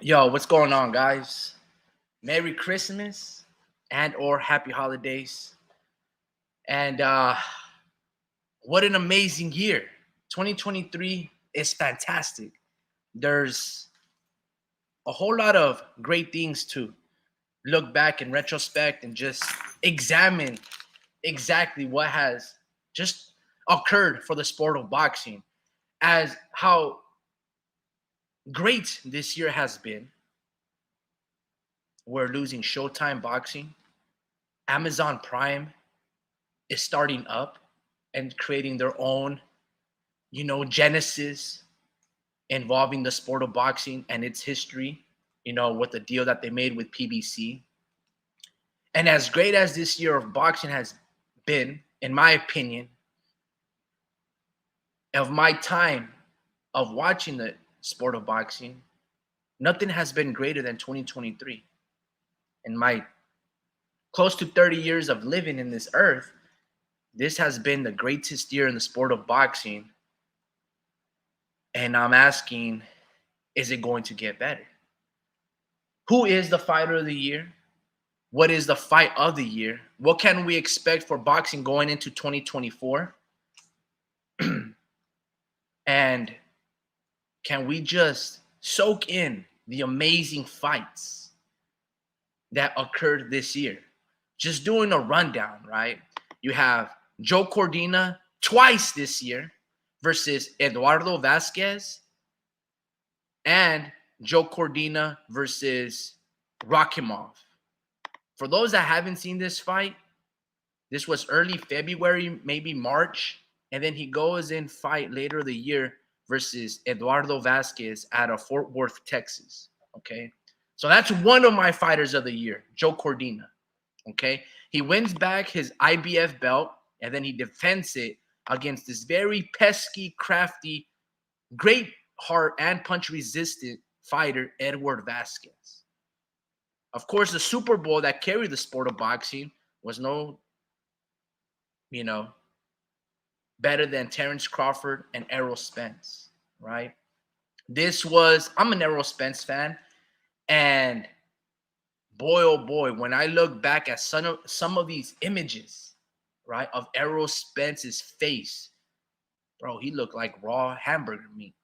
Yo, what's going on, guys? Merry Christmas and or happy holidays. And what an amazing year. 2023 is fantastic. There's a whole lot of great things to look back in retrospect and just examine exactly what has just occurred for the sport of boxing, as how great this year has been. We're losing Showtime Boxing. Amazon Prime is starting up and creating their own, genesis involving the sport of boxing and its history, with the deal that they made with PBC. And as great as this year of boxing has been, in my opinion, of my time of watching the sport of boxing, nothing has been greater than 2023. In my close to 30 years of living in this earth, this has been the greatest year in the sport of boxing. And I'm asking, is it going to get better? Who is the fighter of the year? What is the fight of the year? What can we expect for boxing going into 2024? And can we just soak in the amazing fights that occurred this year? Just doing a rundown, right? You have Joe Cordina twice this year versus Eduardo Vasquez, and Joe Cordina versus Rakimov. For those that haven't seen this fight, this was early February, maybe March, and then he goes in fight later the year versus Eduardo Vasquez out of Fort Worth, Texas. Okay, so that's one of my fighters of the year, Joe Cordina. Okay, he wins back his IBF belt, and then he defends it against this very pesky, crafty, great heart and punch resistant fighter, Edward Vasquez. Of course, the Super Bowl that carried the sport of boxing was no, you know, better than Terrence Crawford and Errol Spence, right? I'm an Errol Spence fan, and boy, oh boy, when I look back at some of these images, right, of Errol Spence's face, bro, he looked like raw hamburger meat.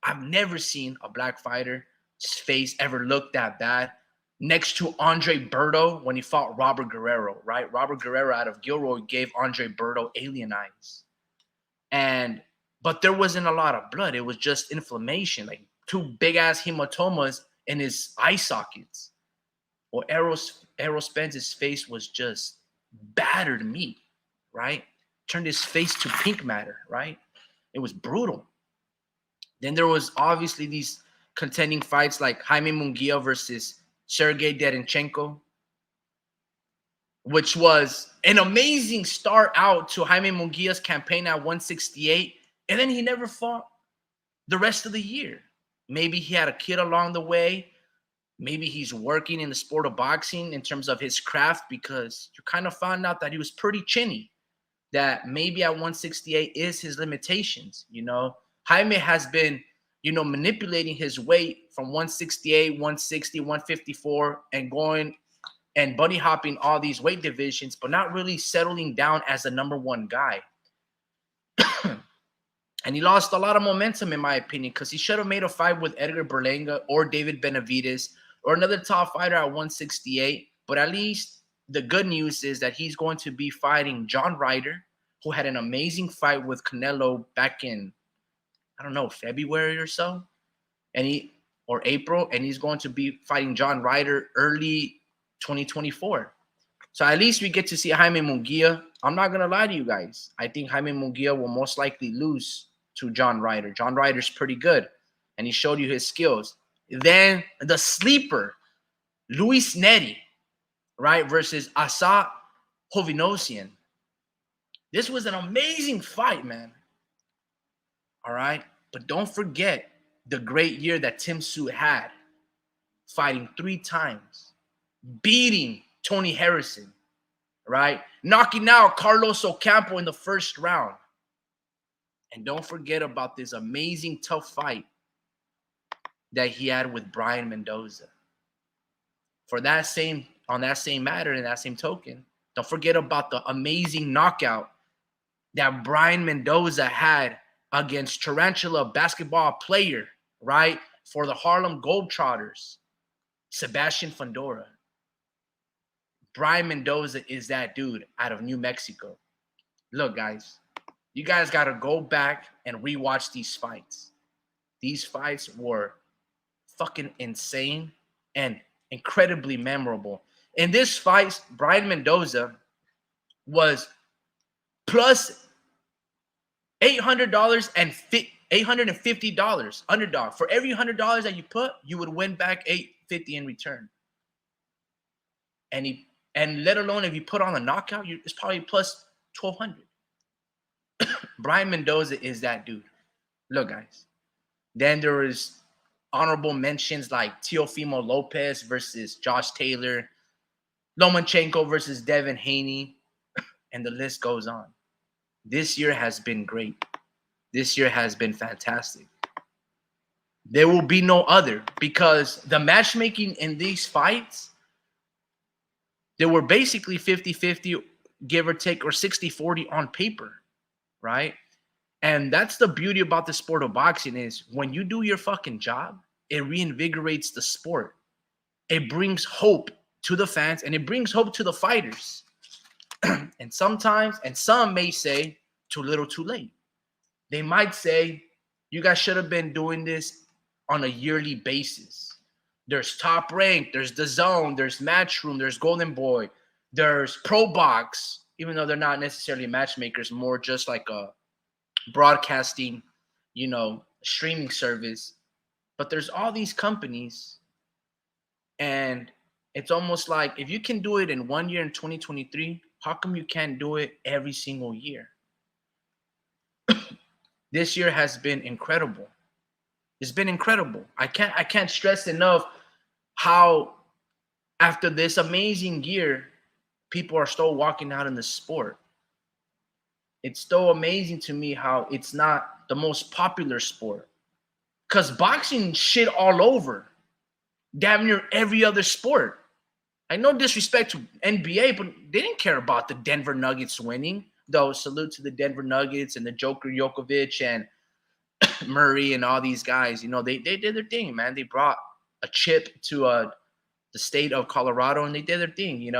I've never seen a black fighter's face ever look that bad. Next to Andre Berto when he fought Robert Guerrero, right? Robert Guerrero out of Gilroy gave Andre Berto alien eyes. But there wasn't a lot of blood. It was just inflammation, like two big ass hematomas in his eye sockets. Well, Errol Spence's face was just battered meat, right? Turned his face to pink matter, right? It was brutal. Then there was obviously these contending fights like Jaime Munguia versus Sergey Derenchenko, which was an amazing start out to Jaime Munguia's campaign at 168. And then he never fought the rest of the year. Maybe he had a kid along the way. Maybe he's working in the sport of boxing in terms of his craft, because you kind of found out that he was pretty chinny, that maybe at 168 is his limitations. Jaime has been, manipulating his weight from 168, 160, 154, and going and bunny hopping all these weight divisions, but not really settling down as the number one guy. And he lost a lot of momentum, in my opinion, because he should have made a fight with Edgar Berlanga or David Benavidez or another top fighter at 168. But at least the good news is that he's going to be fighting John Ryder, who had an amazing fight with Canelo back in, I don't know, February or so, or April, and he's going to be fighting John Ryder early 2024. So at least we get to see Jaime Munguia. I'm not gonna lie to you guys. I think Jaime Munguia will most likely lose to John Ryder. John Ryder's pretty good, and he showed you his skills. Then the sleeper, Luis Neri, right, versus Asat Hovnosian. This was an amazing fight, man. All right, but don't forget the great year that Tim Tszyu had, fighting 3 times, beating Tony Harrison, right? Knocking out Carlos Ocampo in the first round. And don't forget about this amazing tough fight that he had with Brian Mendoza. For that same, on that same matter, in that same token, don't forget about the amazing knockout that Brian Mendoza had against Tarantula basketball player, right? For the Harlem Globetrotters, Sebastian Fundora. Brian Mendoza is that dude out of New Mexico. Look, guys, you guys got to go back and rewatch these fights. These fights were fucking insane and incredibly memorable. In this fight, Brian Mendoza was plus $800 and $850 underdog. For every $100 that you put, you would win back $850 in return. And let alone if you put on a knockout, it's probably plus 1,200. Brian Mendoza is that dude. Look, guys. Then there is honorable mentions like Teofimo Lopez versus Josh Taylor, Lomachenko versus Devin Haney, and the list goes on. This year has been great. This year has been fantastic. There will be no other because the matchmaking in these fights, they were basically 50-50, give or take, or 60-40 on paper, right? And that's the beauty about the sport of boxing is when you do your fucking job, it reinvigorates the sport. It brings hope to the fans and it brings hope to the fighters. And sometimes, and some may say, too little, too late. They might say, you guys should have been doing this on a yearly basis. There's Top Rank, there's DAZN, there's Matchroom, there's Golden Boy, there's Pro Box, even though they're not necessarily matchmakers, more just like a broadcasting, streaming service. But there's all these companies, and it's almost like if you can do it in 1 year in 2023, how come you can't do it every single year? This year has been incredible. It's been incredible. I can't stress enough how after this amazing year, people are still walking out in the sport. It's so amazing to me how it's not the most popular sport. Because boxing shit all over. Damn near every other sport. I no disrespect to NBA, but they didn't care about the Denver Nuggets winning. Though salute to the Denver Nuggets and the Joker Jokovic and Murray and all these guys. They did their thing, man. They brought a chip to the state of Colorado and they did their thing,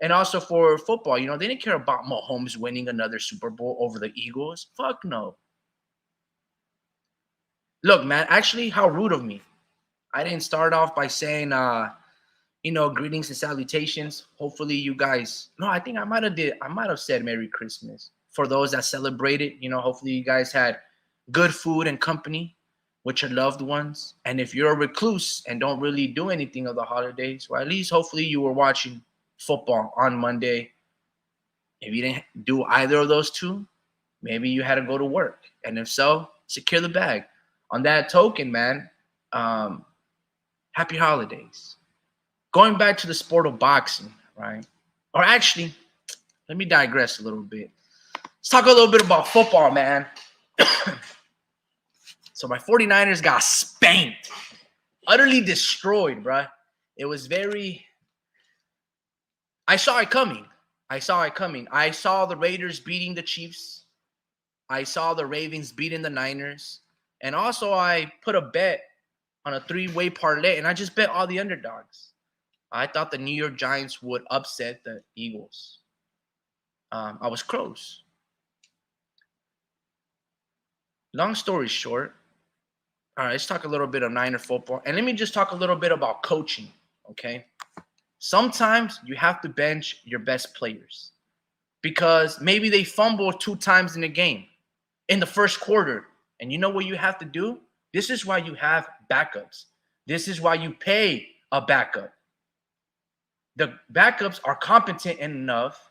And also for football, they didn't care about Mahomes winning another Super Bowl over the Eagles. Fuck no. Look, man, actually, how rude of me. I didn't start off by saying, greetings and salutations. Hopefully you guys, no, I think I might have said Merry Christmas for those that celebrate it. Hopefully you guys had good food and company with your loved ones. And if you're a recluse and don't really do anything of the holidays, well, at least hopefully you were watching football on Monday. If you didn't do either of those two, maybe you had to go to work. And if so, secure the bag. On that token, man, happy holidays. Going back to the sport of boxing, right? Or actually, let me digress a little bit. Let's talk a little bit about football, man. So my 49ers got spanked. Utterly destroyed, bro. It was I saw it coming. I saw the Raiders beating the Chiefs. I saw the Ravens beating the Niners. And also I put a bet on a 3-way parlay, and I just bet all the underdogs. I thought the New York Giants would upset the Eagles. I was close. Long story short, all right, let's talk a little bit of Niner football. And let me just talk a little bit about coaching, okay? Sometimes you have to bench your best players because maybe they fumble 2 times in a game in the first quarter. And you know what you have to do? This is why you have backups. This is why you pay a backup. The backups are competent enough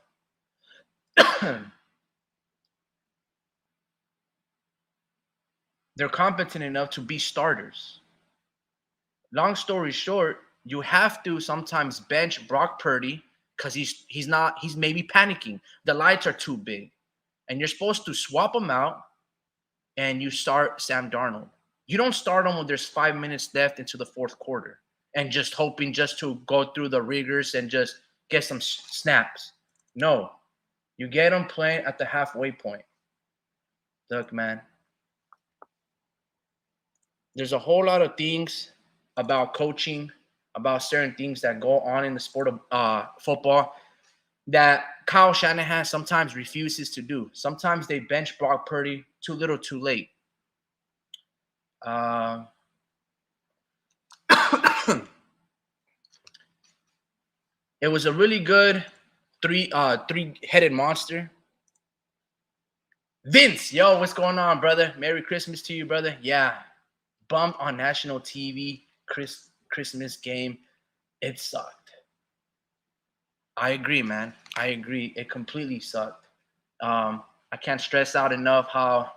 they're competent enough to be starters. Long story short, you have to sometimes bench Brock Purdy because he's maybe panicking. The lights are too big. And you're supposed to swap him out and you start Sam Darnold. You don't start them when there's 5 minutes left into the fourth quarter and just hoping just to go through the rigors and just get some snaps. No, you get them playing at the halfway point. Look, man, there's a whole lot of things about coaching, about certain things that go on in the sport of football that Kyle Shanahan sometimes refuses to do. Sometimes they bench Brock Purdy too little, too late. It was a really good three-headed monster. Vince, yo, what's going on, brother? Merry Christmas to you, brother. Yeah, bumped on national TV Christmas game. It sucked. I agree, man. I agree. It completely sucked. I can't stress out enough how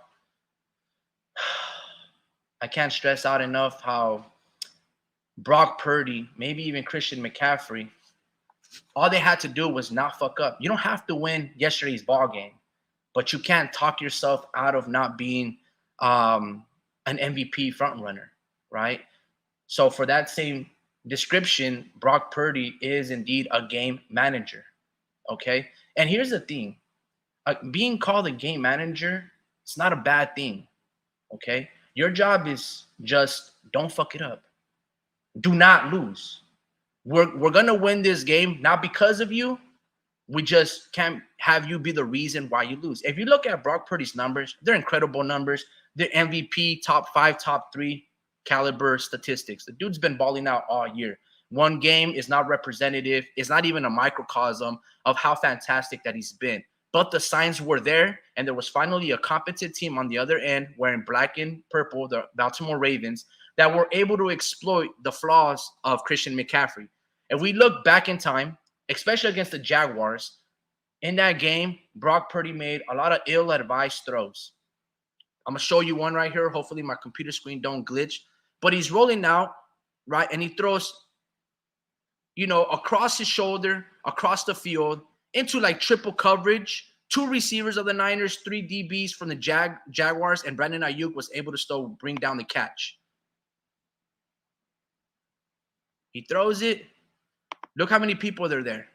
Brock Purdy, maybe even Christian McCaffrey, all they had to do was not fuck up. You don't have to win yesterday's ball game, but you can't talk yourself out of not being an MVP front runner, right? So for that same description, Brock Purdy is indeed a game manager, okay? And here's the thing. Being called a game manager, it's not a bad thing, okay? Your job is just don't fuck it up. Do not lose. We're going to win this game, not because of you. We just can't have you be the reason why you lose. If you look at Brock Purdy's numbers, they're incredible numbers. They're MVP, top 5, top 3 caliber statistics. The dude's been balling out all year. One game is not representative. It's not even a microcosm of how fantastic that he's been. But the signs were there, and there was finally a competent team on the other end wearing black and purple, the Baltimore Ravens, that were able to exploit the flaws of Christian McCaffrey. If we look back in time, especially against the Jaguars, in that game, Brock Purdy made a lot of ill-advised throws. I'm going to show you one right here. Hopefully my computer screen don't glitch. But he's rolling out, right, and he throws, across his shoulder, across the field, into like triple coverage. 2 receivers of the Niners, 3 DBs from the Jaguars, and Brandon Ayuk was able to still bring down the catch. He throws it. Look how many people are there.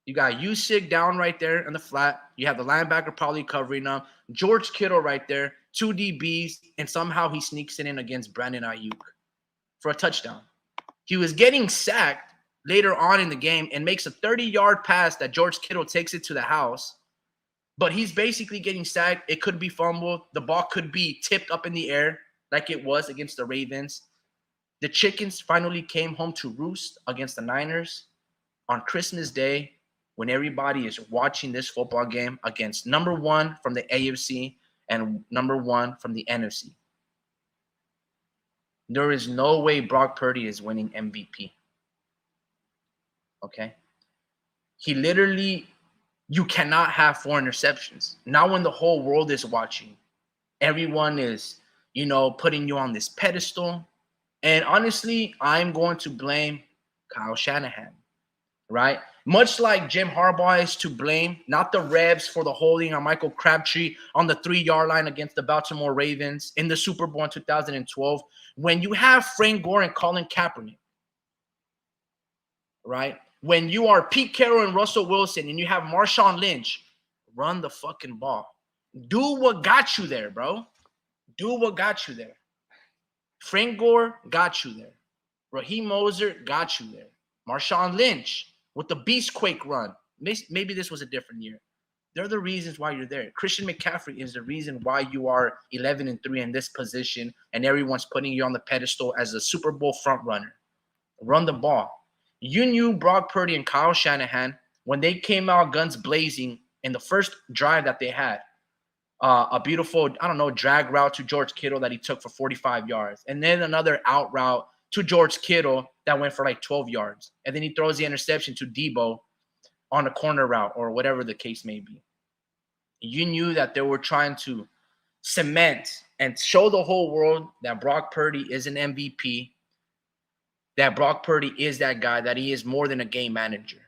You got Usyk down right there in the flat. You have the linebacker probably covering him. George Kittle right there, 2 DBs, and somehow he sneaks it in against Brandon Ayuk for a touchdown. He was getting sacked later on in the game and makes a 30-yard pass that George Kittle takes it to the house. But he's basically getting sacked. It could be fumbled. The ball could be tipped up in the air like it was against the Ravens. The Chickens finally came home to roost against the Niners on Christmas Day when everybody is watching this football game against number 1 from the AFC and number 1 from the NFC. There is no way Brock Purdy is winning MVP. Okay? You cannot have 4 interceptions. Now when the whole world is watching, everyone is, putting you on this pedestal. And honestly, I'm going to blame Kyle Shanahan, right? Much like Jim Harbaugh is to blame, not the Rebs for the holding on Michael Crabtree on the 3-yard line against the Baltimore Ravens in the Super Bowl in 2012. When you have Frank Gore and Colin Kaepernick, right? When you are Pete Carroll and Russell Wilson and you have Marshawn Lynch, run the fucking ball. Do what got you there, bro. Do what got you there. Frank Gore got you there. Raheem Mostert got you there. Marshawn Lynch with the Beastquake run. Maybe this was a different year. They're the reasons why you're there. Christian McCaffrey is the reason why you are 11-3 in this position and everyone's putting you on the pedestal as a Super Bowl front runner. Run the ball. You knew Brock Purdy and Kyle Shanahan when they came out guns blazing in the first drive that they had. A beautiful, drag route to George Kittle that he took for 45 yards. And then another out route to George Kittle that went for like 12 yards. And then he throws the interception to Debo on a corner route or whatever the case may be. You knew that they were trying to cement and show the whole world that Brock Purdy is an MVP, that Brock Purdy is that guy, that he is more than a game manager.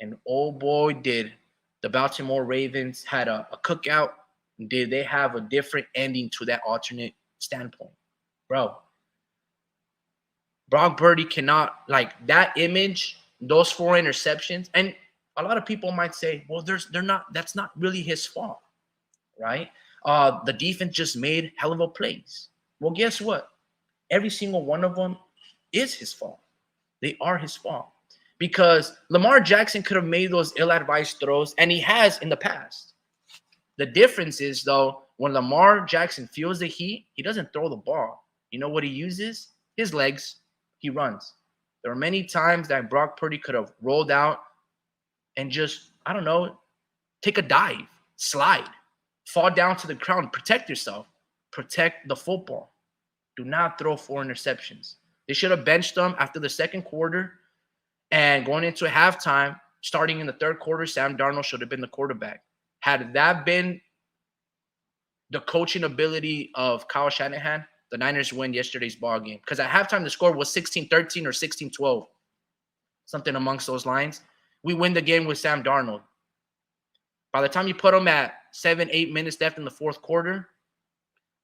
And oh boy, did the Baltimore Ravens had a cookout. Did they have a different ending to that alternate standpoint? bro. Brock Purdy cannot, like, that image, those 4 interceptions, and a lot of people might say, well, they're not, that's not really his fault, right? The defense just made hell of a plays. Well, guess what? Every single one of them is his fault. They are his fault. Because Lamar Jackson could have made those ill-advised throws, and he has in the past. The difference is, though, when Lamar Jackson feels the heat, he doesn't throw the ball. You know what he uses? His legs. He runs. There are many times that Brock Purdy could have rolled out and just, I don't know, take a dive, slide, fall down to the ground, protect yourself, protect the football. Do not throw 4 interceptions. They should have benched them after the second quarter, and going into halftime, starting in the third quarter, Sam Darnold should have been the quarterback. Had that been the coaching ability of Kyle Shanahan, the Niners win yesterday's ball game. Because at halftime, the score was 16-13 or 16-12, something amongst those lines. We win the game with Sam Darnold. By the time you put them at 7-8 minutes left in the fourth quarter,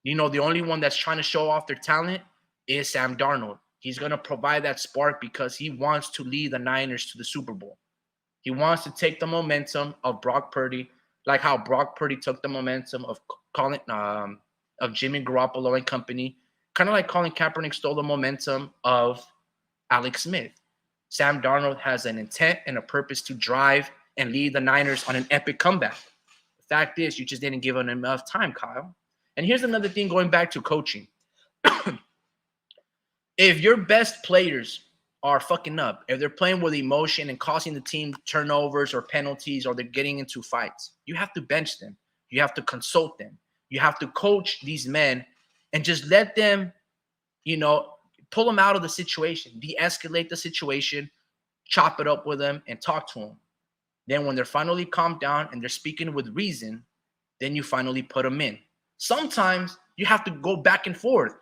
you know, the only one that's trying to show off their talent is Sam Darnold. He's going to provide that spark because he wants to lead the Niners to the Super Bowl. He wants to take the momentum of Brock Purdy, like how Brock Purdy took the momentum of Jimmy Garoppolo and company, kind of like Colin Kaepernick stole the momentum of Alex Smith. Sam Darnold has an intent and a purpose to drive and lead the Niners on an epic comeback. The fact is, you just didn't give him enough time, Kyle. And here's another thing going back to coaching. If your best players are fucking up, if they're playing with emotion and causing the team turnovers or penalties, or they're getting into fights, you have to bench them. You have to consult them. You have to coach these men and just let them, you know, pull them out of the situation, de-escalate the situation, chop it up with them, and talk to them. Then when they're finally calmed down and they're speaking with reason, then you finally put them in. Sometimes you have to go back and forth.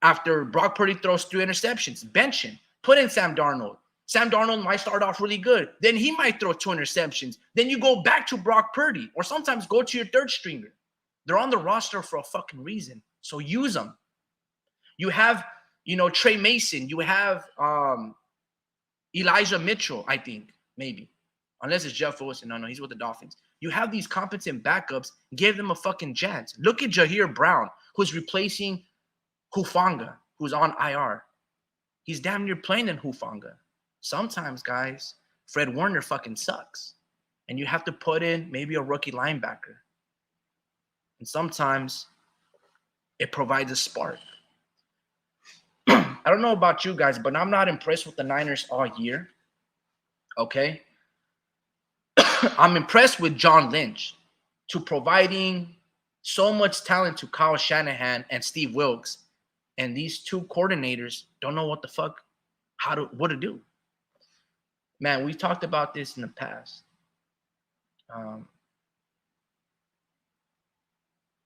After Brock Purdy throws 3 interceptions, bench him, put in Sam Darnold. Sam Darnold might start off really good. Then he might throw 2 interceptions. Then you go back to Brock Purdy, or sometimes go to your third stringer. They're on the roster for a fucking reason, so use them. You have, you know, Trey Mason. You have Elijah Mitchell, I think, maybe. Unless it's Jeff Wilson. No, he's with the Dolphins. You have these competent backups. Give them a fucking chance. Look at Jahir Brown, who's replacing Hufanga, who's on IR. He's damn near playing in Hufanga. Sometimes, guys, Fred Warner fucking sucks. And you have to put in maybe a rookie linebacker. And sometimes it provides a spark. I don't know about you guys, but I'm not impressed with the Niners all year. Okay? I'm impressed with John Lynch to providing so much talent to Kyle Shanahan and Steve Wilkes. And these two coordinators don't know what the fuck, what to do. Man, we talked about this in the past.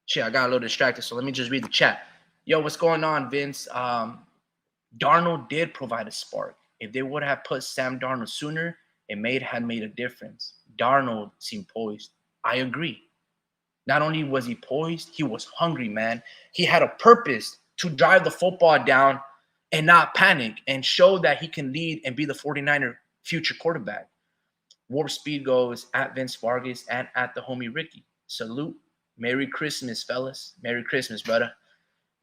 Shit, I got a little distracted, so let me just read the chat. Yo, what's going on, Vince? Darnold did provide a spark. If they would have put Sam Darnold sooner, it had made a difference. Darnold seemed poised. I agree. Not only was he poised, he was hungry, man. He had a purpose to drive the football down and not panic and show that he can lead and be the 49er future quarterback. Warp Speed goes at Vince Vargas and at the homie Ricky. Salute. Merry Christmas, fellas. Merry Christmas, brother.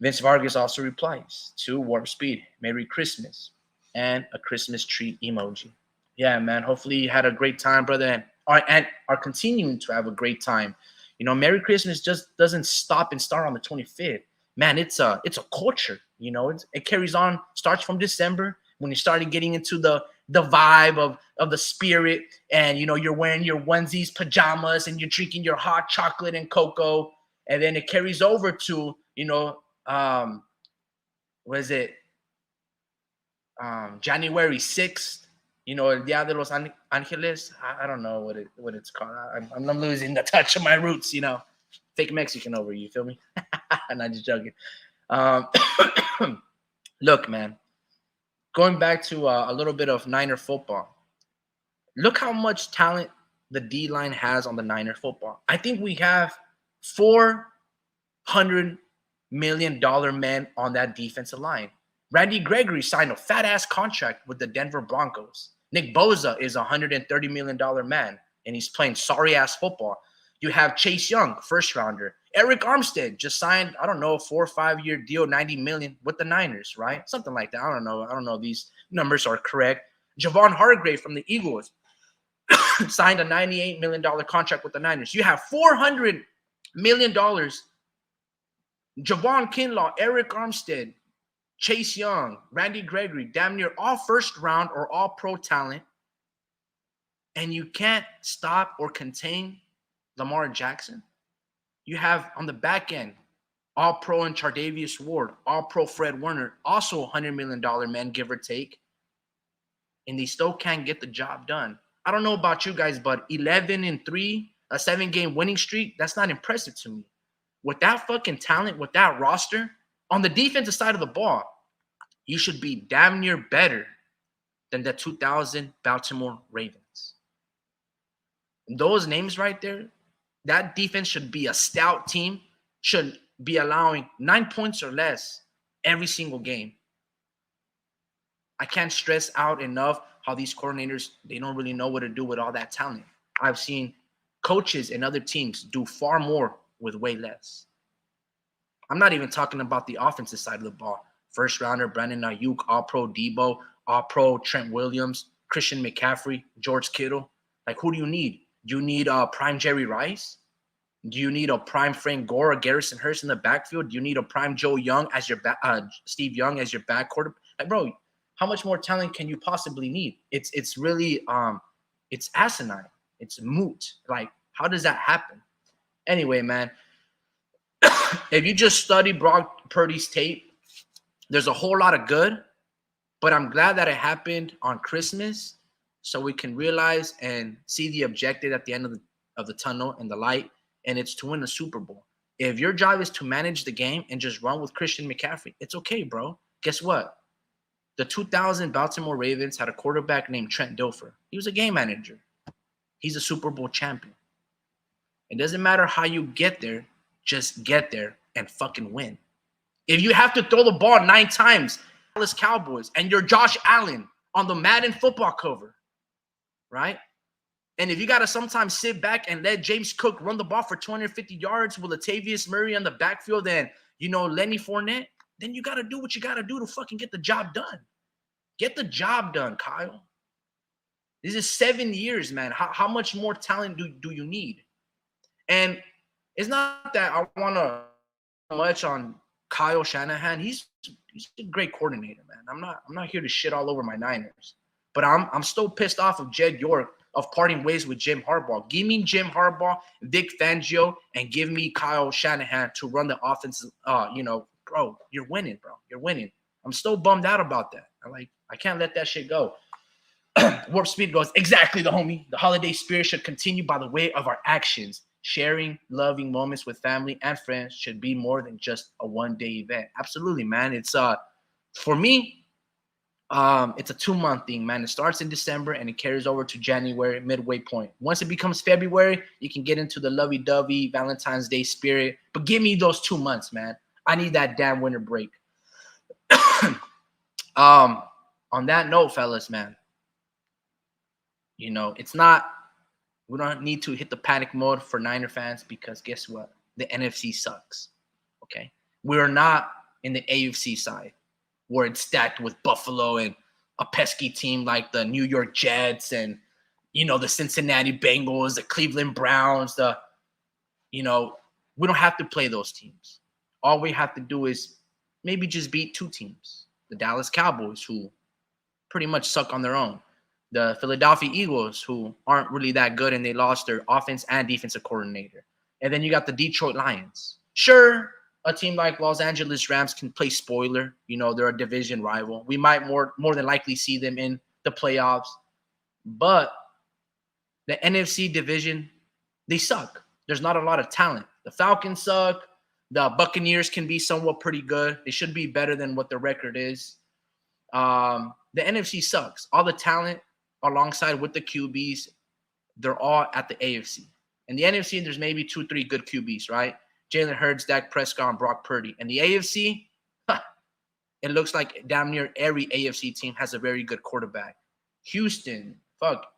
Vince Vargas also replies to Warp Speed, Merry Christmas, and a Christmas tree emoji. Yeah, man. Hopefully you had a great time, brother, and are continuing to have a great time. You know, Merry Christmas just doesn't stop and start on the 25th. Man, it's a culture. You know, it carries on, starts from December when you started getting into the vibe of the spirit, and, you know, you're wearing your onesies, pajamas, and you're drinking your hot chocolate and cocoa, and then it carries over to, you know, what is it? January 6th, you know, Dia de los Angeles. I don't know what it's called. I'm losing the touch of my roots, you know. Fake Mexican over, you feel me? I'm not just joking. Look, man, going back to a little bit of Niner football. Look how much talent the D-line has on the Niner football. I think we have 400 million men on that defensive line. Randy Gregory signed a fat ass contract with the Denver Broncos. Nick Bosa is a $130 million man, and he's playing sorry ass football. You have Chase Young, first rounder. Eric Armstead just signed, I don't know, a 4 or 5 year deal, $90 million with the Niners, right? Something like that. I don't know. I don't know if these numbers are correct. Javon Hargrave from the Eagles signed a $98 million contract with the Niners. You have $400 million. Javon Kinlaw, Eric Armstead, Chase Young, Randy Gregory, damn near all first round or all pro talent. And you can't stop or contain Lamar Jackson. You have on the back end, all pro and Chardavius Ward, all pro Fred Warner, also $100 million man, give or take. And they still can't get the job done. I don't know about you guys, but 11-3, a 7-game winning streak, that's not impressive to me. With that fucking talent, with that roster, on the defensive side of the ball, you should be damn near better than the 2000 Baltimore Ravens. And those names right there, that defense should be a stout team, should be allowing 9 points or less every single game. I can't stress out enough how these coordinators, they don't really know what to do with all that talent. I've seen coaches and other teams do far more with way less. I'm not even talking about the offensive side of the ball. First rounder, Brandon Ayuk, all-pro Debo, all-pro Trent Williams, Christian McCaffrey, George Kittle. Like, who do you need? Do you need a prime Jerry Rice? Do you need a prime Frank Gore or Garrison Hurst in the backfield? Do you need a prime Joe Young as your Steve Young as your back quarterback? Like, bro, how much more talent can you possibly need? It's really it's asinine. It's moot. Like, how does that happen? Anyway, man, if you just study Brock Purdy's tape, there's a whole lot of good, but I'm glad that it happened on Christmas so we can realize and see the objective at the end of the tunnel and the light, and it's to win the Super Bowl. If your job is to manage the game and just run with Christian McCaffrey, it's okay, bro. Guess what? The 2000 Baltimore Ravens had a quarterback named Trent Dilfer. He was a game manager. He's a Super Bowl champion. It doesn't matter how you get there, just get there and fucking win. If you have to throw the ball 9 times, Dallas Cowboys, and you're Josh Allen on the Madden football cover, right? And if you got to sometimes sit back and let James Cook run the ball for 250 yards with Latavius Murray on the backfield and, Lenny Fournette, then you got to do what you got to do to fucking get the job done. Get the job done, Kyle. This is 7 years, man. How much more talent do you need? And it's not that I want to much on Kyle Shanahan. He's a great coordinator, man. I'm not here to shit all over my Niners. But I'm still pissed off of Jed York of parting ways with Jim Harbaugh. Give me Jim Harbaugh, Vic Fangio, and give me Kyle Shanahan to run the offense. Bro, you're winning, bro. You're winning. I'm still bummed out about that. I can't let that shit go. Warp Speed goes, exactly, the homie. The holiday spirit should continue by the way of our actions. Sharing loving moments with family and friends should be more than just a one-day event. Absolutely, man. It's for me, it's a 2-month thing, man. It starts in December and it carries over to January, midway point. Once it becomes February, you can get into the lovey-dovey Valentine's Day spirit. But give me those 2 months, man. I need that damn winter break. On that note, fellas, man, it's not. We don't need to hit the panic mode for Niner fans because guess what? The NFC sucks. Okay, we're not in the AFC side where it's stacked with Buffalo and a pesky team like the New York Jets and the Cincinnati Bengals, the Cleveland Browns. We don't have to play those teams. All we have to do is maybe just beat 2 teams: the Dallas Cowboys, who pretty much suck on their own, the Philadelphia Eagles, who aren't really that good, and they lost their offense and defensive coordinator. And then you got the Detroit Lions. Sure, a team like Los Angeles Rams can play spoiler. They're a division rival. We might more than likely see them in the playoffs. But the NFC division, they suck. There's not a lot of talent. The Falcons suck. The Buccaneers can be somewhat pretty good. They should be better than what their record is. The NFC sucks. All the talent alongside with the QBs, they're all at the AFC. In the NFC, there's maybe 2-3 good QBs, right? Jalen Hurts, Dak Prescott, and Brock Purdy. And the AFC, it looks like damn near every AFC team has a very good quarterback. Houston,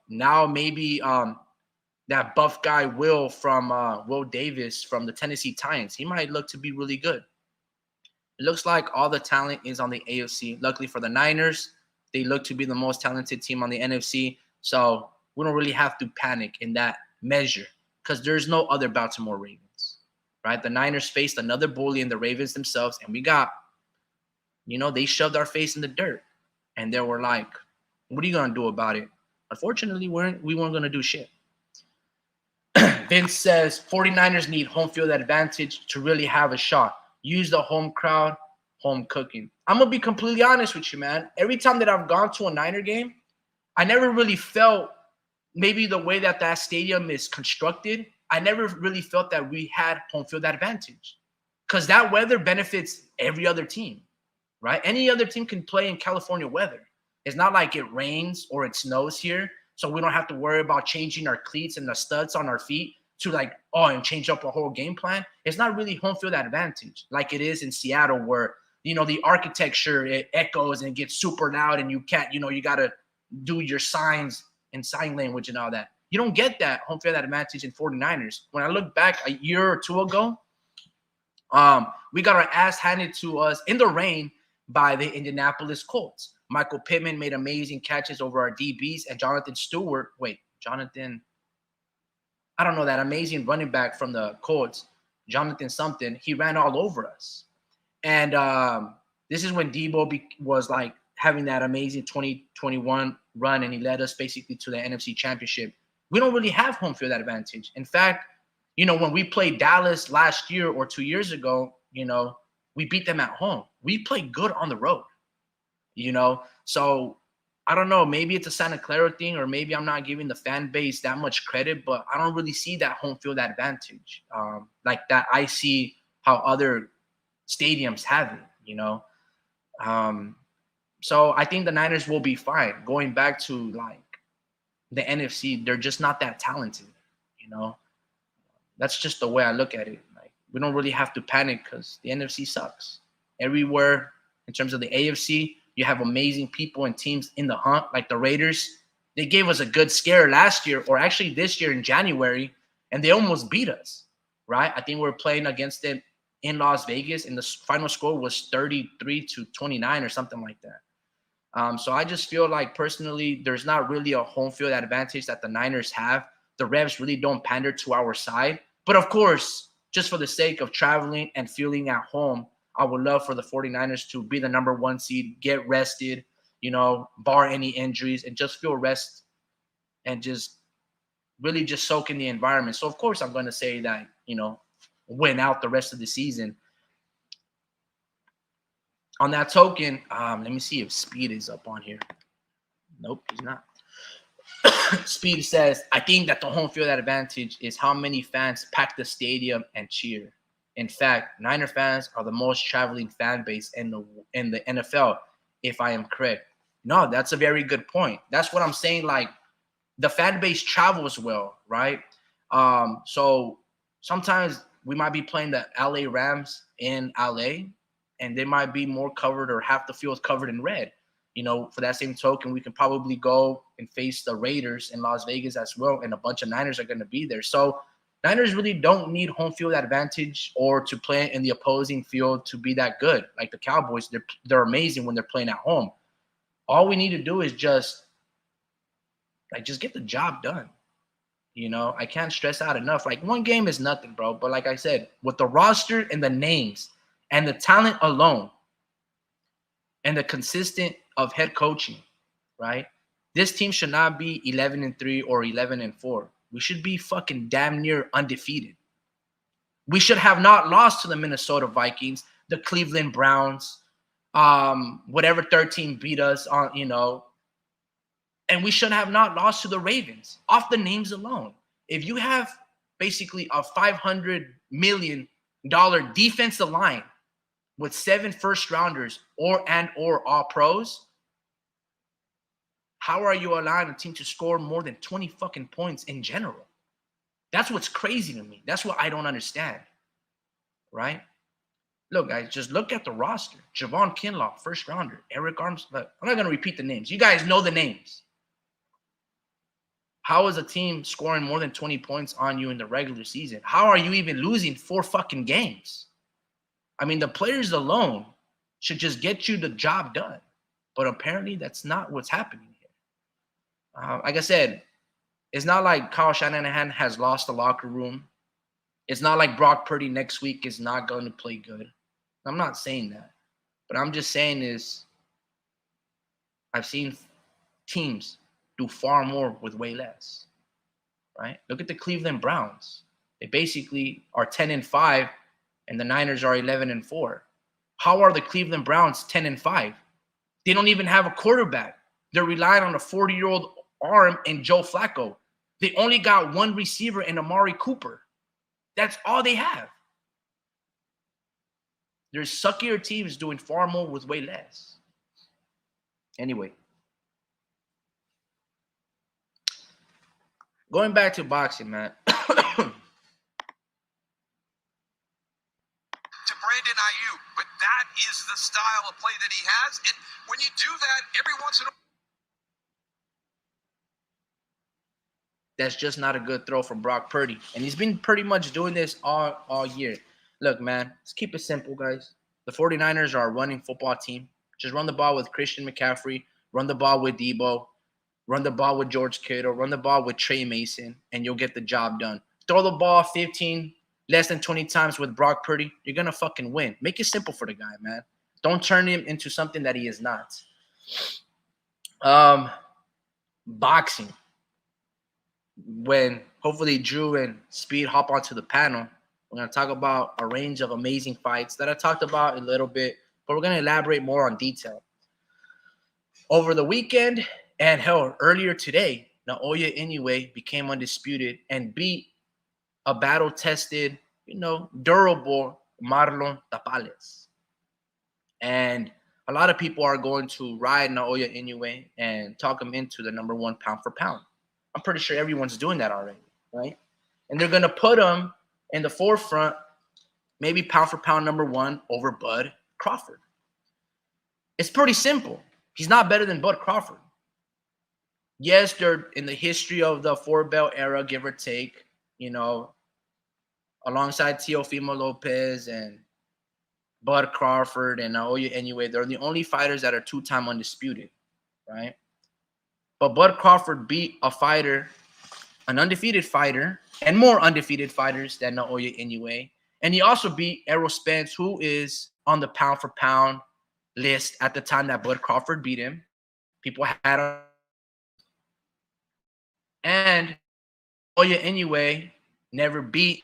now maybe that buff guy Will Davis from the Tennessee Titans, he might look to be really good. It looks like all the talent is on the AFC. Luckily for the Niners, they look to be the most talented team on the NFC. So we don't really have to panic in that measure because there's no other Baltimore Ravens, right? The Niners faced another bully in the Ravens themselves, and we got, they shoved our face in the dirt. And they were like, what are you going to do about it? Unfortunately, we weren't going to do shit. Vince says 49ers need home field advantage to really have a shot. Use the home crowd, home cooking. I'm going to be completely honest with you, man. Every time that I've gone to a Niner game, I never really felt maybe the way that stadium is constructed. I never really felt that we had home field advantage because that weather benefits every other team, right? Any other team can play in California weather. It's not like it rains or it snows here, so we don't have to worry about changing our cleats and the studs on our feet to and change up a whole game plan. It's not really home field advantage like it is in Seattle where, the architecture, it echoes and gets super loud and you can't, you got to do your signs in sign language and all that. You don't get that home field advantage in 49ers. When I look back a year or two ago, we got our ass handed to us in the rain by the Indianapolis Colts. Michael Pittman made amazing catches over our DBs, and I don't know, that amazing running back from the Colts, Jonathan something, he ran all over us. And this is when Debo was like having that amazing 2021 run, and he led us basically to the NFC Championship. We don't really have home field advantage. In fact, when we played Dallas last year or 2 years ago, we beat them at home. We played good on the road, So I don't know, maybe it's a Santa Clara thing, or maybe I'm not giving the fan base that much credit, but I don't really see that home field advantage like that I see how other stadiums have it, So I think the Niners will be fine. Going back to the NFC, they're just not that talented, That's just the way I look at it. We don't really have to panic because the NFC sucks. Everywhere in terms of the AFC, you have amazing people and teams in the hunt, like the Raiders. They gave us a good scare last year, or actually this year in January, and they almost beat us, right? I think we were playing against them in Las Vegas, and the final score was 33-29 or something like that. So I just feel like personally, there's not really a home field advantage that the Niners have. The Revs really don't pander to our side. But of course, just for the sake of traveling and feeling at home, I would love for the 49ers to be the number 1 seed, get rested, bar any injuries, and just feel rest and just really just soak in the environment. So, of course, I'm going to say that, win out the rest of the season. On that token, let me see if Speed is up on here. Nope, he's not. Speed says, I think that the home field advantage is how many fans pack the stadium and cheer. In fact, Niner fans are the most traveling fan base in the NFL, if I am correct. No, that's a very good point. That's what I'm saying. Like, the fan base travels well, right? So sometimes we might be playing the LA Rams in LA, and they might be more covered, or half the field covered in red. For that same token, we can probably go and face the Raiders in Las Vegas as well, and a bunch of Niners are going to be there. So Niners really don't need home field advantage or to play in the opposing field to be that good. Like the Cowboys, they're amazing when they're playing at home. All we need to do is just get the job done. I can't stress out enough. One game is nothing, bro. But like I said, with the roster and the names and the talent alone and the consistent of head coaching, right? This team should not be 11-3 or 11-4. We should be fucking damn near undefeated. We should have not lost to the Minnesota Vikings, the Cleveland Browns, whatever 13 beat us on, and we should have not lost to the Ravens off the names alone. If you have basically a $500 million defensive line with 7 first-rounders or all pros, how are you allowing a team to score more than 20 fucking points in general? That's what's crazy to me. That's what I don't understand. right? Look, guys, just look at the roster. Javon Kinlaw, first rounder. Eric Armstead. I'm not going to repeat the names. You guys know the names. How is a team scoring more than 20 points on you in the regular season? How are you even losing 4 fucking games? I mean, the players alone should just get you the job done. But apparently that's not what's happening here. Like I said, it's not like Kyle Shanahan has lost the locker room. It's not like Brock Purdy next week is not going to play good. I'm not saying that. But I'm just saying is I've seen teams do far more with way less, right? Look at the Cleveland Browns. They basically are 10-5, and the Niners are 11-4. How are the Cleveland Browns 10-5? They don't even have a quarterback. They're relying on a 40-year-old arm and Joe Flacco. They only got one receiver in Amari Cooper. That's all they have. There's suckier teams doing far more with way less. Anyway, going back to boxing, man. To Brandon Ayuk, but that is the style of play that he has. And when you do that, every once in a while, that's just not a good throw from Brock Purdy. And he's been pretty much doing this all year. Look, man, let's keep it simple, guys. The 49ers are a running football team. Just run the ball with Christian McCaffrey, run the ball with Debo, run the ball with George Kittle, run the ball with Trey Mason, and you'll get the job done. Throw the ball 15, less than 20 times with Brock Purdy, you're going to fucking win. Make it simple for the guy, man. Don't turn him into something that he is not. Boxing. When hopefully Drew and Speed hop onto the panel, we're going to talk about a range of amazing fights that I talked about a little bit, but we're going to elaborate more on detail. Over the weekend and hell, earlier today, Naoya Inoue became undisputed and beat a battle-tested, durable Marlon Tapales. And a lot of people are going to ride Naoya Inoue and talk him into the number 1 pound for pound. I'm pretty sure everyone's doing that already, right? And they're going to put him in the forefront, maybe pound for pound number 1 over Bud Crawford. It's pretty simple. He's not better than Bud Crawford. Yes, they're in the history of the 4-belt era, give or take, alongside Teofimo Lopez and Bud Crawford and Naoya Inoue. They're the only fighters that are 2-time undisputed, right? But Bud Crawford beat a fighter, an undefeated fighter, and more undefeated fighters than Naoya Inoue. And he also beat Errol Spence, who is on the pound-for-pound list at the time that Bud Crawford beat him. People had him. And Naoya Inoue never beat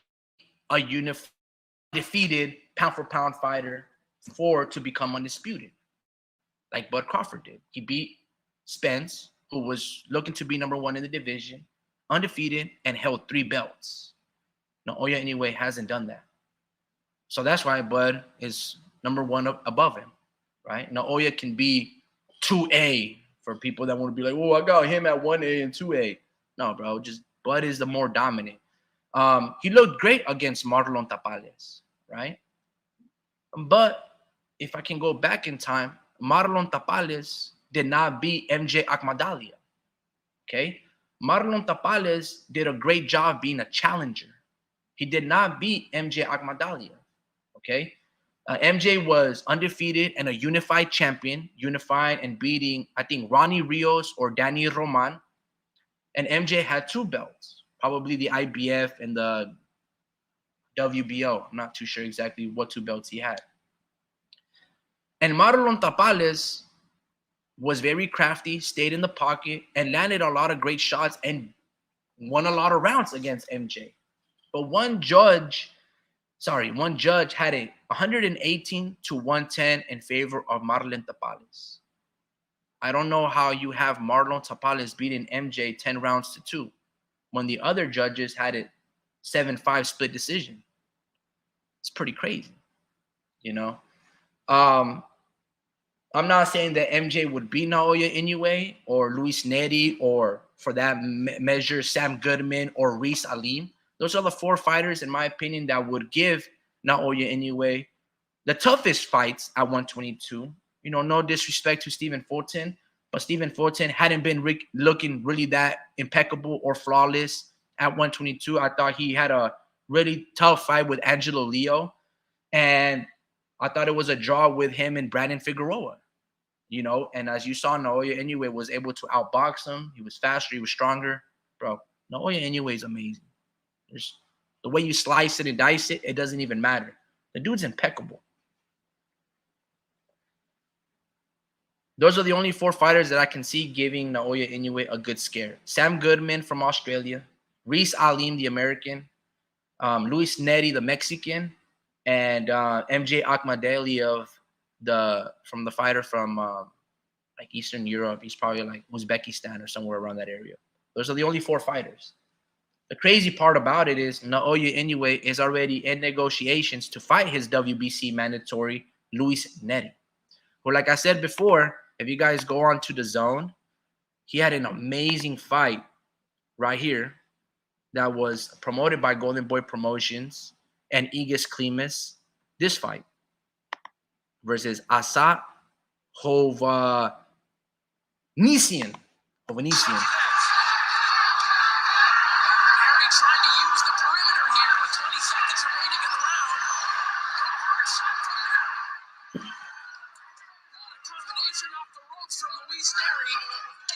a defeated pound-for-pound fighter to become undisputed, like Bud Crawford did. He beat Spence, who was looking to be number 1 in the division, undefeated, and held 3 belts. Naoya Inoue hasn't done that. So that's why Bud is number 1 above him, right? Naoya can be 2A for people that want to be like, I got him at 1A and 2A. No, bro, just Bud is the more dominant. He looked great against Marlon Tapales, right? But if I can go back in time, Marlon Tapales did not beat MJ Akhmadalija, okay? Marlon Tapales did a great job being a challenger. He did not beat MJ Akhmadalija, okay? MJ was undefeated and a unified champion, unifying and beating, I think, Ronnie Rios or Danny Roman. And MJ had 2 belts, probably the IBF and the WBO. I'm not too sure exactly what 2 belts he had. And Marlon Tapales was very crafty, stayed in the pocket, and landed a lot of great shots and won a lot of rounds against MJ. But one judge had a 118-110 in favor of Marlon Tapales. I don't know how you have Marlon Tapales beating MJ 10 rounds to 2 when the other judges had it 7-5 split decision. It's pretty crazy, I'm not saying that MJ would beat Naoya Inoue or Luis Neri or, for that measure, Sam Goodman or Reese Alim. Those are the 4 fighters, in my opinion, that would give Naoya Inoue. The toughest fights at 122. You know, no disrespect to Stephen Fulton, but Stephen Fulton hadn't been looking really that impeccable or flawless at 122. I thought he had a really tough fight with Angelo Leo, and I thought it was a draw with him and Brandon Figueroa. You know, and as you saw, Naoya Inoue was able to outbox him. He was faster, he was stronger. Bro, Naoya Inoue is amazing. There's the way you slice it and dice it, it doesn't even matter. The dude's impeccable. Those are the only 4 fighters that I can see giving Naoya Inoue a good scare. Sam Goodman from Australia, Reese Alim, the American, Luis Neri, the Mexican, and MJ Akhmadeli from the fighter from like Eastern Europe. He's probably like Uzbekistan or somewhere around that area. Those are the only 4 fighters. The crazy part about it is Naoya Inoue is already in negotiations to fight his WBC mandatory Luis Neri, who, like I said before, if you guys go on to the Zone, he had an amazing fight right here that was promoted by Golden Boy Promotions and Igis Klimas. This fight versus Asat Hovhannisyan. Harry trying to use the perimeter here with 20 seconds remaining in the round. A hard shot from there. A combination off the ropes from Luis Neri.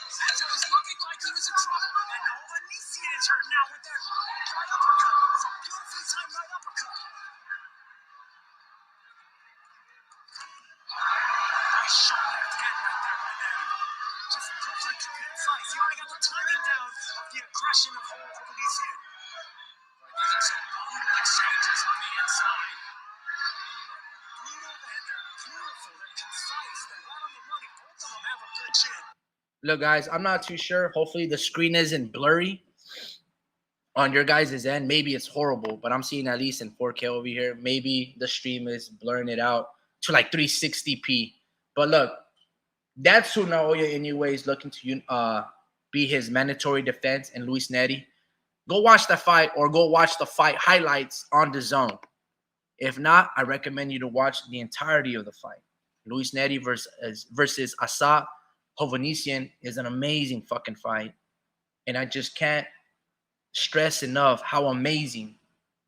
As it was looking like he was in trouble. And Hovhannisyan is hurt now with that right uppercut. It was a beautifully timed right uppercut. Nice shot left hand right there by Neri. Just perfect and concise. He already got the timing down of the aggression of Hovhannisyan. These are some brutal exchanges on the inside. Brutal and they're beautiful. They're concise. They're right on the money. Both of them have a good chin. Look, guys, I'm not too sure. Hopefully the screen isn't blurry on your guys' end. Maybe it's horrible, but I'm seeing at least in 4K over here. Maybe the stream is blurring it out to like 360p. But look, that's who Naoya Inoue is looking to be his mandatory defense, and Luis Neri. Go watch the fight or go watch the fight highlights on the Zone. If not, I recommend you to watch the entirety of the fight. Luis Neri versus Asat Hovhannisyan is an amazing fucking fight. And I just can't stress enough how amazing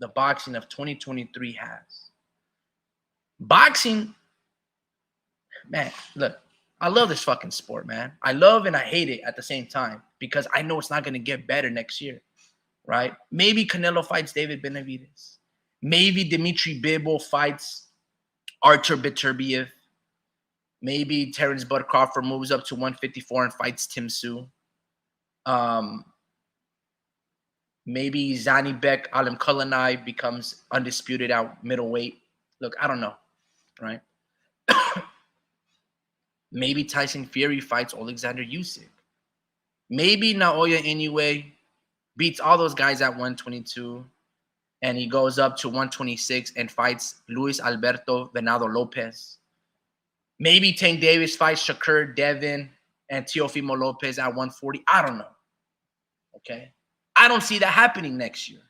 the boxing of 2023 has. Boxing, man, look, I love this fucking sport, man. I love and I hate it at the same time because I know it's not going to get better next year, right? Maybe Canelo fights David Benavidez. Maybe Dimitri Bivol fights Artur Beterbiev. Maybe Terrence Bud Crawford moves up to 154 and fights Tim Tszyu. Maybe Zanibek Alimkhalanai becomes undisputed at middleweight. Look, I don't know, right? Maybe Tyson Fury fights Alexander Usyk. Maybe Naoya Inoue beats all those guys at 122 and he goes up to 126 and fights Luis Alberto Venado Lopez. Maybe Tank Davis fights Shakur Devin and Teofimo Lopez at 140. I don't know. Okay. I don't see that happening next year.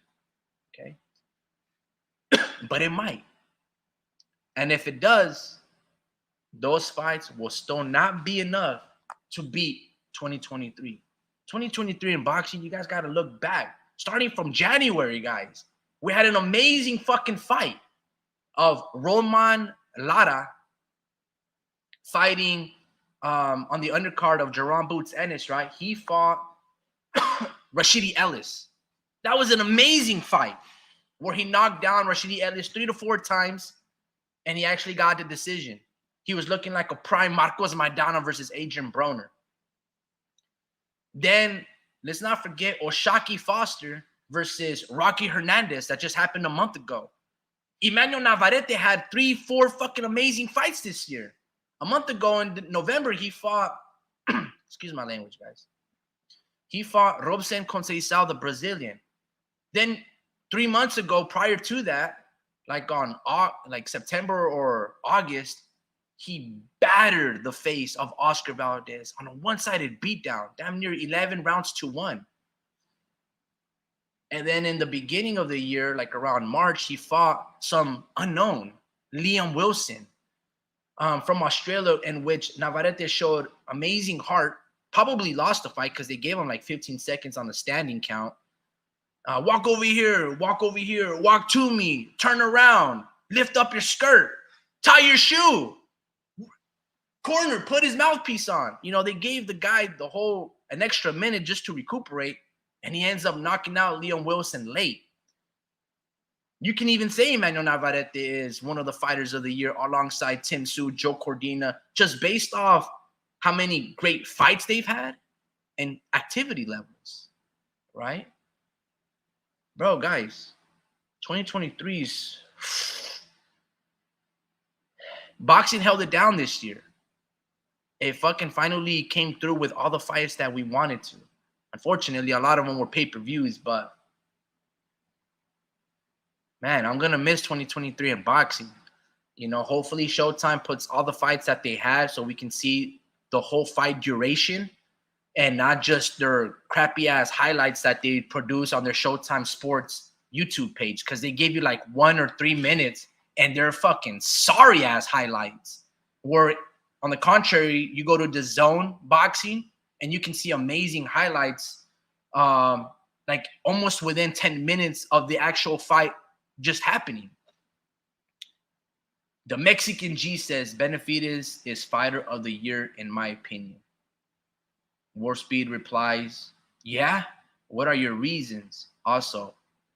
Okay. But it might. And if it does, those fights will still not be enough to beat 2023. 2023 in boxing, you guys got to look back. Starting from January, guys, we had an amazing fucking fight of Roman Lara fighting on the undercard of Jerome Boots Ennis, right? He fought Rashidi Ellis. That was an amazing fight where he knocked down Rashidi Ellis 3 to 4 times and he actually got the decision. He was looking like a prime Marcos Maidana versus Adrian Broner. Then let's not forget Oshaki Foster versus Rocky Hernandez that just happened a month ago. Emmanuel Navarrete had 3-4 fucking amazing fights this year. A month ago in November, he fought, excuse my language, guys. He fought Robson Conceição, the Brazilian. Then 3 months ago, prior to that, like on September or August, he battered the face of Oscar Valdez on a one-sided beatdown, damn near 11 rounds to 1. And then in the beginning of the year, like around March, he fought some unknown Liam Wilson from Australia, in which Navarrete showed amazing heart. Probably lost the fight because they gave him like 15 seconds on the standing count. Walk over here, walk to me, turn around, lift up your skirt, tie your shoe, corner, put his mouthpiece on. You know, they gave the guy an extra minute just to recuperate, and he ends up knocking out Liam Wilson late. You can even say Emmanuel Navarrete is one of the fighters of the year alongside Tim Tszyu, Joe Cordina, just based off how many great fights they've had and activity levels, right? Bro, guys, 2023's boxing held it down this year. It fucking finally came through with all the fights that we wanted to. Unfortunately, a lot of them were pay-per-views, but man, I'm going to miss 2023 in boxing. You know, hopefully Showtime puts all the fights that they had so we can see the whole fight duration and not just their crappy-ass highlights that they produce on their Showtime Sports YouTube page, because they give you like 1 or 3 minutes and they're fucking sorry-ass highlights. Where, on the contrary, you go to the Zone Boxing and you can see amazing highlights like almost within 10 minutes of the actual fight just happening. The Mexican G says Benavidez is fighter of the year in my opinion. Warspeed replies, yeah, what are your reasons? Also,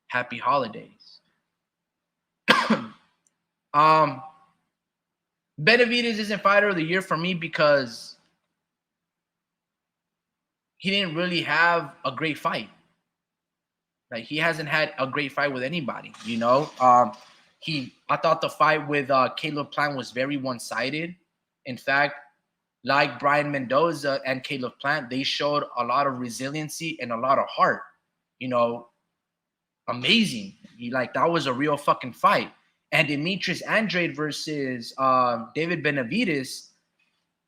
happy holidays. Benavidez isn't fighter of the year for me because he didn't really have a great fight. Like, he hasn't had a great fight with anybody, you know. I thought the fight with Caleb Plant was very one-sided. In fact, like Brian Mendoza and Caleb Plant, they showed a lot of resiliency and a lot of heart. You know, amazing. That was a real fucking fight. And Demetrius Andrade versus David Benavidez,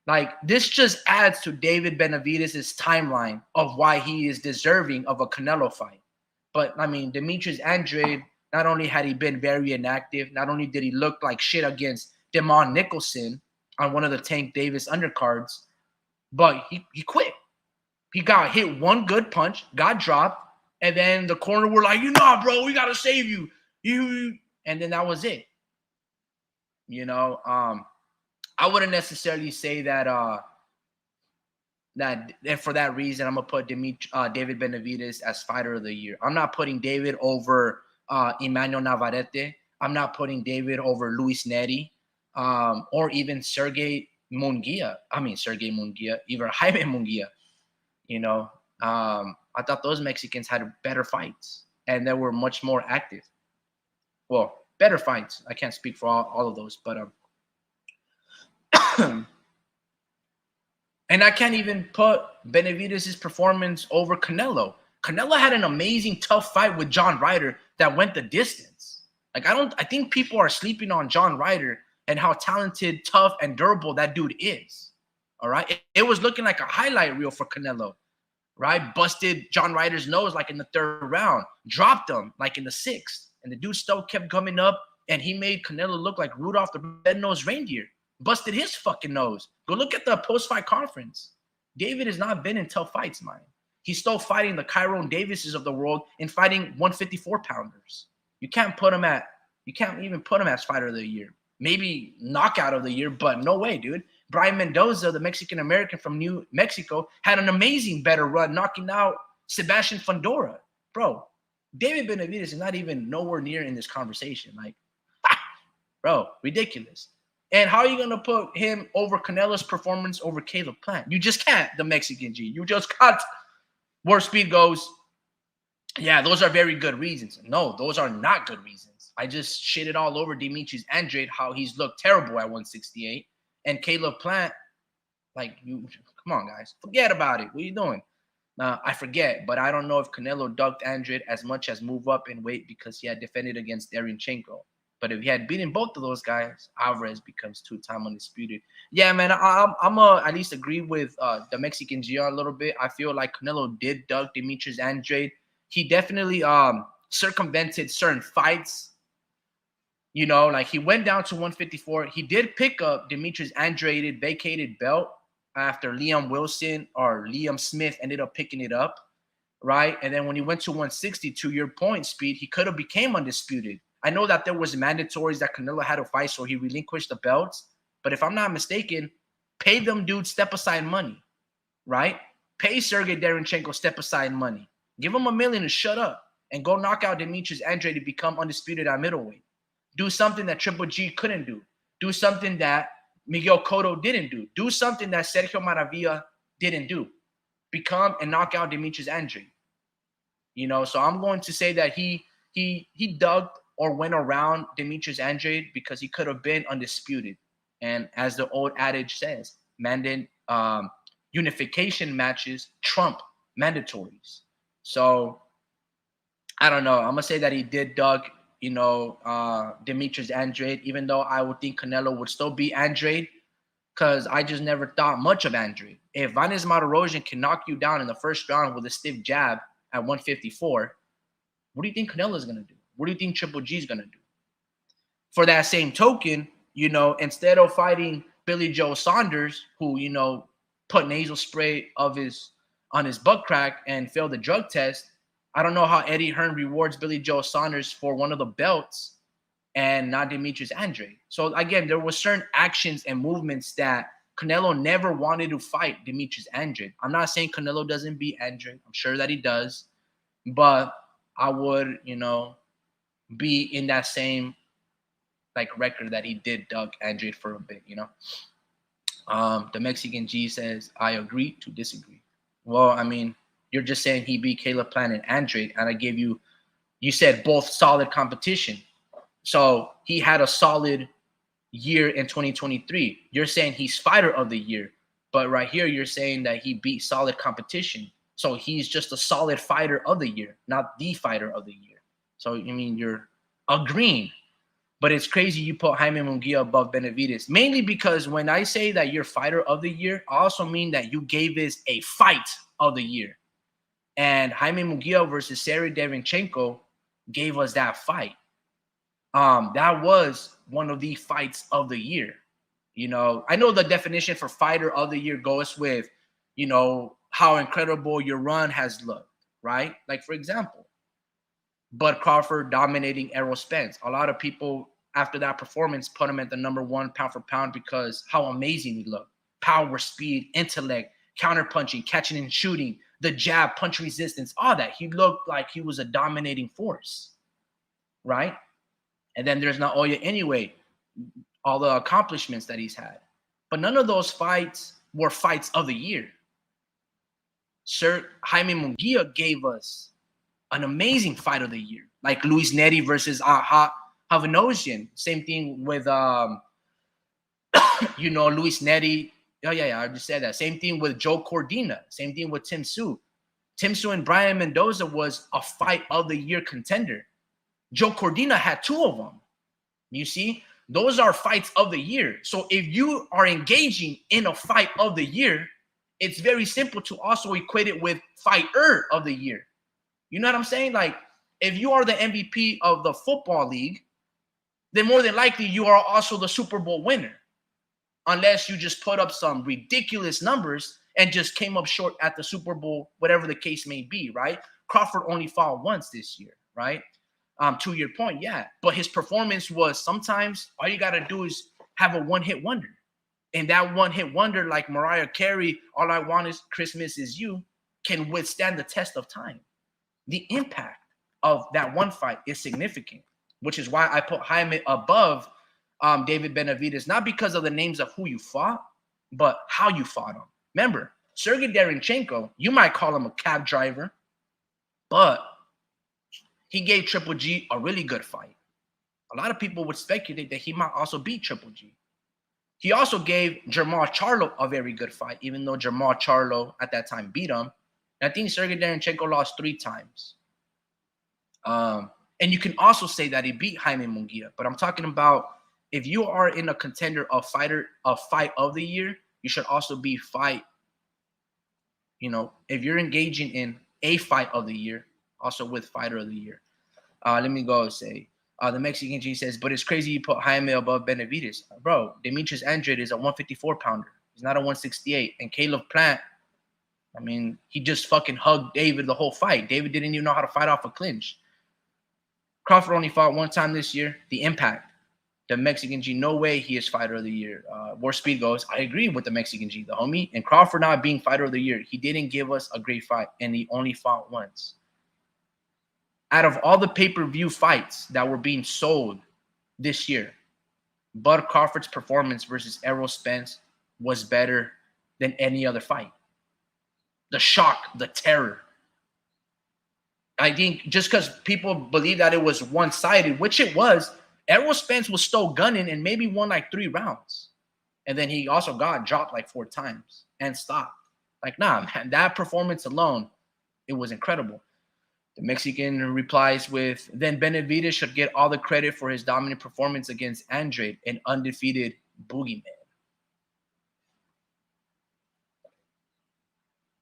like, this just adds to David Benavidez' timeline of why he is deserving of a Canelo fight. But, I mean, Demetrius Andrade, not only had he been very inactive, not only did he look like shit against Damon Nicholson on one of the Tank Davis undercards, but he quit. He got hit one good punch, got dropped, and then the corner were like, bro, we got to save you. And then that was it. You know, I wouldn't necessarily say that and for that reason, I'm going to put David Benavidez as fighter of the year. I'm not putting David over Emmanuel Navarrete. I'm not putting David over Luis Neri or even Sergey Munguia, even Jaime Munguia. You know, I thought those Mexicans had better fights and they were much more active. Well, better fights. I can't speak for all of those, but and I can't even put Benavidez' performance over Canelo. Canelo had an amazing, tough fight with John Ryder that went the distance. Like, I think people are sleeping on John Ryder and how talented, tough, and durable that dude is. All right. It was looking like a highlight reel for Canelo, right? Busted John Ryder's nose like in the 3rd round, dropped him like in the 6th. And the dude still kept coming up, and he made Canelo look like Rudolph the Red-Nosed Reindeer. Busted his fucking nose. Go look at the post-fight conference. David has not been in tough fights, man. He's still fighting the Kyrone Davises of the world and fighting 154-pounders. You can't even put him as fighter of the year. Maybe knockout of the year, but no way, dude. Brian Mendoza, the Mexican-American from New Mexico, had an amazing better run, knocking out Sebastian Fundora. Bro, David Benavidez is not even nowhere near in this conversation. Like, bro, ridiculous. And how are you going to put him over Canelo's performance over Caleb Plant? You just can't, the Mexican G. You just can't. Warspeed goes, yeah, those are very good reasons. No, those are not good reasons. I just shitted all over Demetrius Andrade, how he's looked terrible at 168. And Caleb Plant, like, come on, guys. Forget about it. What are you doing? I forget, but I don't know if Canelo ducked Andrade as much as move up in weight because he had defended against Derevyanchenko. But if he had beaten both of those guys, Alvarez becomes 2-time undisputed. Yeah, man, I'm at least agree with the Mexican G a little bit. I feel like Canelo did duck Demetrius Andrade he definitely circumvented certain fights. Like he went down to 154. He did pick up Demetrius Andrade vacated belt after Liam Wilson or Liam Smith ended up picking it up, right? And then when he went to 160, to your point, Speed, he could have became undisputed. I know that there was mandatories that Canelo had to fight, so he relinquished the belts. But if I'm not mistaken, pay them dudes step aside money, right? Pay Sergey Derenchenko step aside money. Give him $1 million to shut up and go knock out Demetrius Andrade to become undisputed at middleweight. Do something that Triple G couldn't do. Do something that Miguel Cotto didn't do. Do something that Sergio Maravilla didn't do. Become and knock out Demetrius Andrade. So I'm going to say that he dug or went around Demetrius Andrade because he could have been undisputed. And as the old adage says, unification matches trump mandatories. So I don't know. I'm gonna say that he did dug, Demetrius Andrade, even though I would think Canelo would still beat Andrade, because I just never thought much of Andrade. If Vanes Martirosyan can knock you down in the first round with a stiff jab at 154, what do you think Canelo is gonna do? What do you think Triple G is gonna do? For that same token, instead of fighting Billy Joe Saunders, who put nasal spray on his butt crack and failed the drug test, I don't know how Eddie Hearn rewards Billy Joe Saunders for one of the belts and not Demetrius Andrade. So again, there were certain actions and movements that Canelo never wanted to fight Demetrius Andrade. I'm not saying Canelo doesn't beat Andrade. I'm sure that he does. But I would, be in that same record that he did Doug Andrade for a bit, The Mexican G says, I agree to disagree. Well, I mean, you're just saying he beat Caleb Plant and Andrade, and I gave you said both solid competition. So he had a solid year in 2023. You're saying he's fighter of the year, but right here you're saying that he beat solid competition. So he's just a solid fighter of the year, not the fighter of the year. So, you're agreeing. But it's crazy you put Jaime Munguia above Benavidez, mainly because when I say that you're fighter of the year, I also mean that you gave us a fight of the year. And Jaime Munguia versus Sergey Derenchenko gave us that fight. That was one of the fights of the year. I know the definition for fighter of the year goes with, how incredible your run has looked, right? Like, for example, Bud Crawford dominating Errol Spence. A lot of people after that performance put him at the number one pound for pound because how amazing he looked. Power, speed, intellect, counter-punching, catching and shooting, the jab, punch resistance, all that. He looked like he was a dominating force, right? And then there's Naoya anyway, all the accomplishments that he's had. But none of those fights were fights of the year. Sir Jaime Munguia gave us an amazing fight of the year, like Luis Neri versus Havanosian. Same thing with, Luis Neri. Oh, yeah, I just said that. Same thing with Joe Cordina. Same thing with Tim Tszyu. Tim Tszyu and Brian Mendoza was a fight of the year contender. Joe Cordina had two of them. You see, those are fights of the year. So if you are engaging in a fight of the year, it's very simple to also equate it with fighter of the year. You know what I'm saying? Like, if you are the MVP of the football league, then more than likely you are also the Super Bowl winner. Unless you just put up some ridiculous numbers and just came up short at the Super Bowl, whatever the case may be, right? Crawford only fought once this year, right? To your point, yeah. But his performance was sometimes all you got to do is have a one-hit wonder. And that one-hit wonder, like Mariah Carey, All I Want is Christmas Is You, can withstand the test of time. The impact of that one fight is significant, which is why I put Jaime above David Benavidez, not because of the names of who you fought, but how you fought him. Remember, Sergey Derenchenko, you might call him a cab driver, but he gave Triple G a really good fight. A lot of people would speculate that he might also beat Triple G. He also gave Jermall Charlo a very good fight, even though Jermall Charlo at that time beat him. And I think Sergey Derenchenko lost 3 times. And you can also say that he beat Jaime Munguia. But I'm talking about if you are in a contender of fight of the year, you should also be fight. If you're engaging in a fight of the year, also with fighter of the year. Let me go say. The Mexican G says, but it's crazy you put Jaime above Benavidez. Bro, Demetrius Andrade is a 154 pounder. He's not a 168. And Caleb Plant, I mean, he just fucking hugged David the whole fight. David didn't even know how to fight off a clinch. Crawford only fought one time this year. The impact. The Mexican G, no way he is fighter of the year. War Speed goes, I agree with the Mexican G, the homie. And Crawford not being fighter of the year, he didn't give us a great fight, and he only fought once. Out of all the pay-per-view fights that were being sold this year, Bud Crawford's performance versus Errol Spence was better than any other fight. The shock, the terror. I think just because people believe that it was one-sided, which it was, Errol Spence was still gunning and maybe won like 3 rounds. And then he also got dropped like 4 times and stopped. Like, nah, man, that performance alone, it was incredible. The Mexican replies with, then Benavidez should get all the credit for his dominant performance against Andrade, an undefeated boogeyman.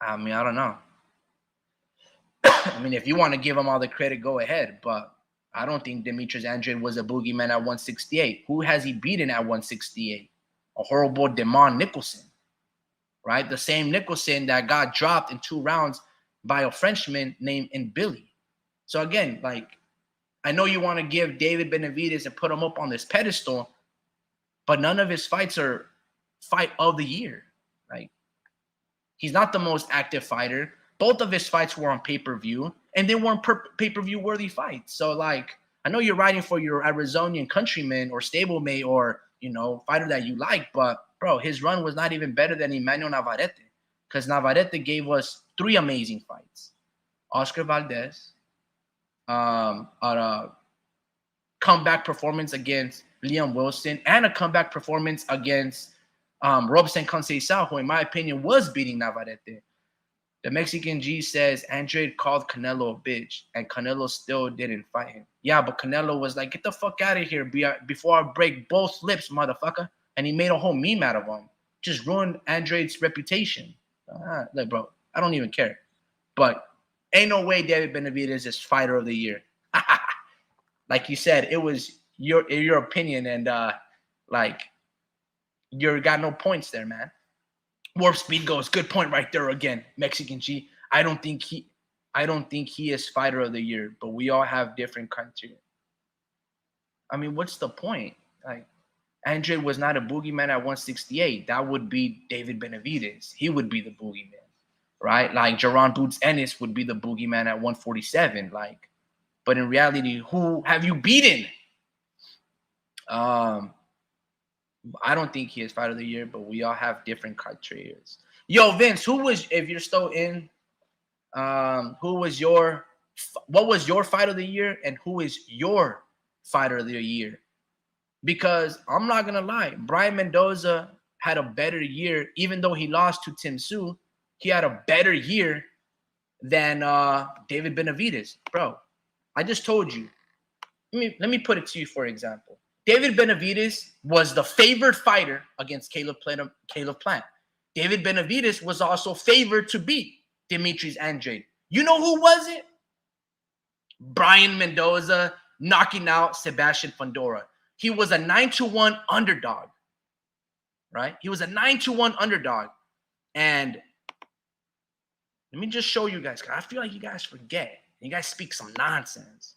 I mean, I don't know. I mean, if you want to give him all the credit, go ahead. But I don't think Demetrius Andrade was a boogeyman at 168. Who has he beaten at 168? A horrible Demond Nicholson, right? The same Nicholson that got dropped in 2 rounds by a Frenchman named Billy. So again, like, I know you want to give David Benavidez and put him up on this pedestal, but none of his fights are fight of the year. Like, he's not the most active fighter. Both of his fights were on pay-per-view, and they weren't pay-per-view worthy fights. So, like, I know you're riding for your Arizonian countryman or stablemate or, you know, fighter that you like, but, bro, his run was not even better than Emmanuel Navarrete, because Navarrete gave us 3 amazing fights. Oscar Valdez, a comeback performance against Liam Wilson, and a comeback performance against Robson Conceição, who in my opinion was beating Navarrete. The Mexican G says Andrade called Canelo a bitch, and Canelo still didn't fight him. Yeah, but Canelo was like, get the fuck out of here before I break both lips, motherfucker. And he made a whole meme out of him. Just ruined Andrade's reputation. Look, bro, I don't even care. But ain't no way David Benavidez is fighter of the year. Like you said, it was your opinion, and like, you got no points there, man. Warp Speed goes, good point right there again, Mexican G. I don't think he is fighter of the year, but we all have different criteria. I mean, what's the point? Like, Andrade was not a boogeyman at 168. That would be David Benavidez. He would be the boogeyman, right? Like, Jaron Boots Ennis would be the boogeyman at 147. Like, but in reality, who have you beaten? I don't think he is fighter of the year, but we all have different criteria. Yo, Vince, who was, if you're still in, what was your fight of the year, and who is your fighter of the year? Because I'm not gonna lie, Brian Mendoza had a better year, even though he lost to Tim Tszyu. He had a better year than David Benavidez, bro. I just told you. Let me put it to you for example. David Benavidez was the favored fighter against Caleb Plant. David Benavidez was also favored to beat Demetrius Andrade. You know who was it? Brian Mendoza knocking out Sebastian Fundora. He was a 9-1 underdog, right? He was a 9-1 underdog. And let me just show you guys, because I feel like you guys forget. You guys speak some nonsense.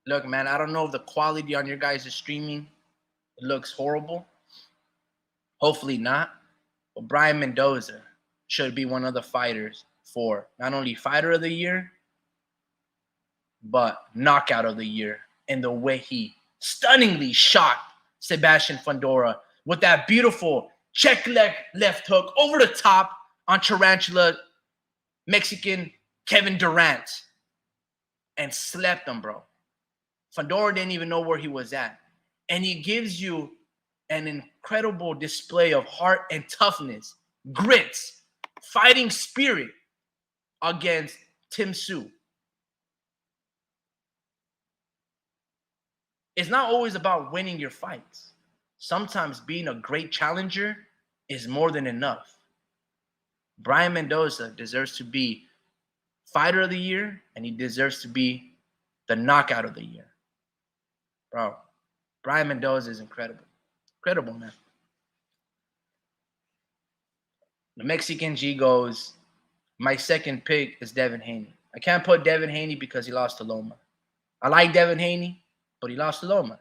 Look, man, I don't know if the quality on your guys' streaming looks horrible. Hopefully not. But Brian Mendoza should be one of the fighters for not only fighter of the year, but knockout of the year, in the way he stunningly shocked Sebastian Fundora with that beautiful check leg left hook over the top on Tarantula Mexican Kevin Durant. and slept him, bro. Fedor didn't even know where he was at. And he gives you an incredible display of heart and toughness, grits, fighting spirit against Tim Tszyu. It's not always about winning your fights. Sometimes being a great challenger is more than enough. Brian Mendoza deserves to be Fighter of the Year, and he deserves to be the Knockout of the Year. Bro, Brian Mendoza is incredible. Incredible, man. The Mexican G goes, my second pick is Devin Haney. I can't put Devin Haney because he lost to Loma. I like Devin Haney, but he lost to Loma.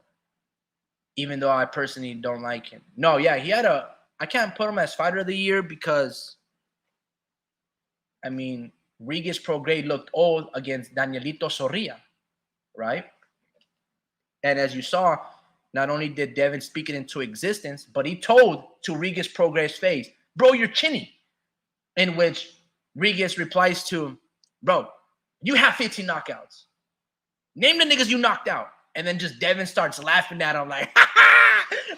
Even though I personally don't like him. No, yeah, I can't put him as Fighter of the Year because, I mean, Regis Prograis looked old against Danielito Zorrilla, right? And as you saw, not only did Devin speak it into existence, but he told to Regis Prograis' face, bro, you're chinny. In which Regis replies to, bro, you have 15 knockouts. Name the niggas you knocked out. And then just Devin starts laughing at him like,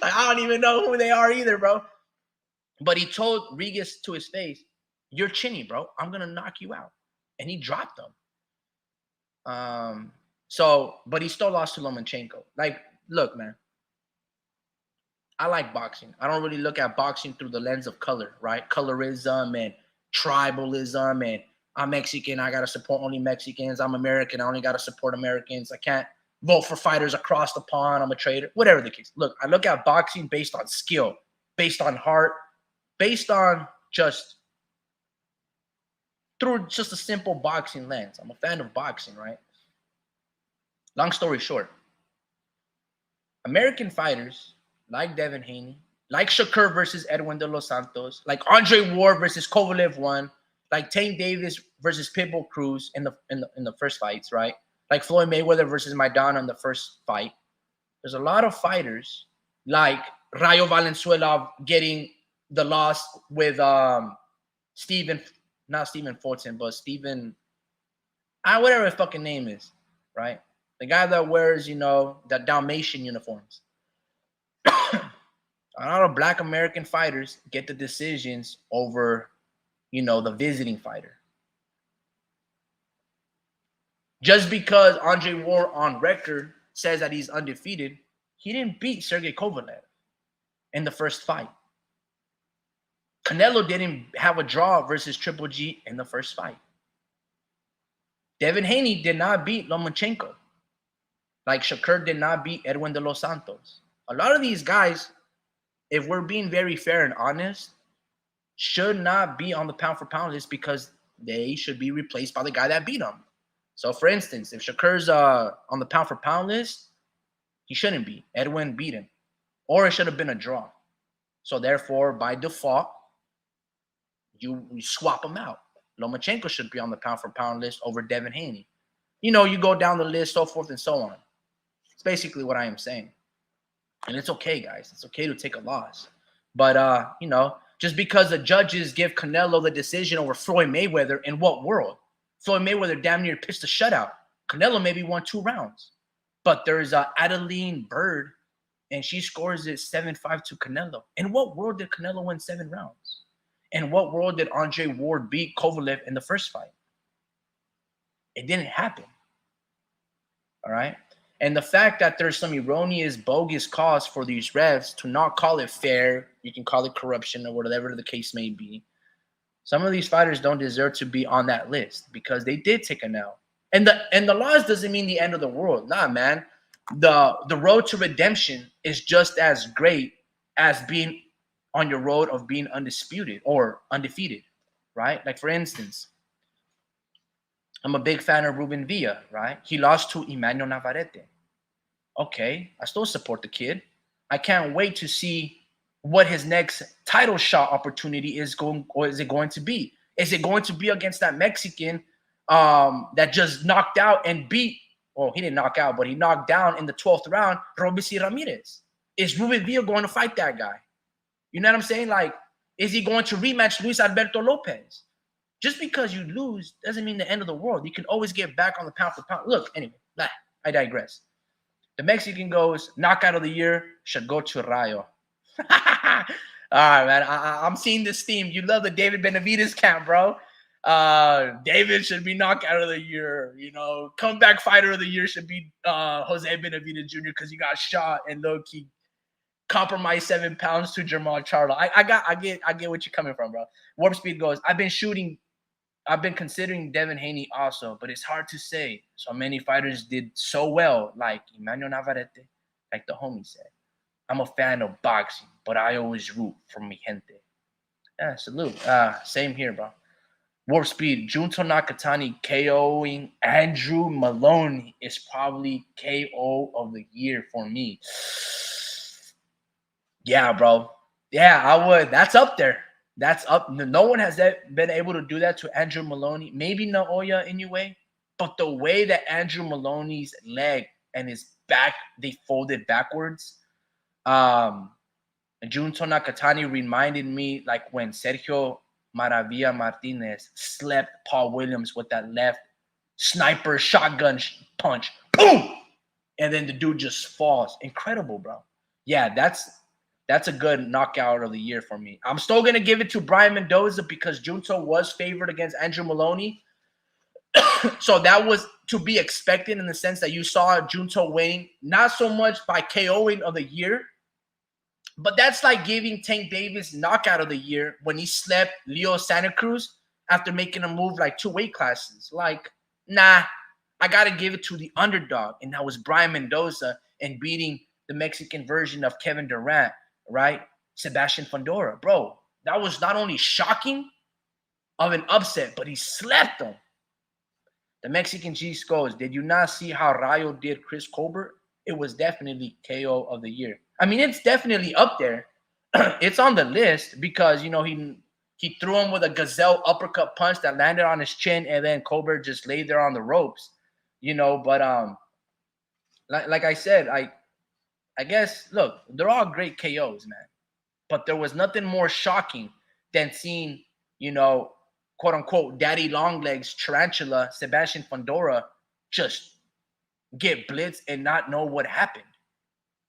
like, I don't even know who they are either, bro. But he told Regis to his face, you're chinny, bro. I'm going to knock you out. And he dropped him. But he still lost to Lomachenko. Like, look, man. I like boxing. I don't really look at boxing through the lens of color, right? Colorism and tribalism and I'm Mexican, I got to support only Mexicans. I'm American, I only got to support Americans. I can't vote for fighters across the pond. I'm a traitor. Whatever the case. Look, I look at boxing based on skill, based on heart, based on through just a simple boxing lens. I'm a fan of boxing, right? Long story short, American fighters like Devin Haney, like Shakur versus Edwin de los Santos, like Andre Ward versus Kovalev 1, like Tank Davis versus Pitbull Cruz in the first fights, right? Like Floyd Mayweather versus Maidana in the first fight. There's a lot of fighters like Rayo Valenzuela getting the loss with not Stephen Fortin, but Stephen, whatever his fucking name is, right? The guy that wears, the Dalmatian uniforms. A lot of black American fighters get the decisions over, the visiting fighter. Just because Andre Ward on record says that he's undefeated, he didn't beat Sergey Kovalev in the first fight. Canelo didn't have a draw versus Triple G in the first fight. Devin Haney did not beat Lomachenko. Like Shakur did not beat Edwin de los Santos. A lot of these guys, if we're being very fair and honest, should not be on the pound-for-pound list because they should be replaced by the guy that beat them. So, for instance, if Shakur's on the pound-for-pound list, he shouldn't be. Edwin beat him. Or it should have been a draw. So, therefore, by default, you swap them out. Lomachenko should be on the pound-for-pound list over Devin Haney. You go down the list, so forth and so on. It's basically what I am saying. And it's okay, guys. It's okay to take a loss. But, just because the judges give Canelo the decision over Floyd Mayweather, in what world? Floyd Mayweather damn near pitched a shutout. Canelo maybe won 2 rounds. But there's Adeline Bird, and she scores it 7-5 to Canelo. In what world did Canelo win 7 rounds? In what world did Andre Ward beat Kovalev in the first fight? It didn't happen. All right? And the fact that there's some erroneous, bogus cause for these refs to not call it fair, you can call it corruption or whatever the case may be. Some of these fighters don't deserve to be on that list because they did take an L. And the loss doesn't mean the end of the world. Nah, man. The road to redemption is just as great as being on your road of being undisputed or undefeated, right? Like, for instance, I'm a big fan of Ruben Villa, right? He lost to Emmanuel Navarrete. Okay, I still support the kid. I can't wait to see what his next title shot opportunity is going to be. Is it going to be against that Mexican that just knocked out and beat, well, he didn't knock out, but he knocked down in the 12th round, Robeisy Ramirez? Is Ruben Villa going to fight that guy? You know what I'm saying? Like, is he going to rematch Luis Alberto Lopez? Just because you lose doesn't mean the end of the world. You can always get back on the pound for pound. Look, anyway, I digress. The Mexican goes, knockout of the year should go to Rayo. All right, man. I'm seeing this theme. You love the David Benavidez camp, bro. David should be knockout of the year. You know, comeback fighter of the year should be Jose Benavidez Jr. because he got shot and low-key compromised 7 pounds to Jermall Charlo. I get what you're coming from, bro. Warp Speed goes, I've been considering Devin Haney also, but it's hard to say. So many fighters did so well, like Emmanuel Navarrete, like the homie said. I'm a fan of boxing, but I always root for mi gente. Yeah, salute. Same here, bro. Warp Speed, Junto Nakatani KOing Andrew Maloney is probably KO of the year for me. Yeah, bro. Yeah, I would. That's up there. That's up. No one has been able to do that to Andrew Maloney. Maybe Naoya anyway, but the way that Andrew Maloney's leg and his back, they folded backwards. Junto Nakatani reminded me like when Sergio Maravilla Martinez slept Paul Williams with that left sniper shotgun punch. Boom! And then the dude just falls. Incredible, bro. Yeah, that's a good knockout of the year for me. I'm still going to give it to Brian Mendoza because Junto was favored against Andrew Maloney. So that was to be expected in the sense that you saw Junto winning, not so much by KOing of the year, but that's like giving Tank Davis knockout of the year when he slept Leo Santa Cruz after making a move like 2 weight classes. Like, nah, I got to give it to the underdog, and that was Brian Mendoza and beating the Mexican version of Kevin Durant, right? Sebastian Fundora. Bro, that was not only shocking of an upset, but he slept him. The Mexican G goes, did you not see how Rayo did Chris Colbert? It was definitely KO of the year. I mean, it's definitely up there. It's on the list because, you know, he threw him with a gazelle uppercut punch that landed on his chin, and then Colbert just laid there on the ropes, you know. But like I said, I guess, look, they're all great KOs, man. But there was nothing more shocking than seeing, you know, quote unquote, Daddy Longlegs Tarantula Sebastian Fundora just get blitzed and not know what happened.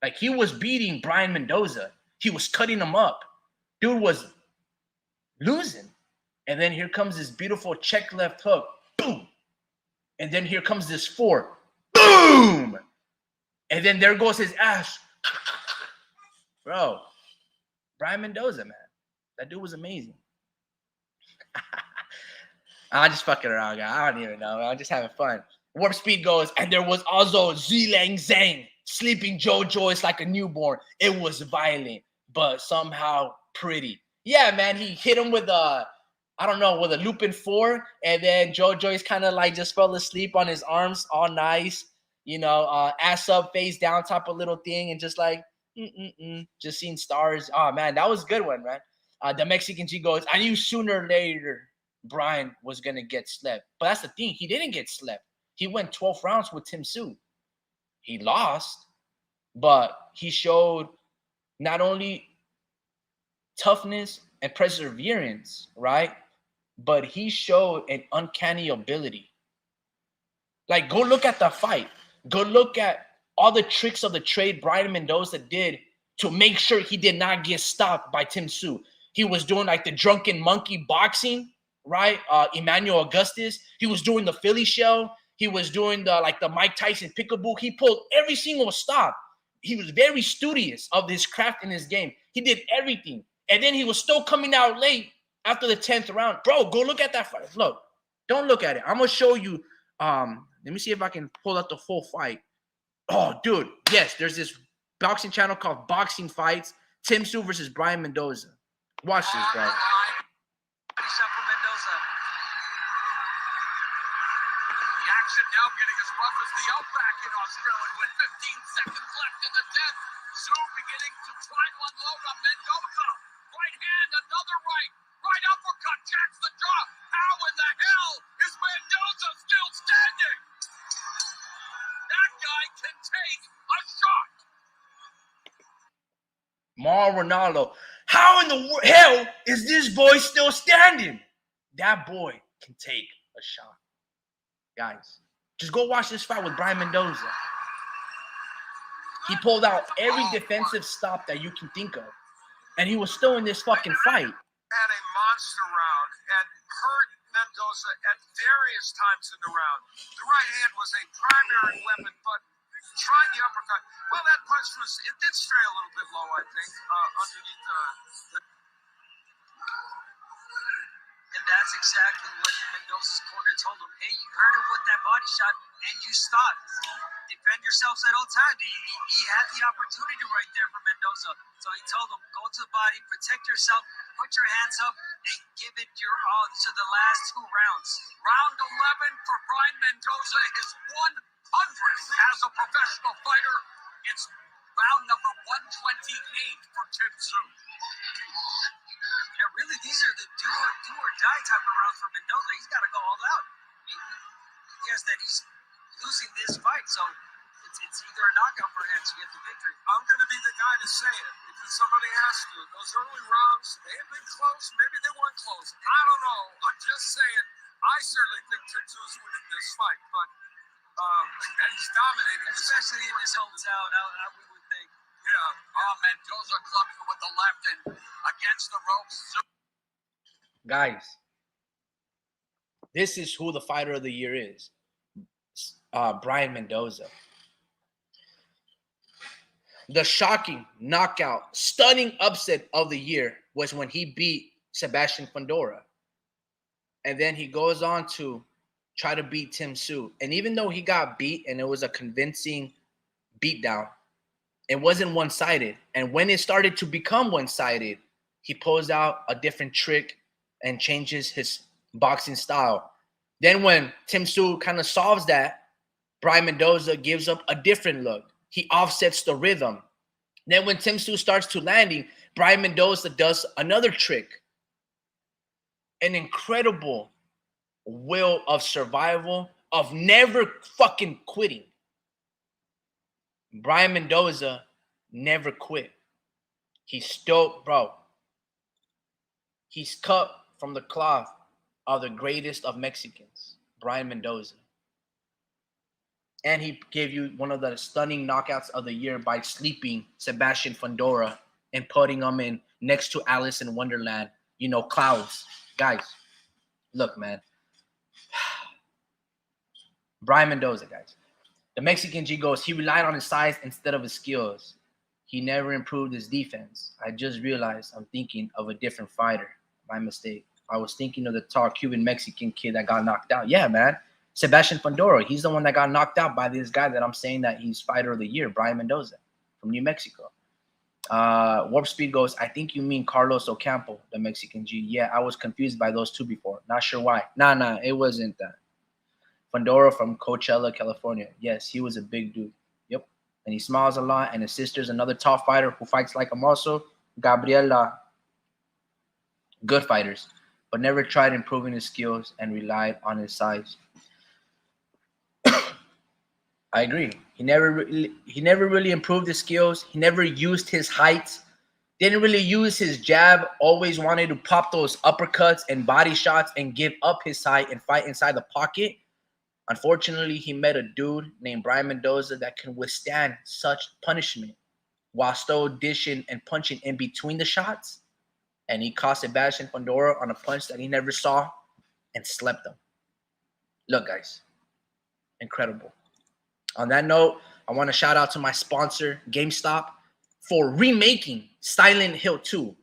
Like, he was beating Brian Mendoza. He was cutting him up. Dude was losing. And then here comes this beautiful check left hook. Boom. And then here comes this 4. Boom. And then there goes his ass. Bro, Brian Mendoza, man. That dude was amazing. I'm just fucking around, guys. I don't even know. I'm just having fun. Warp Speed goes, and there was also Zilang Zhang sleeping Joe Joyce like a newborn. It was violent, but somehow pretty. Yeah, man, he hit him with a, I don't know, with a looping 4, and then Joe Joyce kind of like just fell asleep on his arms, all nice, you know, ass up, face down type of little thing, and just like, just seeing stars. Oh, man, that was a good one, man. The Mexican G goes, I knew sooner or later Brian was going to get slept. But that's the thing. He didn't get slept. He went 12 rounds with Tim Tszyu. He lost, but he showed not only toughness and perseverance, right? But he showed an uncanny ability. Like, go look at the fight. Go look at all the tricks of the trade Brian Mendoza did to make sure he did not get stopped by Tim Tszyu. He was doing like the drunken monkey boxing, right? Emmanuel Augustus. He was doing the Philly shell. He was doing the Mike Tyson pickaboo. He pulled every single stop. He was very studious of his craft in his game. He did everything. And then he was still coming out late after the 10th round. Bro, go look at that fight. Look, don't look at it. I'm going to show you. Let me see if I can pull out the full fight. Oh, dude. Yes, there's this boxing channel called Boxing Fights. Tim Tszyu versus Brian Mendoza. Watch this, bro. Now getting as rough as the outback in Australia with 15 seconds left in the 10th. Tszyu beginning to try to unload on Mendoza. Right hand, another right. Right uppercut, jacks the jaw. How in the hell is Mendoza still standing? That guy can take a shot. Mauro Ronaldo. How in the hell is this boy still standing? That boy can take a shot. Guys, just go watch this fight with Brian Mendoza. He pulled out every defensive stop that you can think of. And he was still in this fucking fight. Had a monster round and hurt Mendoza at various times in the round. The right hand was a primary weapon, but trying the uppercut. Well, that punch it did stray a little bit low, I think, underneath the. And that's exactly what Mendoza's corner told him. Hey, you hurt him with that body shot, and you stopped. Defend yourselves at all times. He had the opportunity right there for Mendoza. So he told him, go to the body, protect yourself, put your hands up, and give it your all to the last 2 rounds. Round 11 for Brian Mendoza, his 100th as a professional fighter. It's round number 128 for Tim Tszyu. And really, these are the do or die type of rounds for Mendoza. He's got to go all out. I mean, he guess that he's losing this fight, so it's either a knockout for him to get the victory. I'm going to be the guy to say it because somebody has to. Those early rounds, they have been close. Maybe they weren't close. I don't know. I'm just saying. I certainly think Tim Tszyu is winning this fight, but and he's dominating, especially in his hometown. We would think. Yeah. Mendoza clubbing with the left and against the ropes. Guys, this is who the fighter of the year is. Brian Mendoza. The shocking knockout, stunning upset of the year was when he beat Sebastian Fundora. And then he goes on to try to beat Tim Tszyu. And even though he got beat and it was a convincing beatdown, it wasn't one-sided. And when it started to become one-sided, he pulls out a different trick and changes his boxing style. Then when Tim Tszyu kind of solves that, Brian Mendoza gives up a different look. He offsets the rhythm. Then when Tim Tszyu starts to landing, Brian Mendoza does another trick. An incredible will of survival, of never fucking quitting. Brian Mendoza never quit. He's still, bro. He's cut from the cloth of the greatest of Mexicans, Brian Mendoza. And he gave you one of the stunning knockouts of the year by sleeping Sebastian Fundora and putting him in next to Alice in Wonderland, clouds. Guys, look, man. Brian Mendoza, guys. The Mexican G goes, he relied on his size instead of his skills. He never improved his defense. I just realized I'm thinking of a different fighter. My mistake. I was thinking of the tall Cuban Mexican kid that got knocked out. Yeah, man. Sebastian Fundora. He's the one that got knocked out by this guy that I'm saying that he's fighter of the year, Brian Mendoza from New Mexico. Warp Speed goes, I think you mean Carlos Ocampo, the Mexican G. Yeah, I was confused by those two before. Not sure why. Nah, it wasn't that. Fundora from Coachella, California. Yes, he was a big dude. Yep. And he smiles a lot. And his sister's another top fighter who fights like him also, Gabriela. Good fighters, but never tried improving his skills and relied on his size. I agree. He never really improved his skills. He never used his height. Didn't really use his jab. Always wanted to pop those uppercuts and body shots and give up his height and fight inside the pocket. Unfortunately, he met a dude named Brian Mendoza that can withstand such punishment while still dishing and punching in between the shots. And he caught Sebastian Fundora on a punch that he never saw and slept him. Look, guys, incredible. On that note, I want to shout out to my sponsor, GameStop, for remaking Silent Hill 2.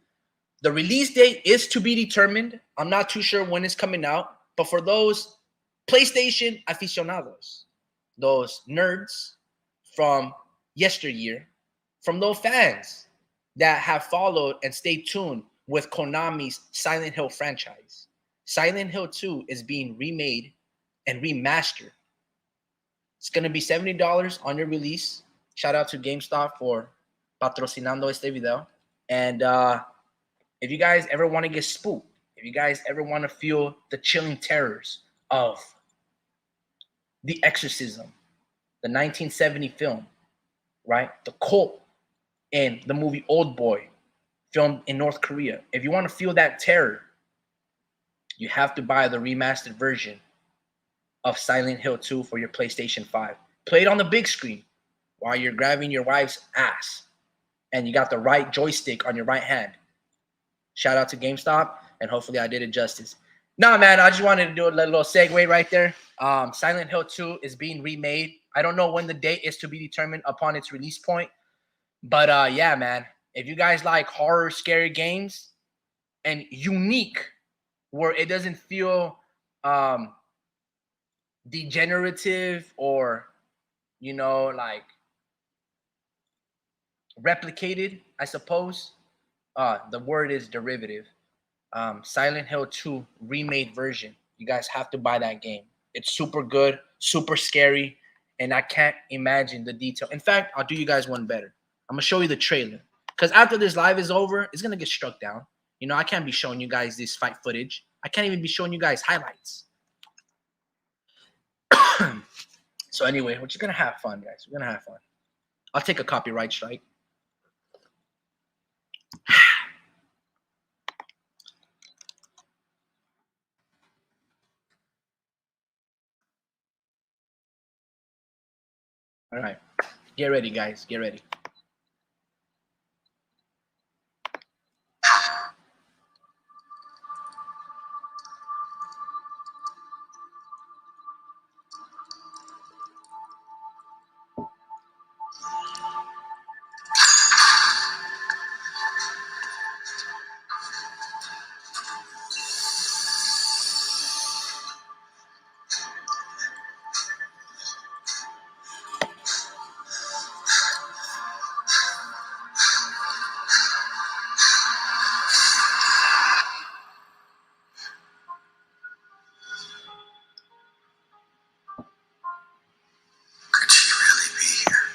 The release date is to be determined. I'm not too sure when it's coming out, but for those PlayStation aficionados, those nerds from yesteryear, from those fans that have followed and stayed tuned with Konami's Silent Hill franchise, Silent Hill 2 is being remade and remastered. It's going to be $70 on your release. Shout out to GameStop for patrocinando este video. And if you guys ever want to get spooked, if you guys ever want to feel the chilling terrors of The Exorcism, the 1970 film, right? The cult in the movie Old Boy, filmed in North Korea. If you want to feel that terror, you have to buy the remastered version of Silent Hill 2 for your PlayStation 5. Play it on the big screen while you're grabbing your wife's ass and you got the right joystick on your right hand. Shout out to GameStop, and hopefully I did it justice. Nah, man, I just wanted to do a little segue right there. Silent Hill 2 is being remade. I don't know when the date is to be determined upon its release point. But yeah, man, if you guys like horror, scary games and unique, where it doesn't feel degenerative or, you know, like replicated, I suppose. The word is derivative. Silent Hill 2 remade version. You guys have to buy that game. It's super good, super scary, and I can't imagine the detail. In fact, I'll do you guys one better. I'm gonna show you the trailer, because after this live is over, it's gonna get struck down. You know, I can't be showing you guys this fight footage. I can't even be showing you guys highlights. So anyway, we're just gonna have fun, guys. We're gonna have fun. I'll take a copyright strike. All right, get ready, guys. Get ready. Could she really be here,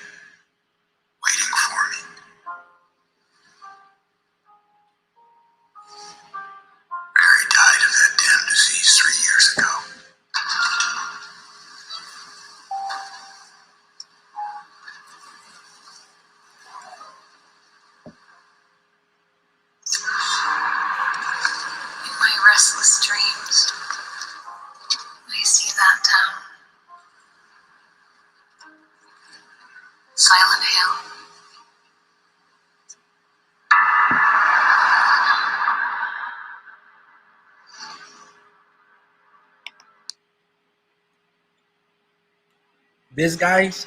waiting for me? Mary died of that damn disease 3 years ago. In my restless dreams, I see that town. Silent Hill. This, guys,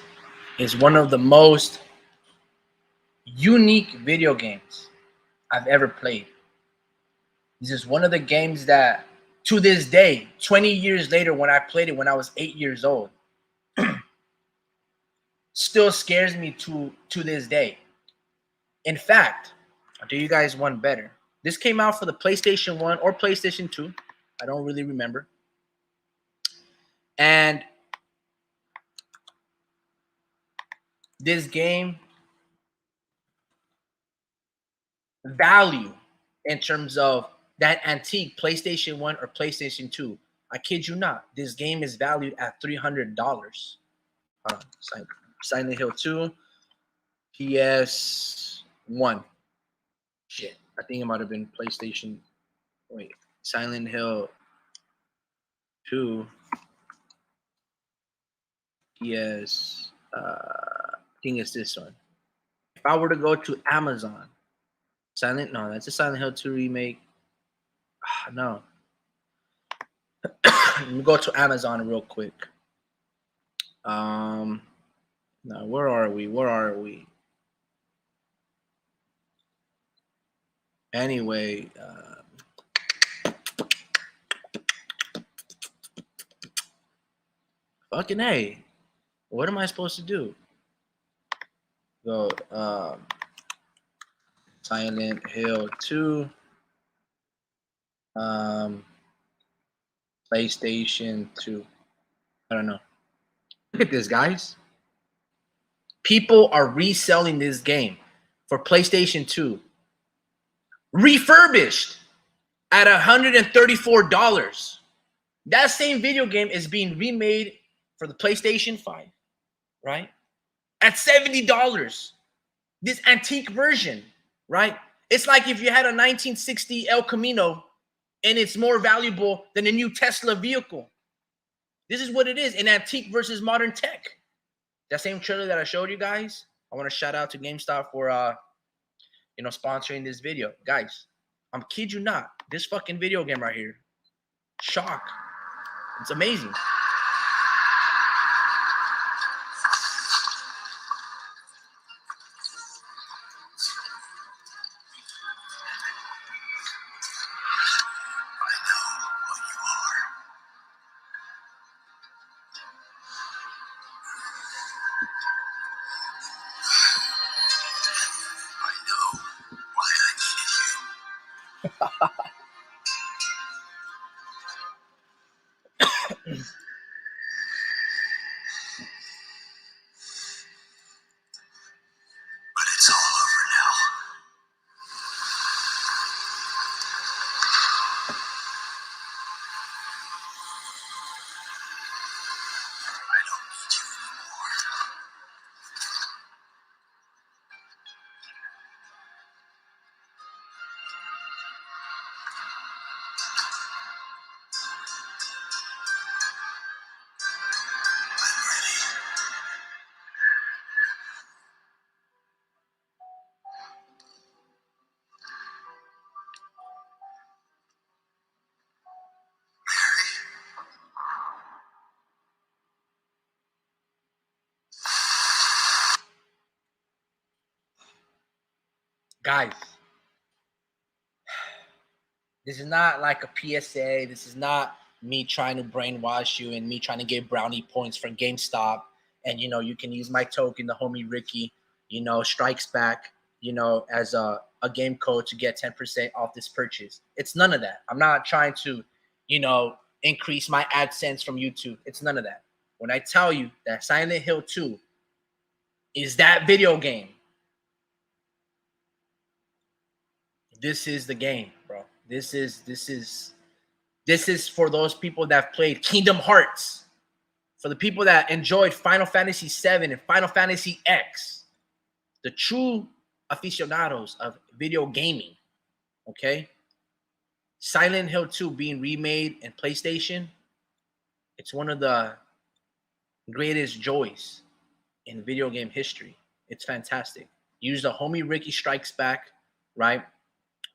is one of the most unique video games I've ever played. This is one of the games that, to this day, 20 years later, when I played it when I was 8 years old, still scares me to this day. In fact, I'll do you guys one better. This came out for the PlayStation 1 or PlayStation 2. I don't really remember. And this game value in terms of that antique PlayStation 1 or PlayStation 2. I kid you not. This game is valued at $300. Silent Hill 2, PS1. Shit. I think it might have been PlayStation. Wait. Silent Hill 2. PS. I think it's this one. If I were to go to Amazon, no, that's a Silent Hill 2 remake. No. Let me go to Amazon real quick. No, where are we? Anyway, fucking A. What am I supposed to do? Go Silent Hill 2. PlayStation 2. I don't know. Look at this, guys. People are reselling this game for PlayStation 2. Refurbished at $134. That same video game is being remade for the PlayStation 5, right? At $70. This antique version, right? It's like if you had a 1960 El Camino and it's more valuable than a new Tesla vehicle. This is what it is, an antique versus modern tech. That same trailer that I showed you guys, I want to shout out to GameStop for sponsoring this video. Guys, I'm kid you not, this fucking video game right here, shock. It's amazing. But it's all over now. I don't need you anymore. I'm ready. Guys, this is not like a PSA. This is not me trying to brainwash you and me trying to get brownie points from GameStop. And, you can use my token, the homie Ricky, strikes back, as a game code to get 10% off this purchase. It's none of that. I'm not trying to, increase my AdSense from YouTube. It's none of that. When I tell you that Silent Hill 2 is that video game, this is the game, bro. This is for those people that have played Kingdom Hearts, for the people that enjoyed Final Fantasy VII and Final Fantasy X, the true aficionados of video gaming, okay? Silent Hill 2 being remade in PlayStation, it's one of the greatest joys in video game history. It's fantastic. Use the homie Ricky Strikes Back, right?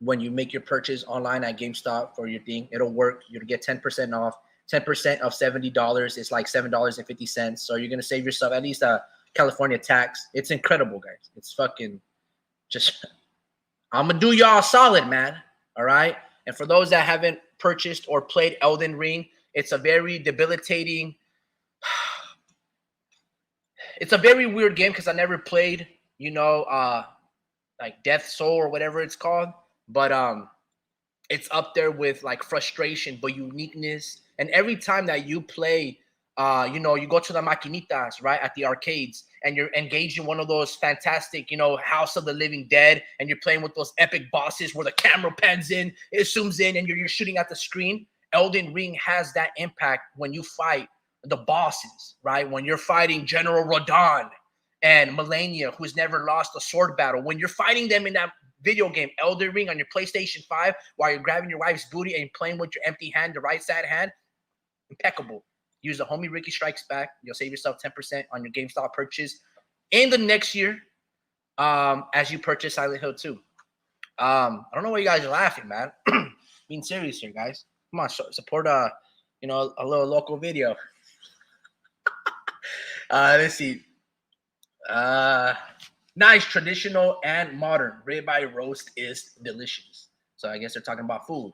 When you make your purchase online at GameStop for your thing, it'll work. You'll get 10% off. 10% of $70 is like $7.50. So you're going to save yourself at least a California tax. It's incredible, guys. It's fucking just, I'm going to do y'all solid, man. All right? And for those that haven't purchased or played Elden Ring, it's a very debilitating, it's a very weird game because I never played, like Death Soul or whatever it's called. But it's up there with like frustration, but uniqueness. And every time that you play, you go to the maquinitas, right, at the arcades, and you're engaged in one of those fantastic, House of the Living Dead, and you're playing with those epic bosses where the camera pans in, it zooms in, and you're shooting at the screen. Elden Ring has that impact when you fight the bosses, right? When you're fighting General Radahn and Melania, who's never lost a sword battle. When you're fighting them in that video game, Elden Ring, on your PlayStation 5, while you're grabbing your wife's booty and playing with your empty hand, the right side hand, impeccable. Use the homie Ricky Strikes Back. You'll save yourself 10% on your GameStop purchase in the next year as you purchase Silent Hill 2. I don't know why you guys are laughing, man. Being serious here, guys. Come on, support a little local video. Let's see. Nice, traditional, and modern. Ribeye roast is delicious. So I guess they're talking about food.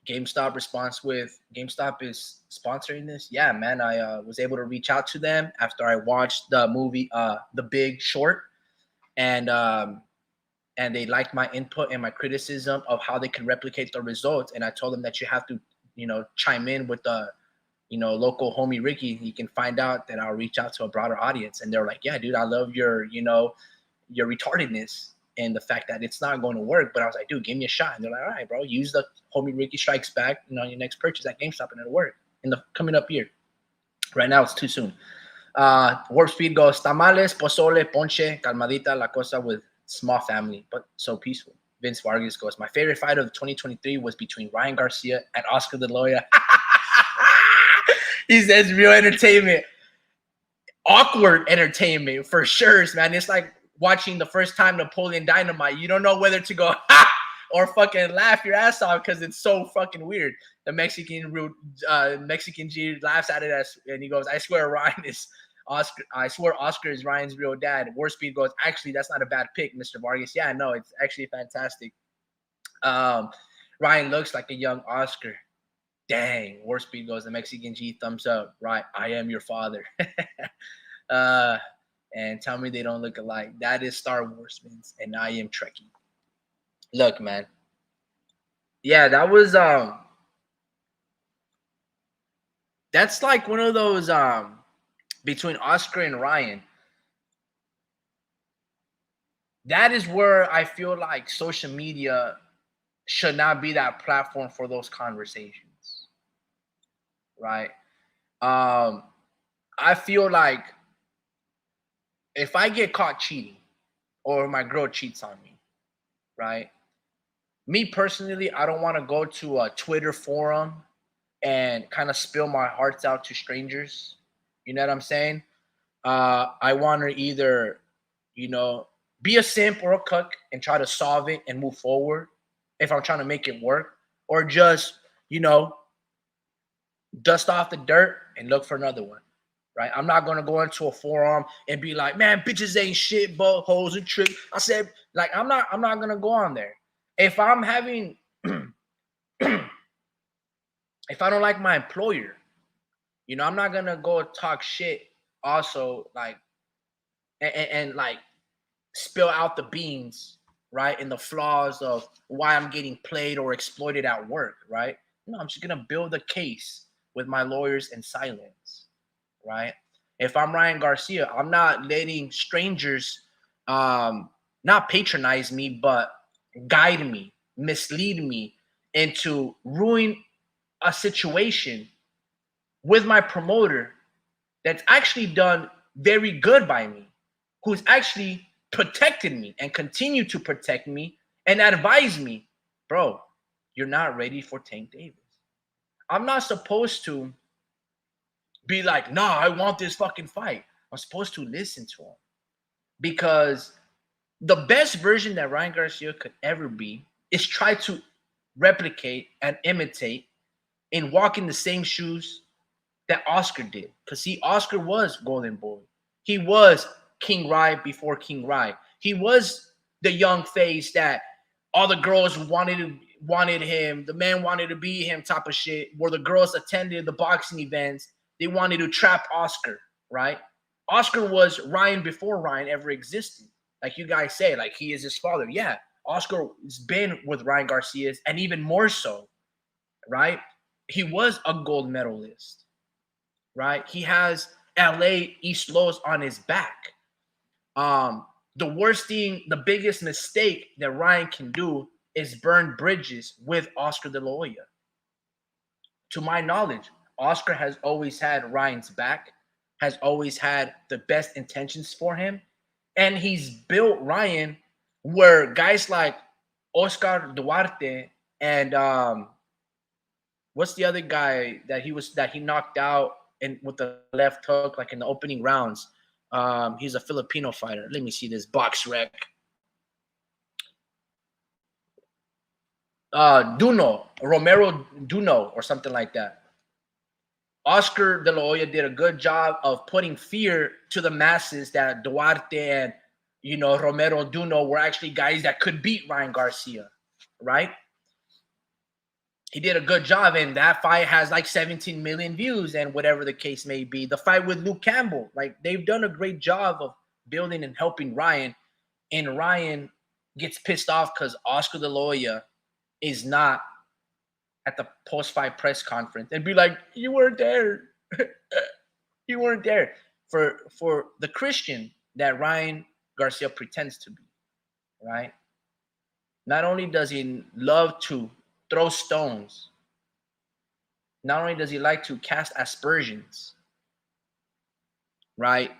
GameStop is sponsoring this. Yeah, man. I was able to reach out to them after I watched the movie The Big Short, and they liked my input and my criticism of how they can replicate the results. And I told them that you have to, chime in with the local homie Ricky. You can find out that I'll reach out to a broader audience. And they're like, yeah, dude, I love your retardedness and the fact that it's not going to work. But I was like, dude, give me a shot. And they're like, all right, bro, use the homie Ricky Strikes Back, your next purchase at GameStop, and it'll work in the coming up year. Right now, it's too soon. Warp Speed goes, tamales, pozole, ponche, calmadita, la cosa with small family, but so peaceful. Vince Vargas goes, my favorite fight of 2023 was between Ryan Garcia and Oscar De La Hoya. He says real entertainment. Awkward entertainment for sure, man. It's like watching the first time Napoleon Dynamite. You don't know whether to go ha or fucking laugh your ass off because it's so fucking weird. The Mexican G laughs at it and he goes, I swear Ryan is Oscar. I swear Oscar is Ryan's real dad. Warspeed goes, actually, that's not a bad pick, Mr. Vargas. Yeah, no, it's actually fantastic. Ryan looks like a young Oscar. Dang, Warspeed goes, the Mexican G thumbs up. Right, I am your father. And tell me they don't look alike. That is Star Wars, man, and I am Trekkie. Look, man. Yeah, that was that's like one of those between Oscar and Ryan. That is where I feel like social media should not be that platform for those conversations. Right? I feel like if I get caught cheating or my girl cheats on me, right? Me personally, I don't want to go to a Twitter forum and kind of spill my hearts out to strangers. You know what I'm saying? I want to either, be a simp or a cook and try to solve it and move forward if I'm trying to make it work, or just, dust off the dirt and look for another one. Right? I'm not going to go into a forum and be like, man, bitches ain't shit, but hoes and tricks. I said, like, I'm not going to go on there. If I'm having, if I don't like my employer, I'm not going to go talk shit also, like, and like spill out the beans, right? And the flaws of why I'm getting played or exploited at work, right? No, I'm just going to build a case with my lawyers in silence. Right? If I'm Ryan Garcia, I'm not letting strangers not patronize me, but guide me, mislead me into ruin a situation with my promoter that's actually done very good by me, who's actually protected me and continue to protect me and advise me, bro, you're not ready for Tank Davis. I'm not supposed to be like, nah, I want this fucking fight. I'm supposed to listen to him. Because the best version that Ryan Garcia could ever be is try to replicate and imitate and walk in the same shoes that Oscar did. Because see, Oscar was Golden Boy. He was King Rai before King Rai. He was the young face that all the girls wanted him. The man wanted to be him type of shit. Where the girls attended the boxing events. They wanted to trap Oscar, right? Oscar was Ryan before Ryan ever existed. Like you guys say, like he is his father. Yeah, Oscar has been with Ryan Garcia's and even more so, right? He was a gold medalist, right? He has LA East Los on his back. The worst thing, the biggest mistake that Ryan can do is burn bridges with Oscar De La Hoya. To my knowledge, Oscar has always had Ryan's back, has always had the best intentions for him. And he's built Ryan where guys like Oscar Duarte and what's the other guy that he knocked out with the left hook, like in the opening rounds? He's a Filipino fighter. Let me see this box rec. Romero Duno or something like that. Oscar De La Hoya did a good job of putting fear to the masses that Duarte and, Romero Duno were actually guys that could beat Ryan Garcia, right? He did a good job, and that fight has like 17 million views and whatever the case may be. The fight with Luke Campbell, like they've done a great job of building and helping Ryan, and Ryan gets pissed off because Oscar De La Hoya is not at the post-fight press conference and be like, you weren't there. You weren't there. For the Christian that Ryan Garcia pretends to be, right? Not only does he love to throw stones, not only does he like to cast aspersions, right?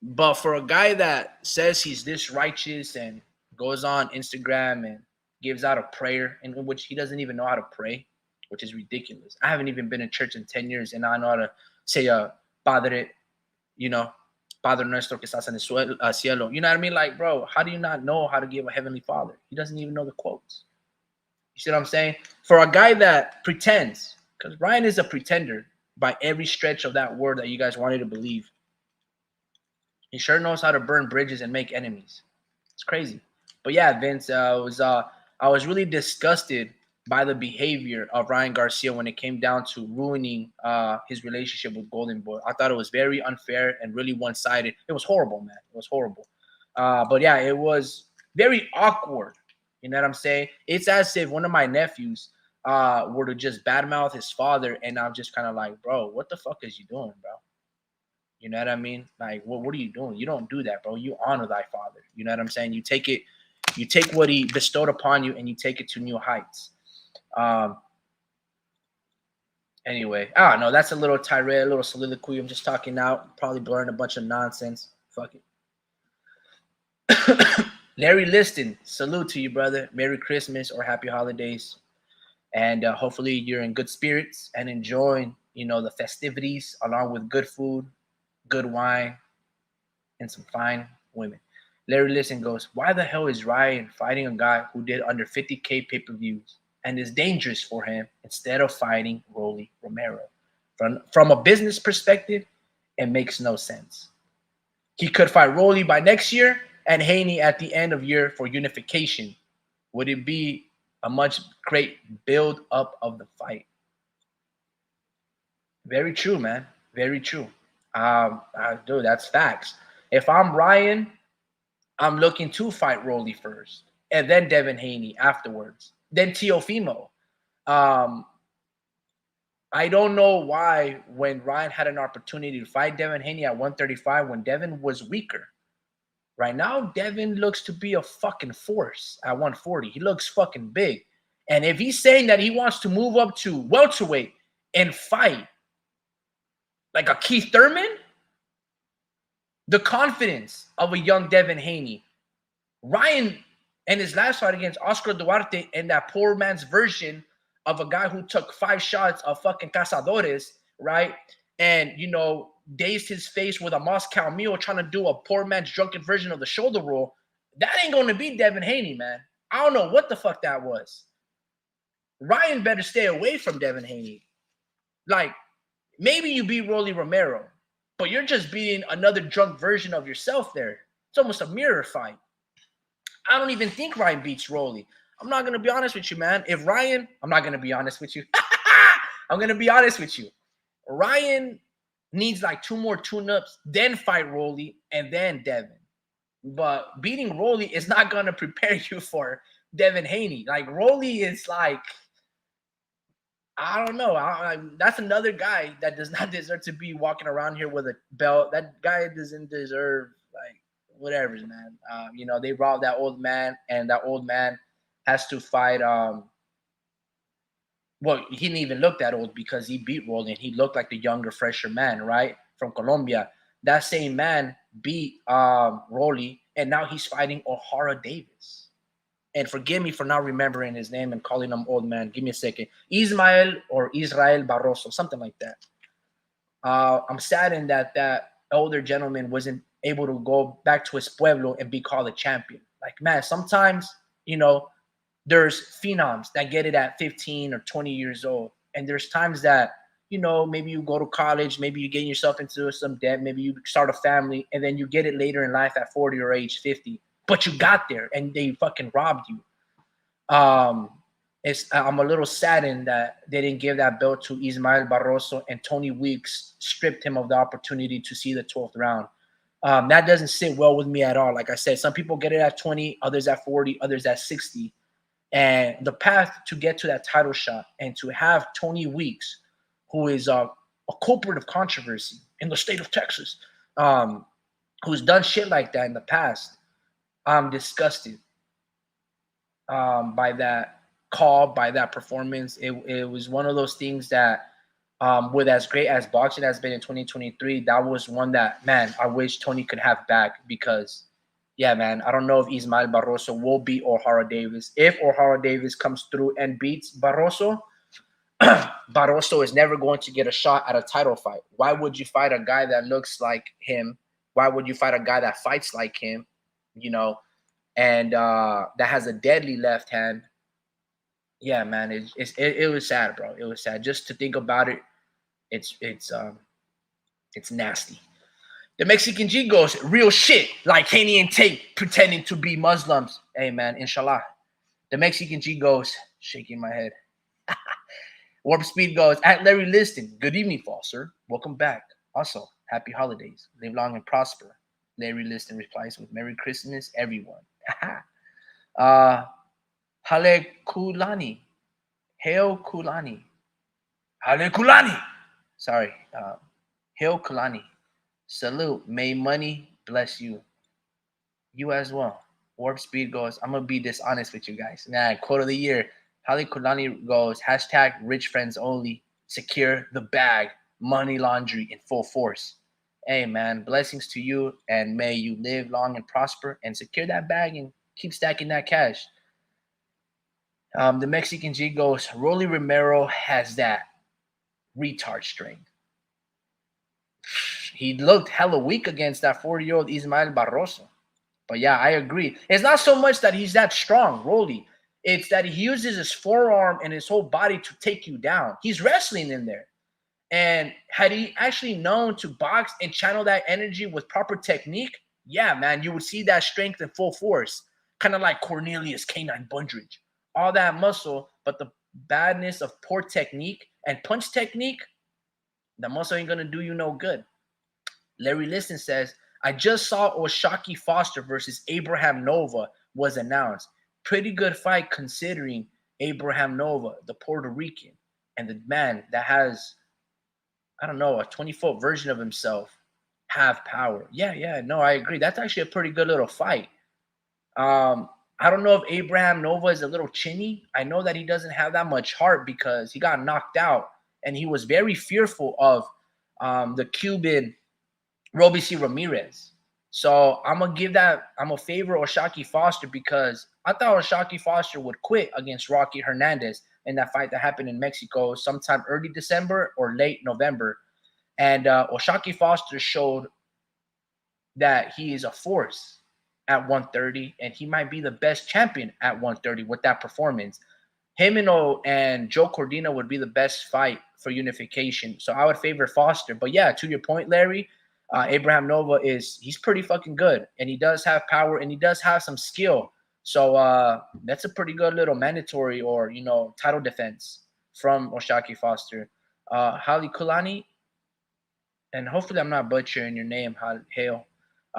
But for a guy that says he's this righteous and goes on Instagram and gives out a prayer in which he doesn't even know how to pray, which is ridiculous. I haven't even been in church in 10 years, and I know how to say Padre, you know, Padre nuestro que estás en el cielo. You know what I mean? Like, bro, how do you not know how to give a heavenly father? He doesn't even know the quotes. You see what I'm saying? For a guy that pretends, because Ryan is a pretender by every stretch of that word that you guys wanted to believe. He sure knows how to burn bridges and make enemies. It's crazy. But yeah, Vince, I was really disgusted by the behavior of Ryan Garcia when it came down to ruining his relationship with Golden Boy. I thought it was very unfair and really one-sided. It was horrible, man. It was horrible. But yeah, it was very awkward. You know what I'm saying? It's as if one of my nephews were to just badmouth his father, and I'm just kind of like, bro, what the fuck is you doing, bro? You know what I mean? Like, what are you doing? You don't do that, bro. You honor thy father. You know what I'm saying? You take what he bestowed upon you, and you take it to new heights. Anyway, I don't know. That's a little tirade, a little soliloquy. I'm just talking out, probably blurring a bunch of nonsense. Fuck it. Larry Liston, salute to you, brother. Merry Christmas or happy holidays. And hopefully you're in good spirits and enjoying, the festivities along with good food, good wine, and some fine women. Larry Liston goes, why the hell is Ryan fighting a guy who did under 50K pay-per-views and is dangerous for him instead of fighting Rolly Romero? From a business perspective, it makes no sense. He could fight Rolly by next year and Haney at the end of year for unification. Would it be a much great build up of the fight? Very true, man. Very true. Dude, that's facts. If I'm Ryan, I'm looking to fight Rolly first, and then Devin Haney afterwards, then Teofimo. I don't know why when Ryan had an opportunity to fight Devin Haney at 135 when Devin was weaker. Right now, Devin looks to be a fucking force at 140. He looks fucking big. And if he's saying that he wants to move up to welterweight and fight like a Keith Thurman, the confidence of a young Devin Haney, Ryan and his last fight against Oscar Duarte and that poor man's version of a guy who took 5 shots of fucking cazadores, right? And, dazed his face with a Moscow Mule trying to do a poor man's drunken version of the shoulder roll. That ain't going to be Devin Haney, man. I don't know what the fuck that was. Ryan better stay away from Devin Haney. Like, maybe you beat Rolly Romero, but you're just beating another drunk version of yourself there. It's almost a mirror fight. I don't even think Ryan beats Rolly. I'm not going to be honest with you, man. I'm not going to be honest with you. I'm going to be honest with you. Ryan needs like 2 more tune-ups, then fight Rolly, and then Devin. But beating Rolly is not going to prepare you for Devin Haney. Like, Rolly is like, I don't know. That's another guy that does not deserve to be walking around here with a belt. That guy doesn't deserve, like, whatever, man. They robbed that old man, and that old man has to fight. Well, he didn't even look that old because he beat Rolly, and he looked like the younger, fresher man, right, from Colombia. That same man beat Rolly, and now he's fighting O'Hara Davis. And forgive me for not remembering his name and calling him old man. Give me a second. Israel Barroso, something like that. I'm saddened that older gentleman wasn't able to go back to his pueblo and be called a champion. Like, man, sometimes, there's phenoms that get it at 15 or 20 years old. And there's times that, maybe you go to college, maybe you get yourself into some debt, maybe you start a family, and then you get it later in life at 40 or age 50. But you got there and they fucking robbed you. I'm a little saddened that they didn't give that belt to Ismael Barroso, and Tony Weeks stripped him of the opportunity to see the 12th round. That doesn't sit well with me at all. Like I said, some people get it at 20, others at 40, others at 60. And the path to get to that title shot and to have Tony Weeks, who is a culprit of controversy in the state of Texas, who's done shit like that in the past, I'm disgusted by that call, by that performance. It was one of those things that, with as great as boxing has been in 2023, that was one that, man, I wish Tony could have back, because yeah, man, I don't know if Ismael Barroso will beat O'Hara Davis. If O'Hara Davis comes through and beats Barroso, Barroso is never going to get a shot at a title fight. Why would you fight a guy that looks like him? Why would you fight a guy that fights like him? You know, and that has a deadly left hand. Yeah, man, it was sad, bro. It was sad just to think about it. It's nasty. The Mexican G goes real shit like Haney and Tate pretending to be Muslims. Hey, man, inshallah. The Mexican G goes shaking my head. Warp Speed goes at Larry Liston. Good evening, Foster. Welcome back. Also, happy holidays. Live long and prosper. Larry Liston replies with Merry Christmas, everyone. Hale Kulani. Hail Kulani. Hale Kulani. Sorry. Hail Kulani. Salute. May money bless you. You as well. Warp Speed goes, I'm going to be dishonest with you guys. Nah, quote of the year. Hale Kulani goes, hashtag rich friends only. Secure the bag. Money laundry in full force. Hey, man, blessings to you, and may you live long and prosper and secure that bag and keep stacking that cash. The Mexican G goes, Rolly Romero has that retard strength. He looked hella weak against that 40-year-old Ismael Barroso. But yeah, I agree. It's not so much that he's that strong, Rolly. It's that he uses his forearm and his whole body to take you down. He's wrestling in there. And had he actually known to box and channel that energy with proper technique, yeah, man, you would see that strength in full force. Kind of like Cornelius Canine Bundridge. All that muscle, but the badness of poor technique and punch technique, the muscle ain't going to do you no good. Larry Liston says, I just saw Oshaki Foster versus Abraham Nova was announced. Pretty good fight considering Abraham Nova, the Puerto Rican, and the man that has, I don't know, a 20-foot version of himself have power. Yeah, no, I agree. That's actually a pretty good little fight. I don't know if Abraham Nova is a little chinny. I know that he doesn't have that much heart because he got knocked out, and he was very fearful of the Cuban Robeisy Ramirez. So I'm going to favor Oshaki Foster because I thought Oshaki Foster would quit against Rocky Hernandez in that fight that happened in Mexico sometime early December or late November. And Oshaki Foster showed that he is a force at 130, and he might be the best champion at 130 with that performance. Him and Joe Cordina would be the best fight for unification. So I would favor Foster. But yeah, to your point, Larry, Abraham Nova he's pretty fucking good, and he does have power, and he does have some skill. So that's a pretty good little mandatory or, title defense from Oshaki Foster. Hale Kulani, and hopefully I'm not butchering your name, Hale.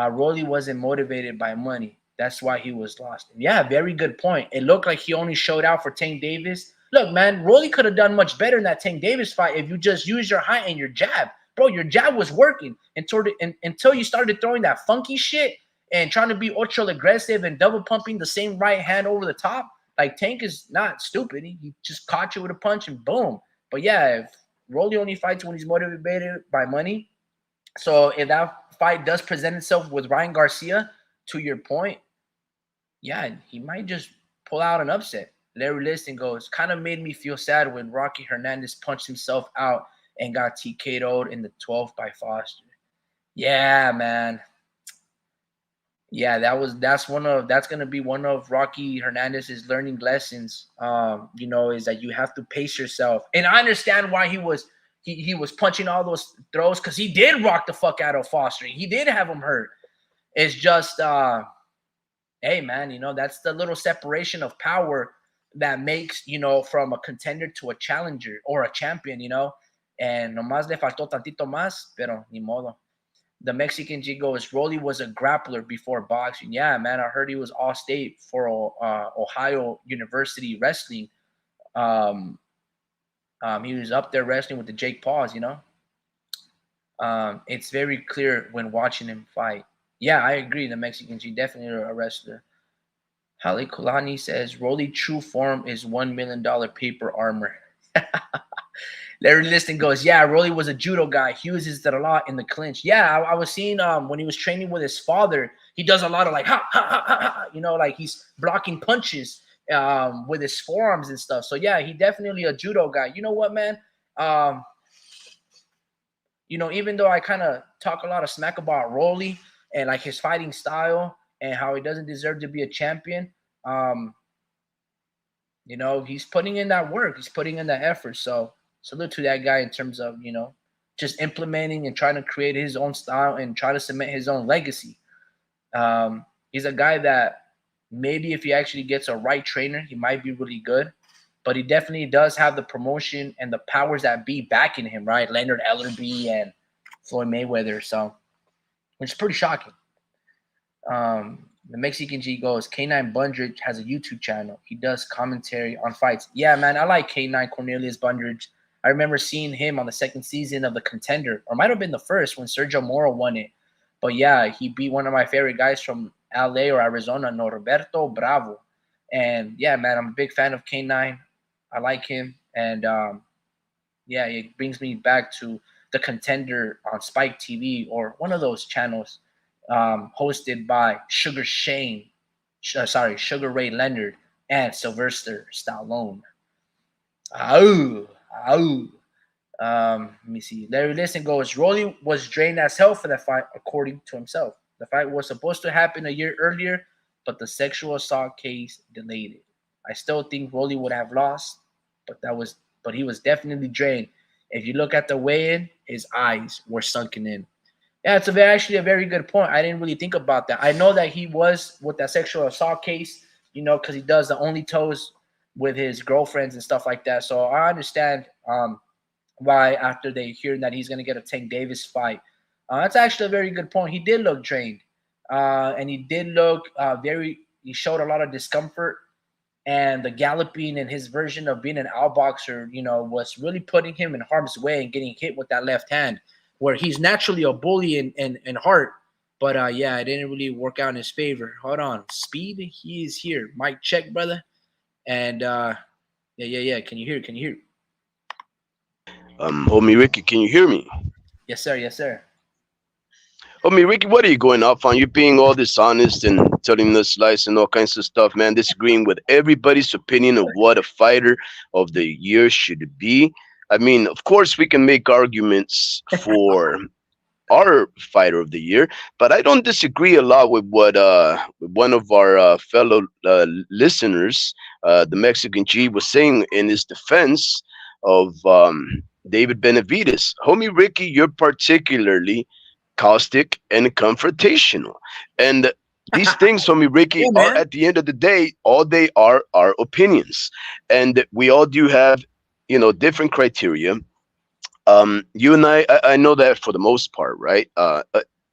Rolly wasn't motivated by money. That's why he was lost. Yeah, very good point. It looked like he only showed out for Tank Davis. Look, man, Rolly could have done much better in that Tank Davis fight if you just used your height and your jab. Bro, your jab was working until you started throwing that funky shit and trying to be ultra aggressive and double pumping the same right hand over the top. Like, Tank is not stupid. He just caught you with a punch and boom. But yeah, if Rolly only fights when he's motivated by money. So if that fight does present itself with Ryan Garcia, to your point, yeah, he might just pull out an upset. Larry Liston goes, kind of made me feel sad when Rocky Hernandez punched himself out and got TKO'd in the 12th by Foster. Yeah, man. Yeah, that's gonna be one of Rocky Hernandez's learning lessons. Is that you have to pace yourself. And I understand why he was punching all those throws, because he did rock the fuck out of Foster. He did have him hurt. It's just hey, man, that's the little separation of power that makes, from a contender to a challenger or a champion, and nomás le faltó tantito más, pero ni modo. The Mexican G goes, Rolly was a grappler before boxing. Yeah, man, I heard he was all-state for Ohio University wrestling. He was up there wrestling with the Jake Pauls, It's very clear when watching him fight. Yeah, I agree. The Mexican G definitely a wrestler. Hale Kulani says, Rolly true form is $1 million paper armor. Larry Liston goes, yeah, Rolly was a judo guy. He uses it a lot in the clinch. Yeah, I was seeing when he was training with his father, he does a lot of like ha ha ha ha, ha, like he's blocking punches with his forearms and stuff. So yeah, he definitely a judo guy. You know what, man? Um, even though I kind of talk a lot of smack about Rolly and like his fighting style and how he doesn't deserve to be a champion, um, he's putting in that work. He's putting in that effort. So salute to that guy in terms of, just implementing and trying to create his own style and try to cement his own legacy. He's a guy that maybe if he actually gets a right trainer, he might be really good. But he definitely does have the promotion and the powers that be backing him, right? Leonard Ellerby and Floyd Mayweather. So, which is pretty shocking. The Mexican G goes, K9 Bundridge has a YouTube channel. He does commentary on fights. Yeah, man, I like K9 Cornelius Bundridge. I remember seeing him on the second season of The Contender, or might have been the first when Sergio Moro won it. But yeah, he beat one of my favorite guys from LA or Arizona, Norberto Bravo. And yeah, man, I'm a big fan of K9. I like him. And yeah, it brings me back to The Contender on Spike TV or one of those channels hosted by Sugar Ray Leonard and Sylvester Stallone. Let me see. Larry Listen goes, Rolly was drained as hell for that fight, according to himself. The fight was supposed to happen a year earlier, but the sexual assault case delayed it. I still think Rolly would have lost, but he was definitely drained. If you look at the weigh-in, his eyes were sunken in. Yeah, it's actually a very good point. I didn't really think about that. I know that he was with that sexual assault case, because he does the only toes with his girlfriends and stuff like that. So I understand why after they hear that he's going to get a Tank Davis fight. That's actually a very good point. He did look drained, and he did look he showed a lot of discomfort, and the galloping and his version of being an outboxer, was really putting him in harm's way and getting hit with that left hand, where he's naturally a bully in heart. But yeah, it didn't really work out in his favor. Hold on. Speed, he is here. Mic check, brother. And yeah. Can you hear? Homie Ricky, can you hear me? Yes, sir. Homie Ricky, what are you going off on? You're being all dishonest and telling us lies and all kinds of stuff, man. Disagreeing with everybody's opinion of what a fighter of the year should be. I mean, of course, we can make arguments for our fighter of the year, but I don't disagree a lot with what one of our fellow listeners, the Mexican G, was saying in his defense of David Benavides. Homie Ricky, you're particularly caustic and confrontational. And these things, homie Ricky, Yeah, are at the end of the day, all they are opinions. And we all do have, different criteria. You and I know that for the most part, right?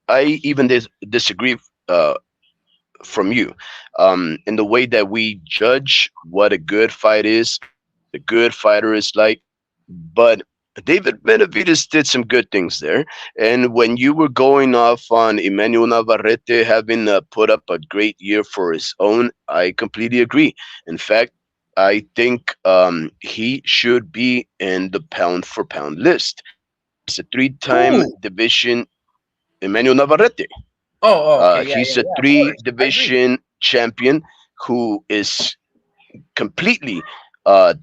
I even disagree from you in the way that we judge what a good fight is, a good fighter is like. But David Benavides did some good things there. And when you were going off on Emmanuel Navarrete having put up a great year for his own, I completely agree. In fact, I think he should be in the pound for pound list. He's a three-time Ooh. division, Emmanuel Navarrete. Okay. He's a Of three course. I agree. division champion who is completely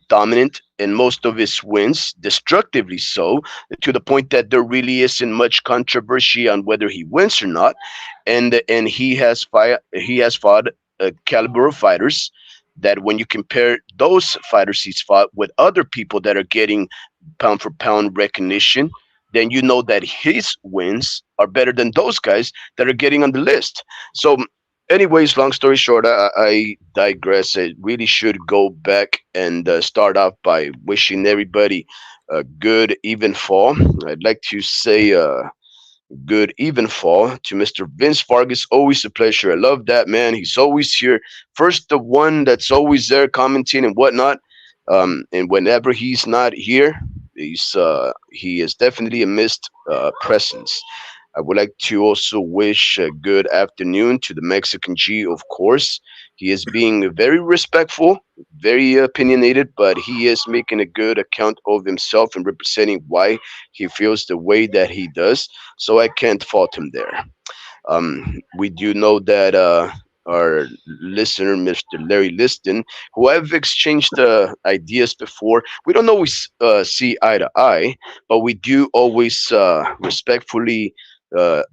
dominant in most of his wins, destructively so, to the point that there really isn't much controversy on whether he wins or not. And he has fought a caliber of fighters that when you compare those fighters he's fought with other people that are getting pound for pound recognition, then you know that his wins are better than those guys that are getting on the list. So anyways, long story short, I digress. I really should go back and start off by wishing everybody a good even fall. I'd like to say good even fall to Mr. Vince Vargas. Always a pleasure. I love that man. He's always here. First, the one that's always there commenting and whatnot. And whenever he's not here, he is definitely a missed presence. I would like to also wish a good afternoon to the Mexican G, of course. He is being very respectful, very opinionated, but he is making a good account of himself and representing why he feels the way that he does. So I can't fault him there. We do know that our listener, Mr. Larry Liston, who I've exchanged ideas before, we don't always see eye to eye, but we do always respectfully uh,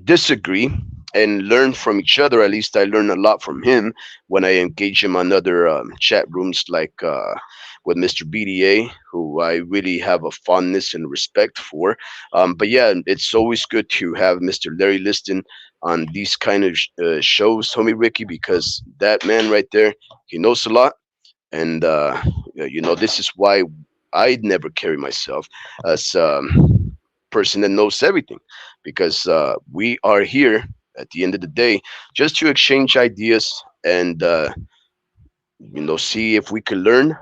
disagree and learn from each other. At least I learn a lot from him when I engage him on other chat rooms, like with Mr. BDA, who I really have a fondness and respect for. But yeah, it's always good to have Mr. Larry Liston on these kind of shows, homie Ricky, because that man right there, he knows a lot. And this is why I never carry myself as person that knows everything, because we are here at the end of the day just to exchange ideas and see if we can learn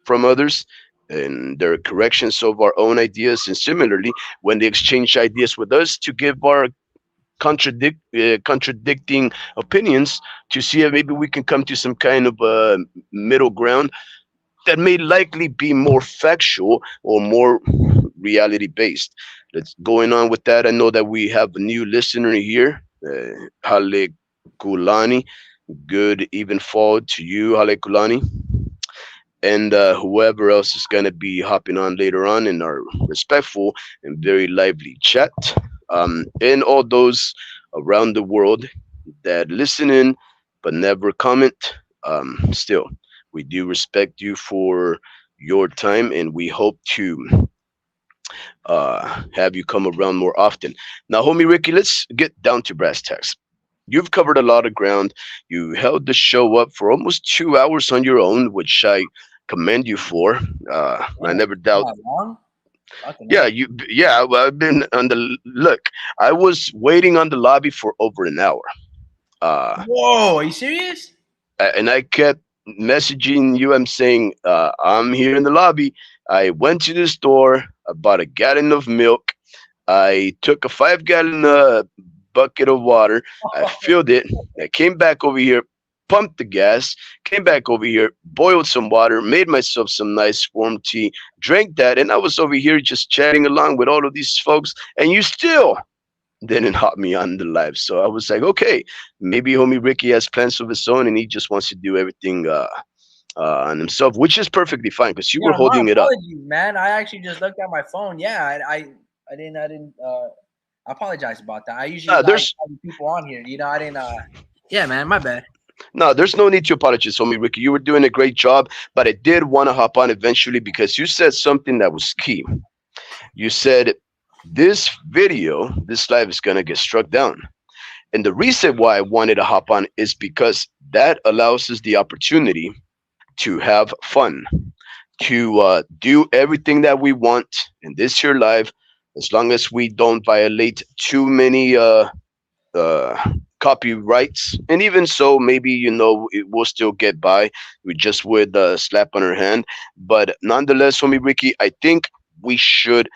from others and their corrections of our own ideas, and similarly when they exchange ideas with us to give our contradicting opinions, to see if maybe we can come to some kind of middle ground that may likely be more factual or more reality based. Let's going on with that. I know that we have a new listener here, Hale Kulani. Good even fall to you, Hale Kulani, and whoever else is going to be hopping on later on in our respectful and very lively chat. And all those around the world that listen in but never comment. Still, we do respect you for your time, and we hope to have you come around more often. Now, homie Ricky, let's get down to brass tacks. You've covered a lot of ground. You held the show up for almost 2 hours on your own, which I commend you for. I Damn, never doubt. that long? Fucking Yeah, hell. you. Yeah, well, I've been on the look. I was waiting on the lobby for over an hour. Uh, Whoa, are you serious? and I kept messaging you. I'm saying, I'm here in the lobby. I went to the store. I bought a gallon of milk. I took a 5 gallon bucket of water. I filled it. I came back over here, pumped the gas, came back over here, boiled some water, made myself some nice warm tea, drank that, and I was over here just chatting along with all of these folks, and you still didn't hop me on the live. So I was like, okay, maybe homie Ricky has plans of his own and he just wants to do everything on himself, which is perfectly fine because you were Yeah, my holding it up. apologies, man. I actually just looked at my phone. Yeah, I didn't. I apologize about that. I usually No, like there's having people on here. I didn't. Yeah, man, my bad. no, there's no need to apologize, homie Ricky. You were doing a great job, but I did want to hop on eventually because you said something that was key. You said this video, this live is gonna get struck down. And the reason why I wanted to hop on is because that allows us the opportunity to have fun, to do everything that we want in this here live, as long as we don't violate too many uh, copyrights. And even so, maybe it will still get by. We just would slap on our hand. But nonetheless, homie Ricky, I think we should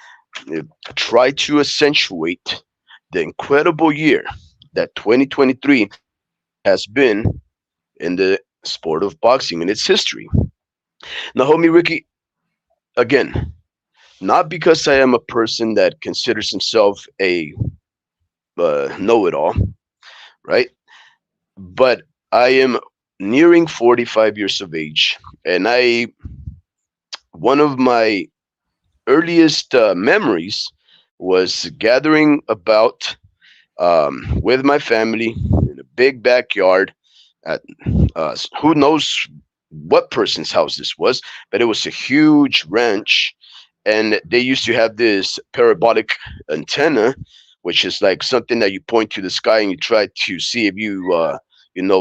uh, try to accentuate the incredible year that 2023 has been in the sport of boxing in its history. Now, homie Ricky, again, not because I am a person that considers himself a know-it-all, right? But I am nearing 45 years of age, and one of my earliest memories was gathering about with my family in a big backyard at who knows what person's house this was, but it was a huge ranch, and they used to have this parabolic antenna, which is like something that you point to the sky and you try to see if you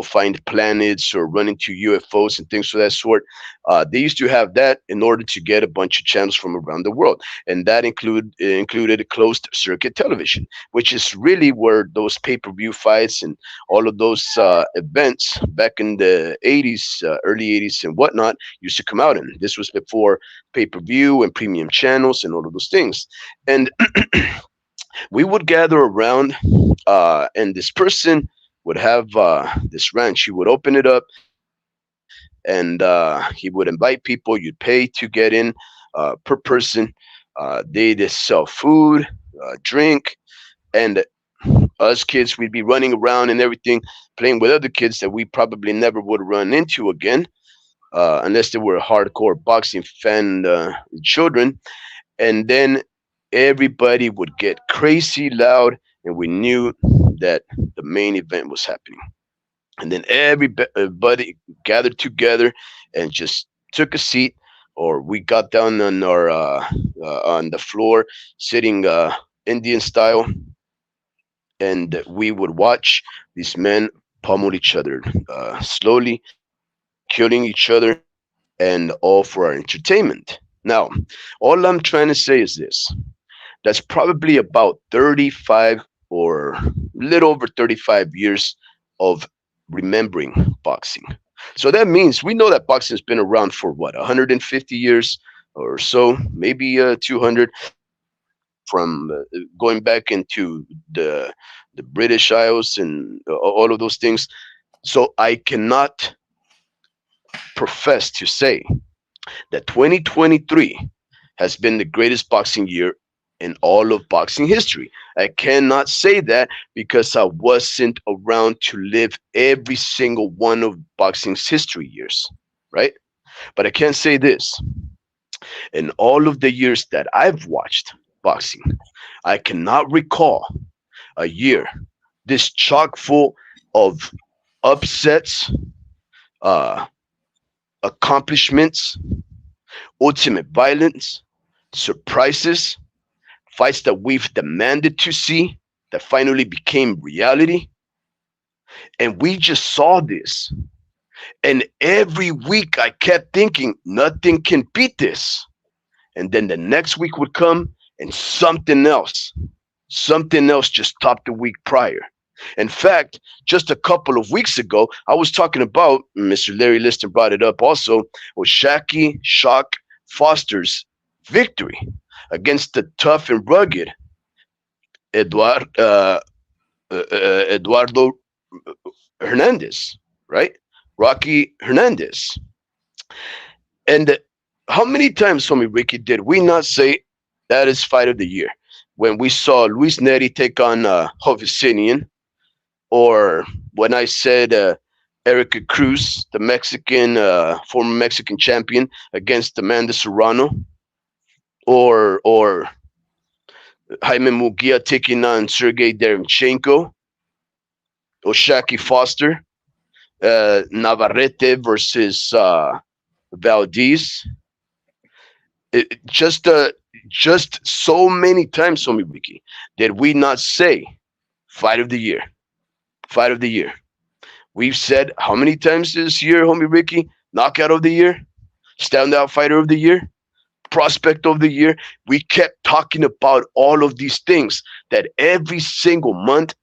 find planets or run into UFOs and things of that sort. They used to have that in order to get a bunch of channels from around the world, and that included closed circuit television, which is really where those pay-per-view fights and all of those events back in the 80s, early 80s and whatnot used to come out in. This was before pay-per-view and premium channels and all of those things. And we would gather around, and this person would have this ranch. He would open it up, and he would invite people. You'd pay to get in per person. They just sell food, drink, and us kids, we'd be running around and everything, playing with other kids that we probably never would run into again, unless they were hardcore boxing fan children. And then everybody would get crazy loud, and we knew that the main event was happening. And then everybody gathered together and just took a seat, or we got down on our on the floor, sitting Indian style, and we would watch these men pummel each other slowly, killing each other, and all for our entertainment. Now, all I'm trying to say is this: that's probably about 35 or little over 35 years of remembering boxing. So that means we know that boxing has been around for what, 150 years or so, maybe 200, from going back into the British Isles and all of those things. So I cannot profess to say that 2023 has been the greatest boxing year in all of boxing history. I cannot say that because I wasn't around to live every single one of boxing's history years, right? But I can say this: in all of the years that I've watched boxing, I cannot recall a year this chock full of upsets, uh, accomplishments, ultimate violence, surprises, fights that we've demanded to see that finally became reality. And we just saw this. And every week I kept thinking, nothing can beat this. And then the next week would come and something else just topped the week prior. In fact, just a couple of weeks ago, I was talking about, Mr. Larry Liston brought it up also, was Shacky Shock Foster's victory against the tough and rugged Eduardo Hernandez, right? Rocky Hernandez. And how many times, homie Ricky, did we not say that is fight of the year? When we saw Luis Neri take on Hovsinian, or when I said Erica Cruz, the Mexican, former Mexican champion, against Amanda Serrano, or Jaime Mugia taking on Sergey Derevchenko, or Shaki Foster, Navarrete versus Valdez. Just so many times, Homie Ricky, did we not say fight of the year? Fight of the year. We've said how many times this year, Homie Ricky? Knockout of the year, standout fighter of the year, prospect of the year. We kept talking about all of these things that every single month,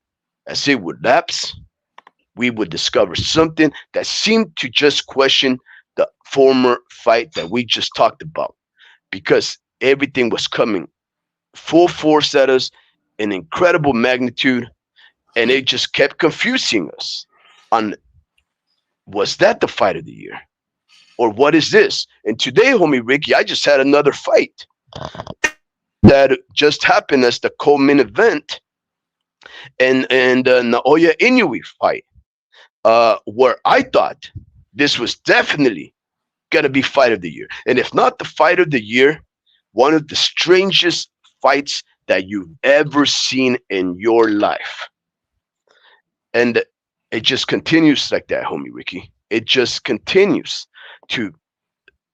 as it would lapse, we would discover something that seemed to just question the former fight that we just talked about, because everything was coming full force at us in incredible magnitude, and it just kept confusing us on, was that the fight of the year, or what is this? And today, homie Ricky, I just had another fight that just happened as the co-main event, and Naoya Inoue fight, where I thought this was definitely gonna be fight of the year, and if not the fight of the year, one of the strangest fights that you've ever seen in your life. And it just continues like that, homie Ricky. It just continues to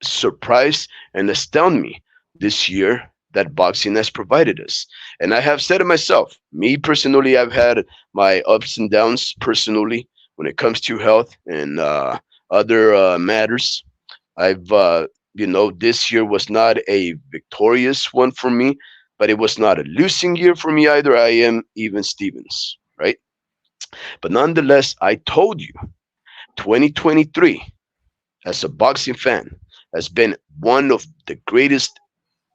surprise and astound me this year that boxing has provided us. And I have said it myself. Me personally, I've had my ups and downs personally when it comes to health and other matters. I've, this year was not a victorious one for me, but it was not a losing year for me either. I am even Stevens, right? But nonetheless, I told you, 2023, as a boxing fan, has been one of the greatest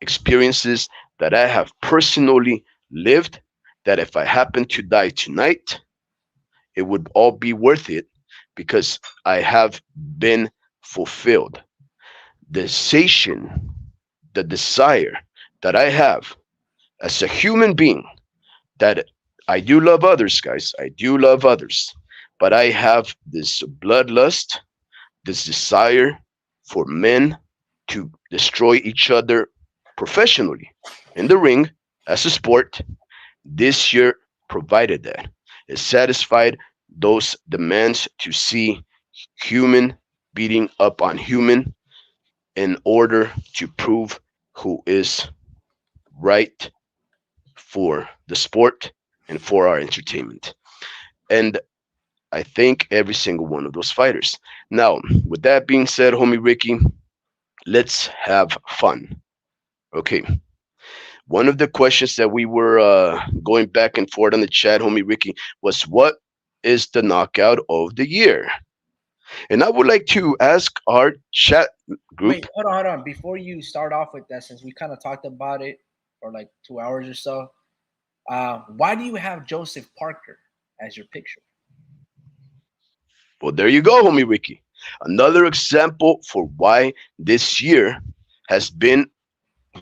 experiences that I have personally lived, that if I happen to die tonight, it would all be worth it, because I have been fulfilled. The satiation, the desire that I have as a human being, that I do love others, guys. I do love others. But I have this bloodlust, this desire for men to destroy each other professionally in the ring as a sport. This year provided that. It satisfied those demands to see human beating up on human in order to prove who is right for the sport and for our entertainment. And I thank every single one of those fighters. Now, with that being said, homie Ricky, let's have fun. Okay. One of the questions that we were going back and forth on the chat, homie Ricky, was what is the knockout of the year? And I would like to ask our chat group. Wait, hold on. Before you start off with that, since we kind of talked about it for like 2 hours or so, why do you have Joseph Parker as your picture? Well, there you go, homie Ricky. Another example for why this year has been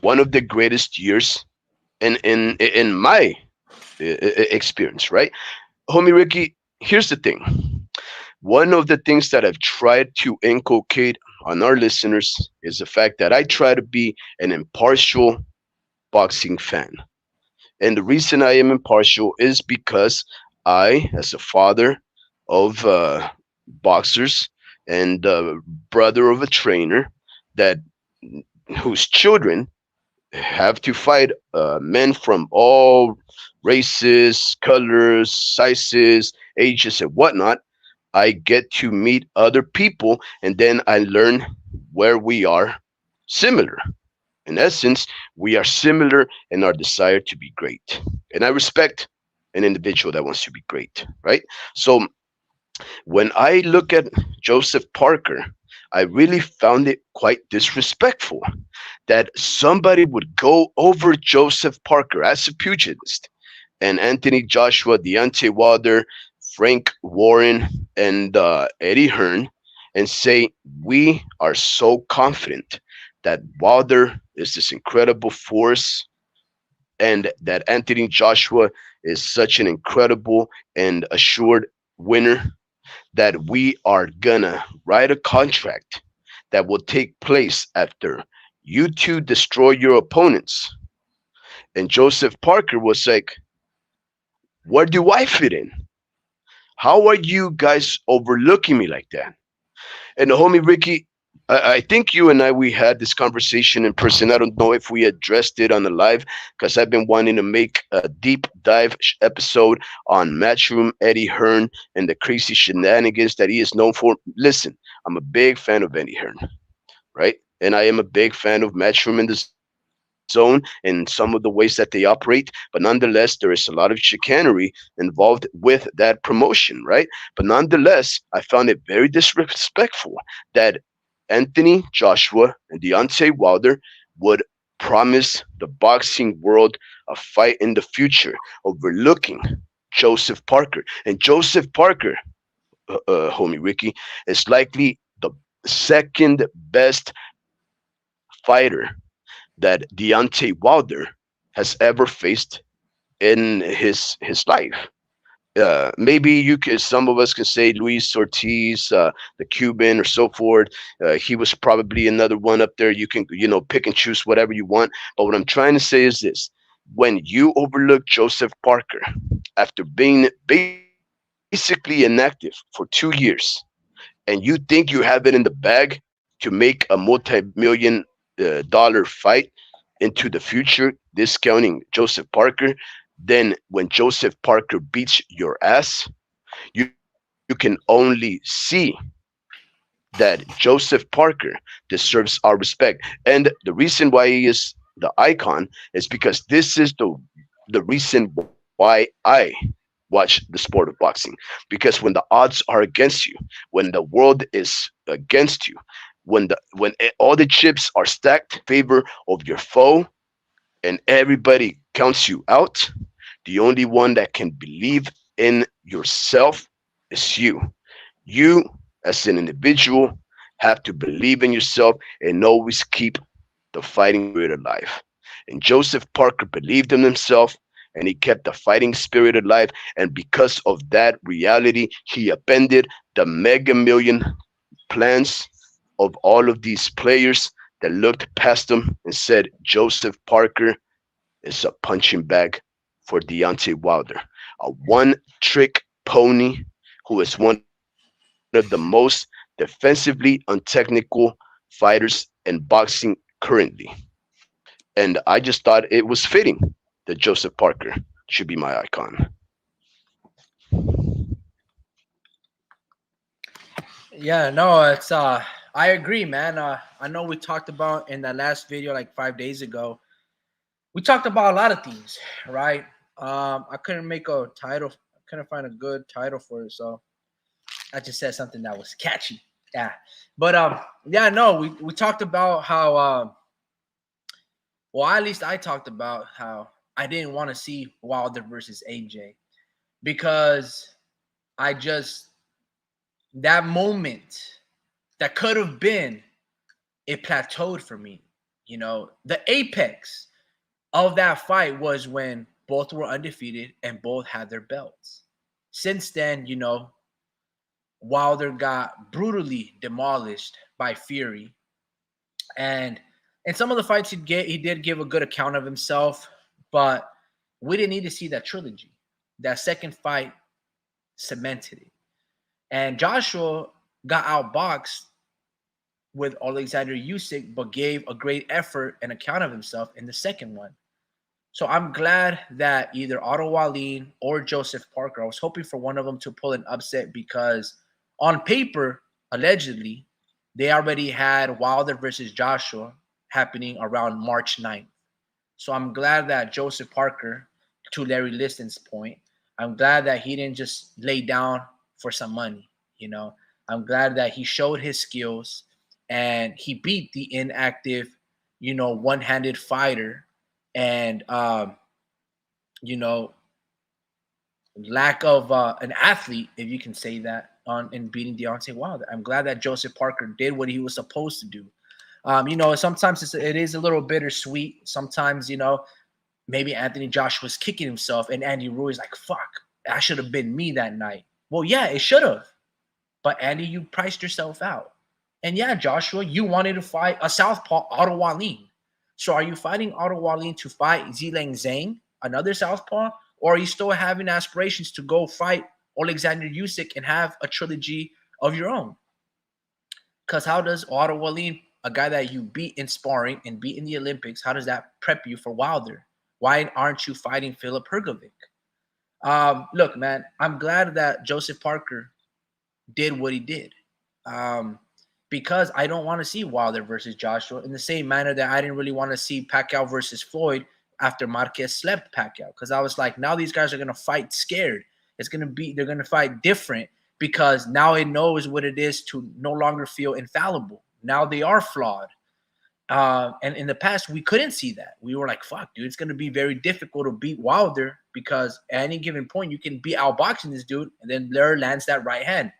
one of the greatest years in my experience, right? Homie Ricky, here's the thing. One of the things that I've tried to inculcate on our listeners is the fact that I try to be an impartial boxing fan. And the reason I am impartial is because I, as a father of boxers and brother of a trainer that whose children have to fight men from all races, colors, sizes, ages, and whatnot. I get to meet other people and then I learn where we are similar. In essence, we are similar in our desire to be great. And I respect an individual that wants to be great, right? So when I look at Joseph Parker, I really found it quite disrespectful that somebody would go over Joseph Parker as a pugilist and Anthony Joshua, Deontay Wilder, Frank Warren, and Eddie Hearn and say, we are so confident that Wilder is this incredible force and that Anthony Joshua is such an incredible and assured winner that we are gonna write a contract that will take place after you two destroy your opponents. And Joseph Parker was like, where do I fit in? How are you guys overlooking me like that? And the homie Ricky, I think you and I we had this conversation in person. I don't know if we addressed it on the live because I've been wanting to make a deep dive episode on Matchroom Eddie Hearn and the crazy shenanigans that he is known for. Listen, I'm a big fan of Eddie Hearn, right? And I am a big fan of Matchroom in the zone and some of the ways that they operate. But nonetheless, there is a lot of chicanery involved with that promotion, right? But nonetheless, I found it very disrespectful that Anthony Joshua and Deontay Wilder would promise the boxing world a fight in the future, overlooking Joseph Parker. And Joseph Parker, homie Ricky, is likely the second best fighter that Deontay Wilder has ever faced in his life. Maybe you can. Some of us can say Luis Ortiz, the Cuban, or so forth. He was probably another one up there. You can, pick and choose whatever you want. But what I'm trying to say is this: when you overlook Joseph Parker after being basically inactive for 2 years, and you think you have it in the bag to make a multi-million dollar fight into the future, discounting Joseph Parker, then when Joseph Parker beats your ass, you can only see that Joseph Parker deserves our respect. And the reason why he is the icon is because this is the reason why I watch the sport of boxing. Because when the odds are against you, when the world is against you, when all the chips are stacked in favor of your foe and everybody counts you out, the only one that can believe in yourself is you. You, as an individual, have to believe in yourself and always keep the fighting spirit alive. And Joseph Parker believed in himself, and he kept the fighting spirit alive. And because of that reality, he upended the Mega Million plans of all of these players that looked past him and said Joseph Parker is a punching bag for Deontay Wilder, a one-trick pony who is one of the most defensively untechnical fighters in boxing currently. And I just thought it was fitting that Joseph Parker should be my icon. Yeah, no, it's I agree, man. I know we talked about in that last video like 5 days ago. We talked about a lot of things, right? I couldn't make a title, I couldn't find a good title for it, so I just said something that was catchy. Yeah. But yeah, no, we talked about how well, at least I talked about how I didn't want to see Wilder versus AJ because I just that moment that could have been, it plateaued for me. You know, the apex of that fight was when both were undefeated and both had their belts. Since then, you know, Wilder got brutally demolished by Fury, and in some of the fights he did give a good account of himself, but we didn't need to see that trilogy. That second fight cemented it, and Joshua got outboxed with Alexander Usyk, but gave a great effort and account of himself in the second one. So I'm glad that either Otto Wallin or Joseph Parker, I was hoping for one of them to pull an upset because on paper, allegedly, they already had Wilder versus Joshua happening around March 9th. So I'm glad that Joseph Parker, to Larry Liston's point, I'm glad that he didn't just lay down for some money. You know, I'm glad that he showed his skills and he beat the inactive, you know, one-handed fighter and you know, lack of an athlete, if you can say that, on in beating Deontay Wilder. I'm glad that Joseph Parker did what he was supposed to do. You know, sometimes it is a little bittersweet. Sometimes, you know, maybe Anthony Joshua's kicking himself and Andy Ruiz like, fuck, that should have been me that night. Well, yeah, it should have. But Andy, you priced yourself out. And yeah, Joshua, you wanted to fight a southpaw, Otto Wallin. So are you fighting Otto Wallin to fight Zileng Zhang, another southpaw? Or are you still having aspirations to go fight Alexander Usyk and have a trilogy of your own? Because how does Otto Wallin, a guy that you beat in sparring and beat in the Olympics, how does that prep you for Wilder? Why aren't you fighting Filip Hrgovic? Look, man, I'm glad that Joseph Parker did what he did. Because I don't want to see Wilder versus Joshua in the same manner that I didn't really want to see Pacquiao versus Floyd after Marquez slept Pacquiao. Because I was like, now these guys are going to fight scared. They're going to fight different because now it knows what it is to no longer feel infallible. Now they are flawed. And in the past, we couldn't see that. We were like, fuck, dude, it's going to be very difficult to beat Wilder because at any given point, you can be outboxing this dude and then Blair lands that right hand.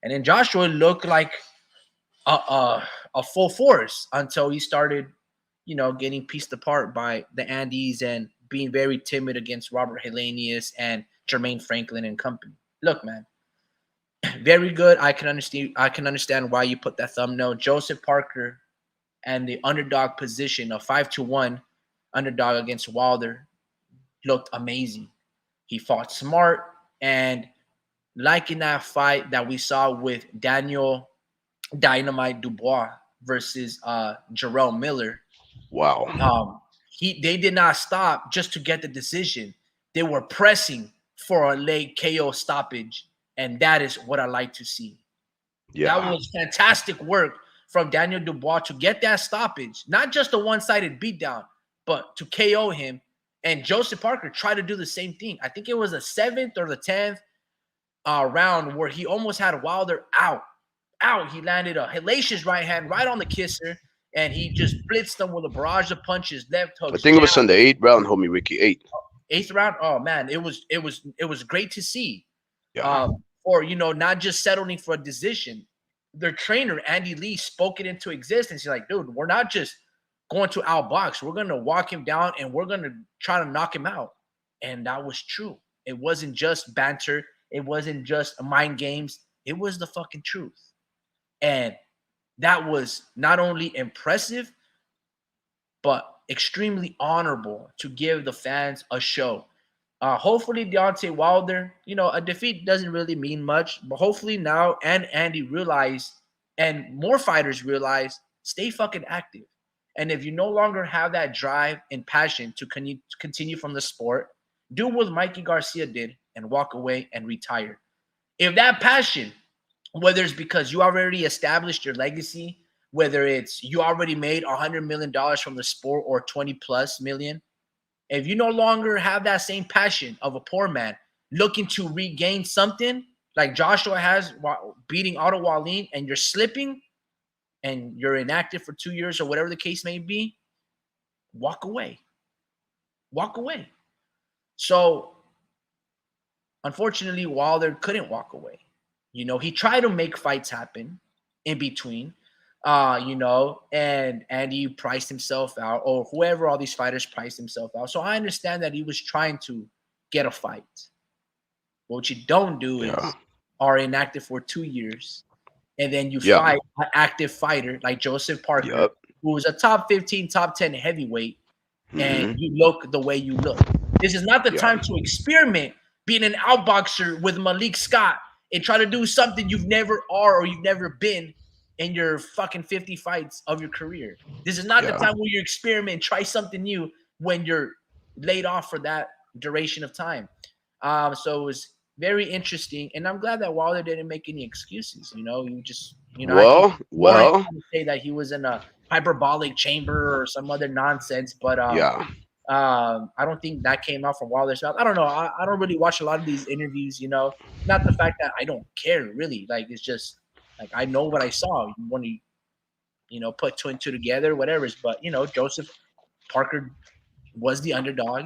And then Joshua looked like a full force until he started, you know, getting pieced apart by the Andes and being very timid against Robert Helenius and Jermaine Franklin and company. Look, man, very good. I can understand why you put that thumbnail. Joseph Parker and the underdog position, a 5-1 underdog against Wilder, looked amazing. He fought smart, and like in that fight that we saw with Daniel Dynamite Dubois versus Jarrell Miller, Wow. they did not stop just to get the decision. They were pressing for a late KO stoppage, and that is what I like to see. Yeah. That was fantastic work from Daniel Dubois to get that stoppage, not just a one-sided beatdown, but to KO him. And Joseph Parker tried to do the same thing. I think it was the 7th or the 10th round where he almost had Wilder out. He landed a hellacious right hand right on the kisser, and he just blitzed him with a barrage of punches, left hooks. I think it was jab. on the 8th round, homie Ricky. 8. 8th round. Oh man, it was great to see. Yeah. Or you know, not just settling for a decision. Their trainer Andy Lee spoke it into existence. He's like, dude, we're not just going to outbox. We're gonna walk him down and we're gonna try to knock him out. And that was true. It wasn't just banter. It wasn't just mind games. It was the fucking truth. And that was not only impressive, but extremely honorable to give the fans a show. Hopefully, Deontay Wilder, a defeat doesn't really mean much, but hopefully now and Andy realize, and more fighters realize, stay fucking active. And if you no longer have that drive and passion to continue from the sport, do what Mikey Garcia did and walk away and retire. If that passion, whether it's because you already established your legacy, whether it's you already made $100 million from the sport or 20 plus million, if you no longer have that same passion of a poor man looking to regain something like Joshua has while beating Otto Wallin, and you're slipping and you're inactive for 2 years or whatever the case may be, walk away. Walk away. So, unfortunately, Wilder couldn't walk away. He tried to make fights happen in between, and Andy priced himself out, or whoever all these fighters priced himself out. So I understand that he was trying to get a fight. But what you don't do is are inactive for 2 years, and then you fight an active fighter like Joseph Parker, who was a top 15, top 10 heavyweight, and you look the way you look. This is not the time to experiment being an outboxer with Malik Scott and try to do something you've never are or you've never been in your fucking 50 fights of your career. This is not the time where you experiment, try something new when you're laid off for that duration of time. So it was very interesting, and I'm glad that Wilder didn't make any excuses. You just, I can say that he was in a hyperbolic chamber or some other nonsense, but I don't think that came out from Wilder's mouth. I don't know. I don't really watch a lot of these interviews. Not the fact that I don't care really. Like, it's just like I know what I saw when he, put two and two together, whatever. But Joseph Parker was the underdog,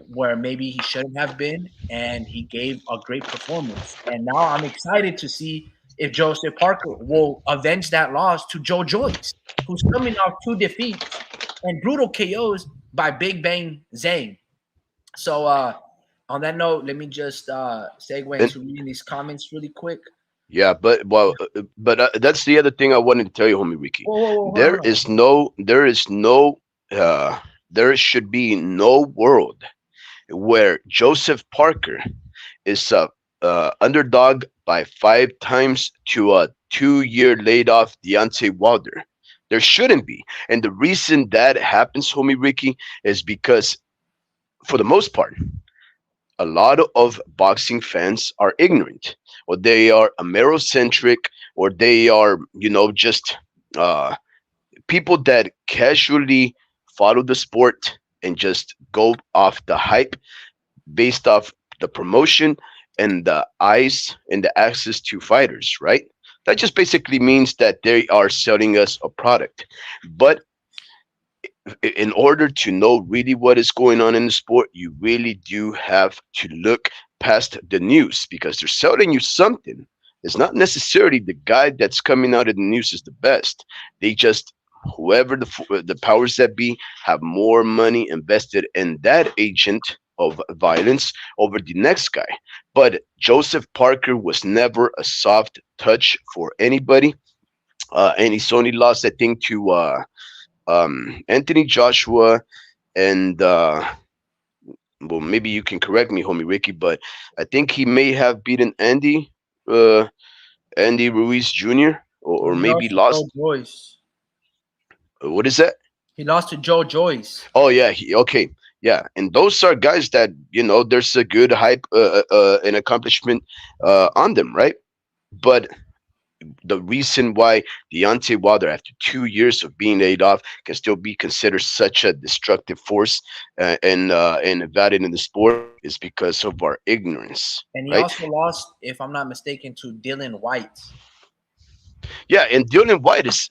where maybe he shouldn't have been, and he gave a great performance. And now I'm excited to see if Joseph Parker will avenge that loss to Joe Joyce, who's coming off 2 defeats and brutal KOs by Big Bang Zhang. So on that note, let me just segue into reading these comments really quick. Yeah, but that's the other thing I wanted to tell you, homie Ricky. There should be no world where Joseph Parker is a underdog by 5 times to a 2-year laid off Deontay Wilder. There shouldn't be. And the reason that happens, homie Ricky, is because for the most part, a lot of boxing fans are ignorant, or they are Amerocentric, or they are, just people that casually follow the sport and just go off the hype based off the promotion and the eyes and the access to fighters, right? That just basically means that they are selling us a product. But in order to know really what is going on in the sport, you really do have to look past the news, because they're selling you something. It's not necessarily the guy that's coming out of the news is the best. They just, whoever the powers that be, have more money invested in that agent of violence over the next guy. But Joseph Parker was never a soft touch for anybody, and he's only lost, I think, to Anthony Joshua, and well, maybe you can correct me, homie Ricky, but I think he may have beaten Andy Ruiz Jr. or maybe lost. Joe Joyce. What is that? He lost to Joe Joyce. Oh yeah, okay. Yeah, and those are guys that, there's a good hype and accomplishment on them, right? But the reason why Deontay Wilder, after 2 years of being laid off, can still be considered such a destructive force and valid in the sport is because of our ignorance. And he also lost, if I'm not mistaken, to Dylan White. Yeah, and Dylan White is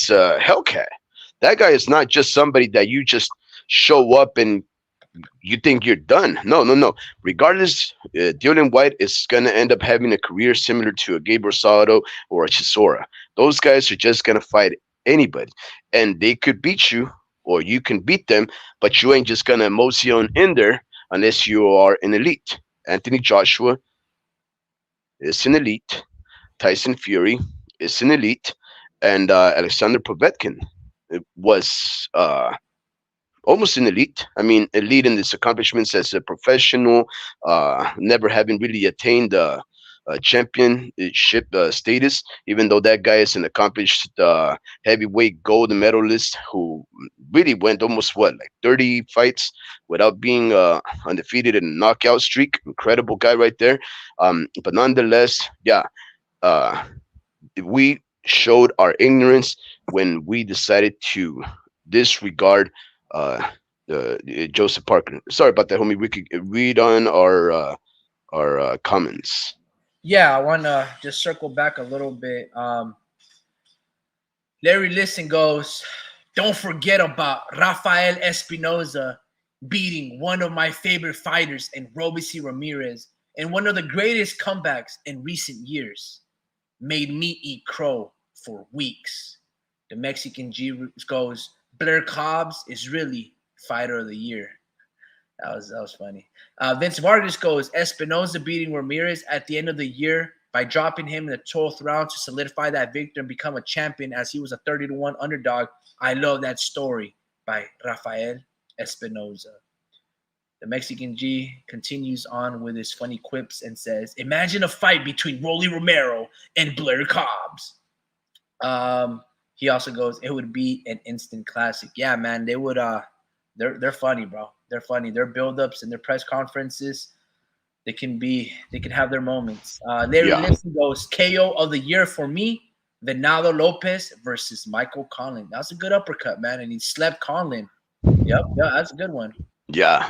a Hellcat. That guy is not just somebody that you just show up and you think you're done. No. Regardless, Dylan White is going to end up having a career similar to a Gabriel Rosado or a Chisora. Those guys are just going to fight anybody, and they could beat you or you can beat them, but you ain't just gonna emocion in there unless you are an elite. Anthony Joshua is an elite. Tyson Fury is an elite, and Alexander Povetkin was almost an elite. I mean, elite in his accomplishments as a professional, never having really attained a championship status, even though that guy is an accomplished heavyweight gold medalist who really went almost what, like 30 fights without being undefeated in a knockout streak. Incredible guy right there. But nonetheless, yeah, uh, we showed our ignorance when we decided to disregard uh, Joseph Parker. Sorry about that, homie. We could read on our comments. Yeah, I want to just circle back a little bit. Larry Listen goes, don't forget about Rafael Espinoza beating one of my favorite fighters in Robeisy Ramirez and one of the greatest comebacks in recent years. Made me eat crow for weeks. The Mexican G goes, Blair Cobbs is really fighter of the year. That was funny. Vince Vargas goes, Espinoza beating Ramirez at the end of the year by dropping him in the 12th round to solidify that victory and become a champion as he was a 30-1 underdog. I love that story by Rafael Espinoza. The Mexican G continues on with his funny quips and says, imagine a fight between Rolly Romero and Blair Cobbs. He also goes, it would be an instant classic. Yeah, man, they would they're funny, bro. They're funny. Their build-ups and their press conferences, they can have their moments. Larry Lipson goes, KO of the year for me, Venado Lopez versus Michael Conlan. That's a good uppercut, man. And he slept Conlan. Yep, yeah, that's a good one. Yeah.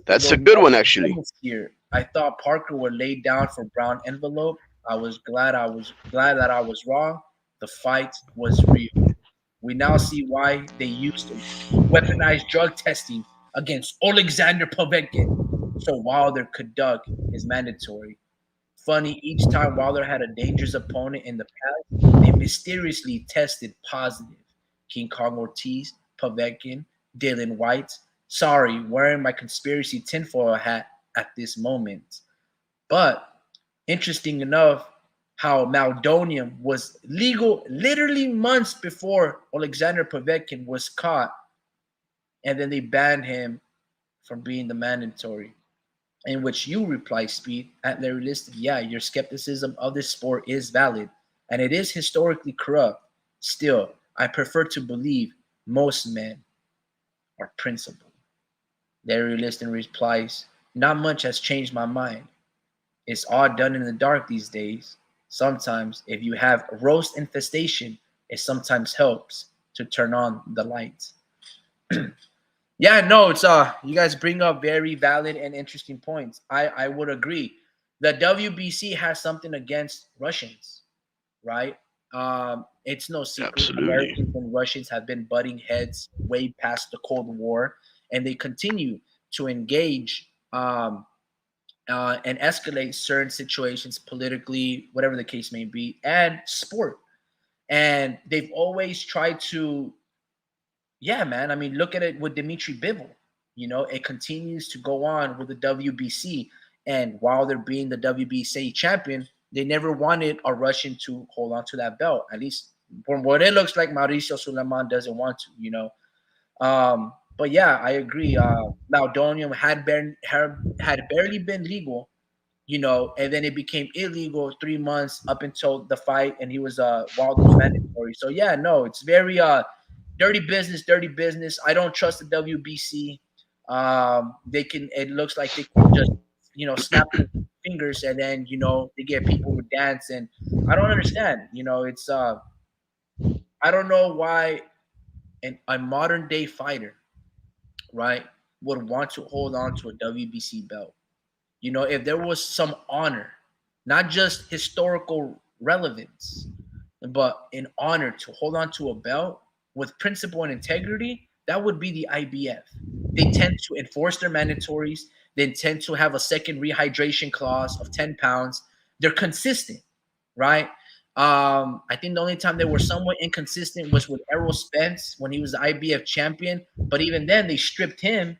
That's a good one, actually. Here, I thought Parker would lay down for Brown envelope. I was glad that I was wrong. The fight was real. We now see why they used weaponized drug testing against Alexander Povetkin, so Wilder could duck is mandatory. Funny, each time Wilder had a dangerous opponent in the past, they mysteriously tested positive. King Kong Ortiz, Povetkin, Dylan White. Sorry, wearing my conspiracy tinfoil hat at this moment. But interesting enough, how Maldonium was legal literally months before Alexander Povetkin was caught, and then they banned him from being the mandatory. In which you reply, Speed, at Larry Liston, yeah, your skepticism of this sport is valid, and it is historically corrupt. Still, I prefer to believe most men are principled. Larry Liston replies, not much has changed my mind. It's all done in the dark these days. Sometimes, if you have a roast infestation, it sometimes helps to turn on the lights. Yeah, no, it's you guys bring up very valid and interesting points. I would agree. The WBC has something against Russians, right? It's no secret. Absolutely. Americans and Russians have been butting heads way past the Cold War, and they continue to engage and escalate certain situations politically, whatever the case may be, and sport. And they've always tried to, yeah, man. I mean, look at it with Dmitry Bivol. You know, it continues to go on with the WBC. And while they're being the WBC champion, they never wanted a Russian to hold on to that belt. At least from what it looks like, Mauricio Suleiman doesn't want to, you know. But yeah, I agree. Laudonium had barely been legal, you know, and then it became illegal 3 months up until the fight, and he was Wilder's mandatory. So yeah, no, it's very dirty business. I don't trust the WBC. It looks like they can just, you know, snap their fingers and then, you know, they get people to dance, and I don't understand. You know, it's I don't know why a modern day fighter, right, would want to hold on to a WBC belt. You know, if there was some honor, not just historical relevance, but an honor to hold on to a belt with principle and integrity, that would be the IBF. They tend to enforce their mandatories. They tend to have a second rehydration clause of 10 pounds. They're consistent, right? I think the only time they were somewhat inconsistent was with Errol Spence when he was the IBF champion. But even then, they stripped him.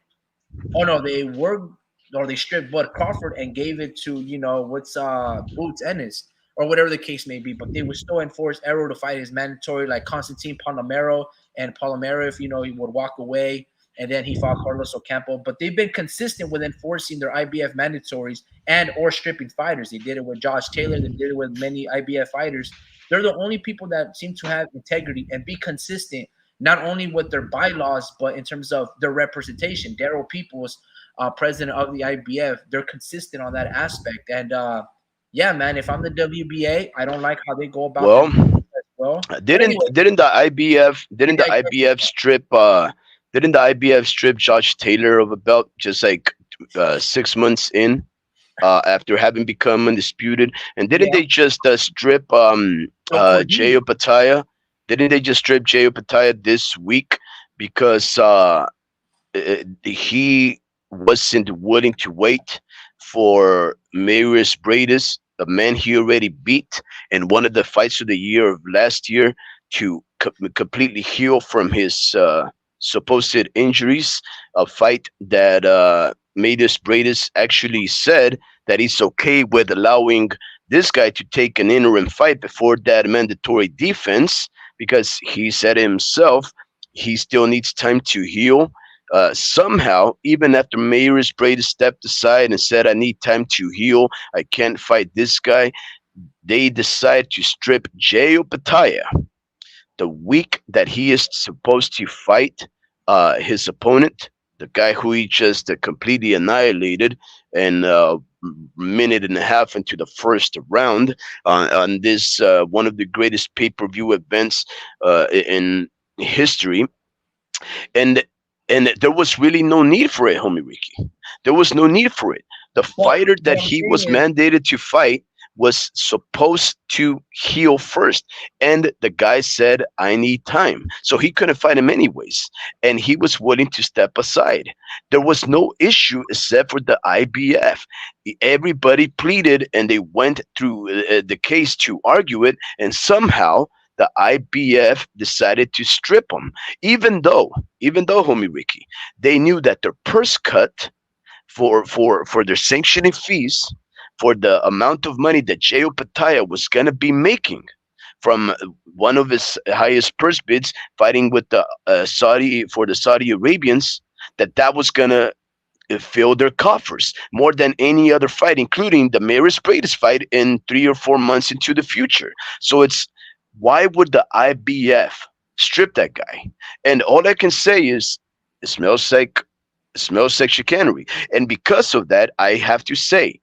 Oh no, they stripped Bud Crawford and gave it to what's Boots Ennis or whatever the case may be. But they would still enforce Errol to fight his mandatory, like Constantine Palomero, and Palomero, if he would walk away, and then he fought Carlos Ocampo. But they've been consistent with enforcing their IBF mandatories and or stripping fighters. They did it with Josh Taylor. They did it with many IBF fighters. They're the only people that seem to have integrity and be consistent, not only with their bylaws, but in terms of their representation. Daryl Peoples, president of the IBF, they're consistent on that aspect. And yeah, man, if I'm the WBA, I don't like how they go about Well, as well. didn't Anyway, didn't the IBF didn't the I IBF strip didn't the IBF strip Josh Taylor of a belt just like 6 months in after having become undisputed? And didn't yeah. they just strip So Cordelia, Jay Opataya? Didn't they just strip Jay Opataya this week because he wasn't willing to wait for Marius Bradis, a man he already beat in one of the fights of the year of last year, to completely heal from his supposed injuries? A fight that Marius Bradis actually said that he's okay with allowing this guy to take an interim fight before that mandatory defense because he said himself he still needs time to heal. Somehow, even after Marius Bradis stepped aside and said, I need time to heal, I can't fight this guy, they decide to strip Jay Opataya the week that he is supposed to fight his opponent, the guy who he just completely annihilated in a minute and a half into the first round on this one of the greatest pay-per-view events in history. And there was really no need for it, homie Ricky. There was no need for it. The well, fighter that what I'm he saying was is, mandated to fight was supposed to heal first. And the guy said, I need time. So he couldn't fight him anyways. And he was willing to step aside. There was no issue except for the IBF. Everybody pleaded and they went through the case to argue it. And somehow the IBF decided to strip him, even though, homie Ricky, they knew that their purse cut for their sanctioning fees, for the amount of money that Jay Opataya was gonna be making from one of his highest purse bids, fighting with the Saudi Arabians, that was gonna fill their coffers more than any other fight, including the Marius Bradis fight in 3 or 4 months into the future. So it's why would the IBF strip that guy? And all I can say is it smells like chicanery. And because of that, I have to say,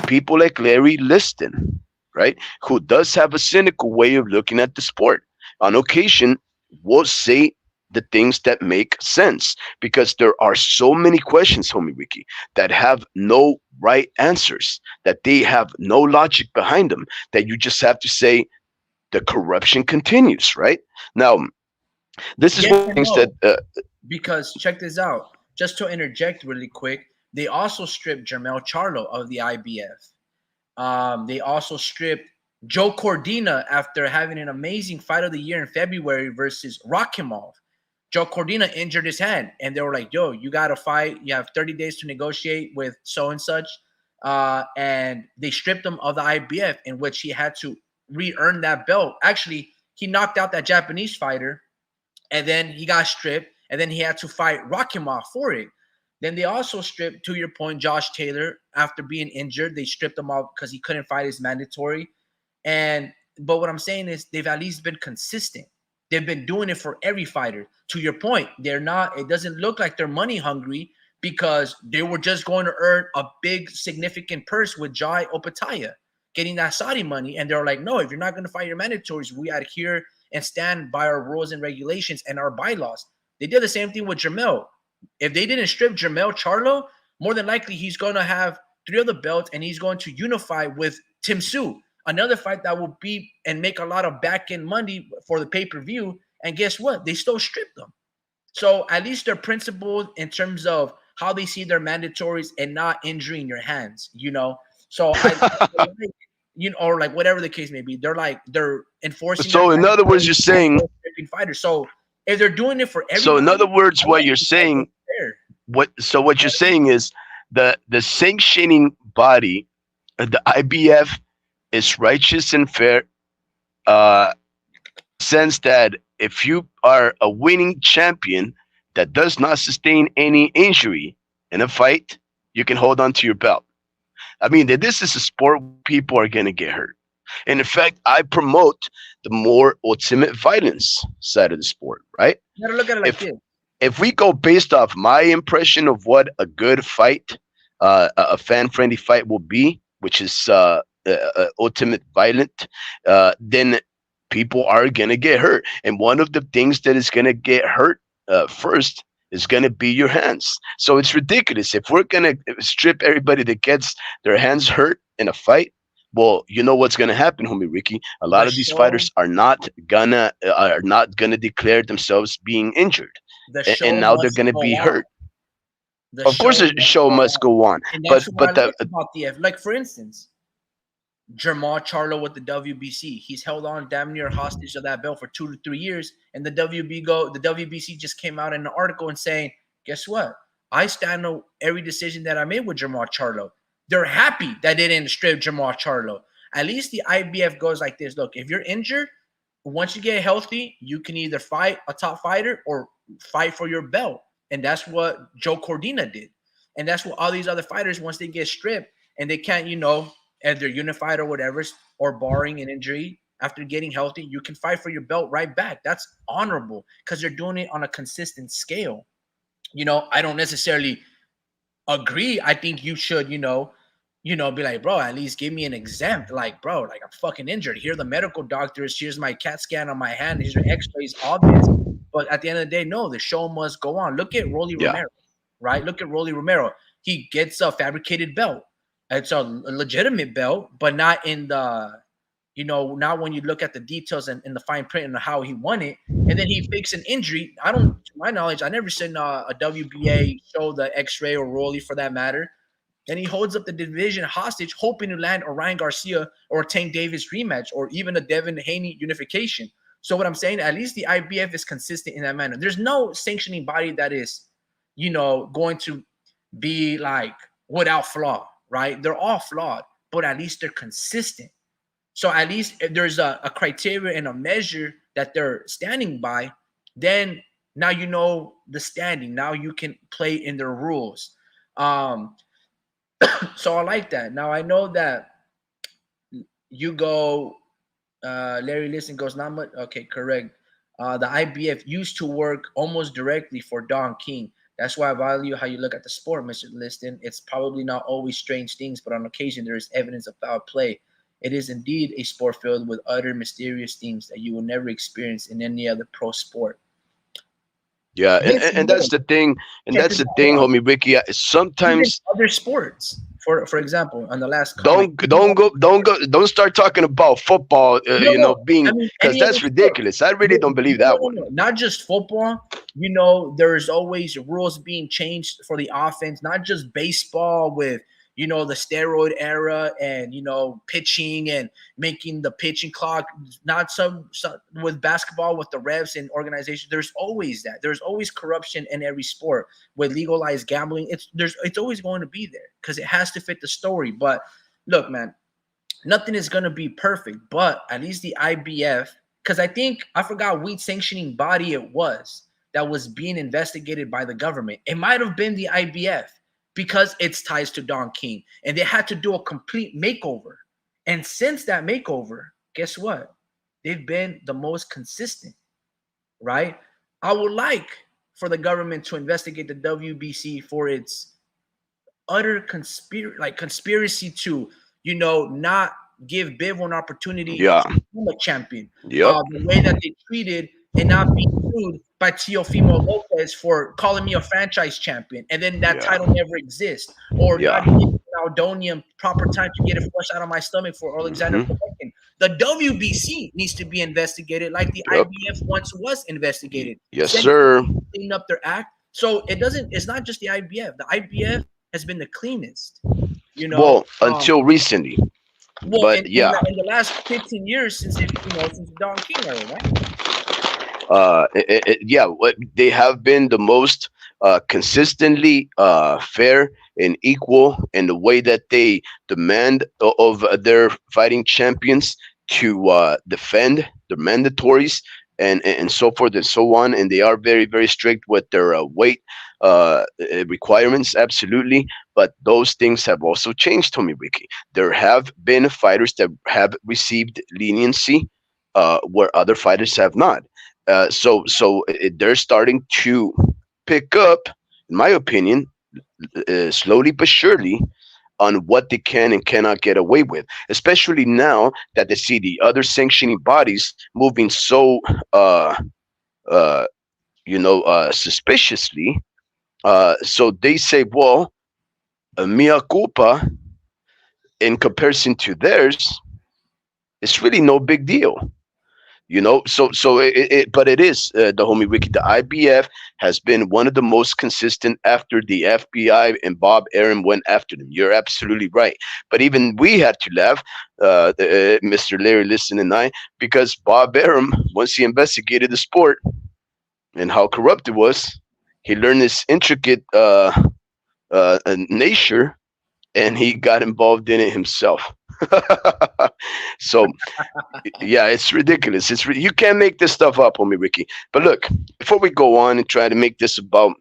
people like Larry Liston, right, who does have a cynical way of looking at the sport, on occasion will say the things that make sense because there are so many questions, homie Ricky, that have no right answers, that they have no logic behind them, that you just have to say the corruption continues, right? Now, this is yes one of the and things that no, because check this out. Just to interject really quick, they also stripped Jermell Charlo of the IBF. They also stripped Joe Cordina after having an amazing fight of the year in February versus Rakimov. Joe Cordina injured his hand, and they were like, yo, you got to fight. You have 30 days to negotiate with so and such. And they stripped him of the IBF, in which he had to re-earn that belt. Actually, he knocked out that Japanese fighter, and then he got stripped, and then he had to fight Rakimov for it. Then they also stripped, to your point, Josh Taylor after being injured. They stripped him out because he couldn't fight his mandatory. But what I'm saying is they've at least been consistent. They've been doing it for every fighter. To your point, they're not. It doesn't look like they're money hungry because they were just going to earn a big, significant purse with Jai Opataya getting that Saudi money. And they're like, no, if you're not going to fight your mandatories, we adhere and stand by our rules and regulations and our bylaws. They did the same thing with Jermell. If they didn't strip Jermell Charlo, more than likely he's going to have 3 other belts and he's going to unify with Tim Tszyu, another fight that will be and make a lot of back-end money for the pay-per-view. And guess what? They still stripped them. So at least they're principled in terms of how they see their mandatories and not injuring your hands, you know? So you know, or like whatever the case may be. They're enforcing. So in other words, you're saying. Fighters. So if they're doing it for everybody, So in other words, what you're that's saying, fair. what you're saying is the sanctioning body, the IBF, is righteous and fair. Sense that if you are a winning champion that does not sustain any injury in a fight, you can hold on to your belt. I mean, that this is a sport where people are going to get hurt. And in fact, I promote the more ultimate violence side of the sport, right? You gotta look at it like If this. if we go based off my impression of what a good fight, a fan-friendly fight will be, which is ultimate violent, then people are gonna get hurt. And one of the things that is gonna get hurt first is gonna be your hands. So it's ridiculous if we're gonna strip everybody that gets their hands hurt in a fight. Well, you know what's gonna happen, homie Ricky. A lot The of these show, fighters are not gonna declare themselves being injured, the and show now they're must gonna go be on. hurt. The Of course, the show must go on, and but that's what I the like about the like for instance, Jermall Charlo with the WBC. He's held on damn near hostage of that belt for 2 to 3 years, and the WBC just came out in an article and saying, guess what? I stand on every decision that I made with Jermall Charlo. They're happy that they didn't strip Jermall Charlo. At least the IBF goes like this. Look, if you're injured, once you get healthy, you can either fight a top fighter or fight for your belt. And that's what Joe Cordina did. And that's what all these other fighters, once they get stripped and they can't, you know, if they're unified or whatever, or barring an injury, after getting healthy, you can fight for your belt right back. That's honorable because they're doing it on a consistent scale. You know, I don't necessarily agree. I think you should, be like, bro, at least give me an exempt. Like, bro, like I'm fucking injured. Here are the medical doctors. Here's my CAT scan on my hand. Here's your x-rays, obvious. But at the end of the day, no, the show must go on. Look at Rolly Romero, right? Look at Rolly Romero. He gets a fabricated belt. It's a legitimate belt, but not in the, not when you look at the details and in the fine print and how he won it. And then he fakes an injury. To my knowledge, I never seen a WBA show the x-ray or Rolly for that matter. And he holds up the division hostage, hoping to land a Ryan Garcia or a Tank Davis rematch or even a Devin Haney unification. So what I'm saying, at least the IBF is consistent in that manner. There's no sanctioning body that is, going to be like without flaw, right? They're all flawed, but at least they're consistent. So at least if there's a criteria and a measure that they're standing by, then now you know the standing. Now you can play in their rules. So I like that. Now I know that you go, Larry Listen goes, not much. Okay, correct. The IBF used to work almost directly for Don King. That's why I value how you look at the sport, Mr. Liston. It's probably not always strange things, but on occasion there is evidence of foul play. It is indeed a sport filled with utter mysterious things that you will never experience in any other pro sport. Yeah, and that's the thing, homie Ricky. Sometimes even other sports, for example, on the last don't start talking about football. Being because that's ridiculous. I really don't believe that one. Not just football. There's always rules being changed for the offense. Not just baseball with the steroid era and pitching and making the pitching clock. Not some with basketball with the refs and organization. There's always that. There's always corruption in every sport with legalized gambling. It's always going to be there because it has to fit the story. But look, man, nothing is going to be perfect. But at least the IBF, because I forgot which sanctioning body it was that was being investigated by the government. It might have been the IBF. Because it's ties to Don King. And they had to do a complete makeover. And since that makeover, guess what? They've been the most consistent, right? I would like for the government to investigate the WBC for its utter conspiracy to, not give Bivol an opportunity to become a champion. The way that they treated and not being sued by Teofimo Lopez for calling me a franchise champion, and then that title never exists, or not giving Aldonium proper time to get it flushed out of my stomach for Alexander Povetkin. The WBC needs to be investigated like the IBF once was investigated. Yes, sir. Clean up their act. So it's not just the IBF. The IBF has been the cleanest. Well, until recently. Well, But yeah, in the last 15 years since Don King era, right? yeah, what they have been the most consistently fair and equal in the way that they demand of their fighting champions to defend the mandatories and so forth and so on. And they are very, very strict with their weight requirements, absolutely. But those things have also changed, Tommy Wiki. There have been fighters that have received leniency where other fighters have not. They're starting to pick up, in my opinion, slowly but surely, on what they can and cannot get away with. Especially now that they see the other sanctioning bodies moving so, uh, suspiciously. So they say, well, mea culpa in comparison to theirs, it's really no big deal. But it is the homie Wiki. The IBF has been one of the most consistent after the FBI and Bob Arum went after them. You're absolutely right. But even we had to laugh, Mr. Larry Listen and I, because Bob Arum, once he investigated the sport and how corrupt it was, he learned this intricate nature, and he got involved in it himself. So yeah, it's ridiculous. You can't make this stuff up on me, Ricky. But look, before we go on and try to make this about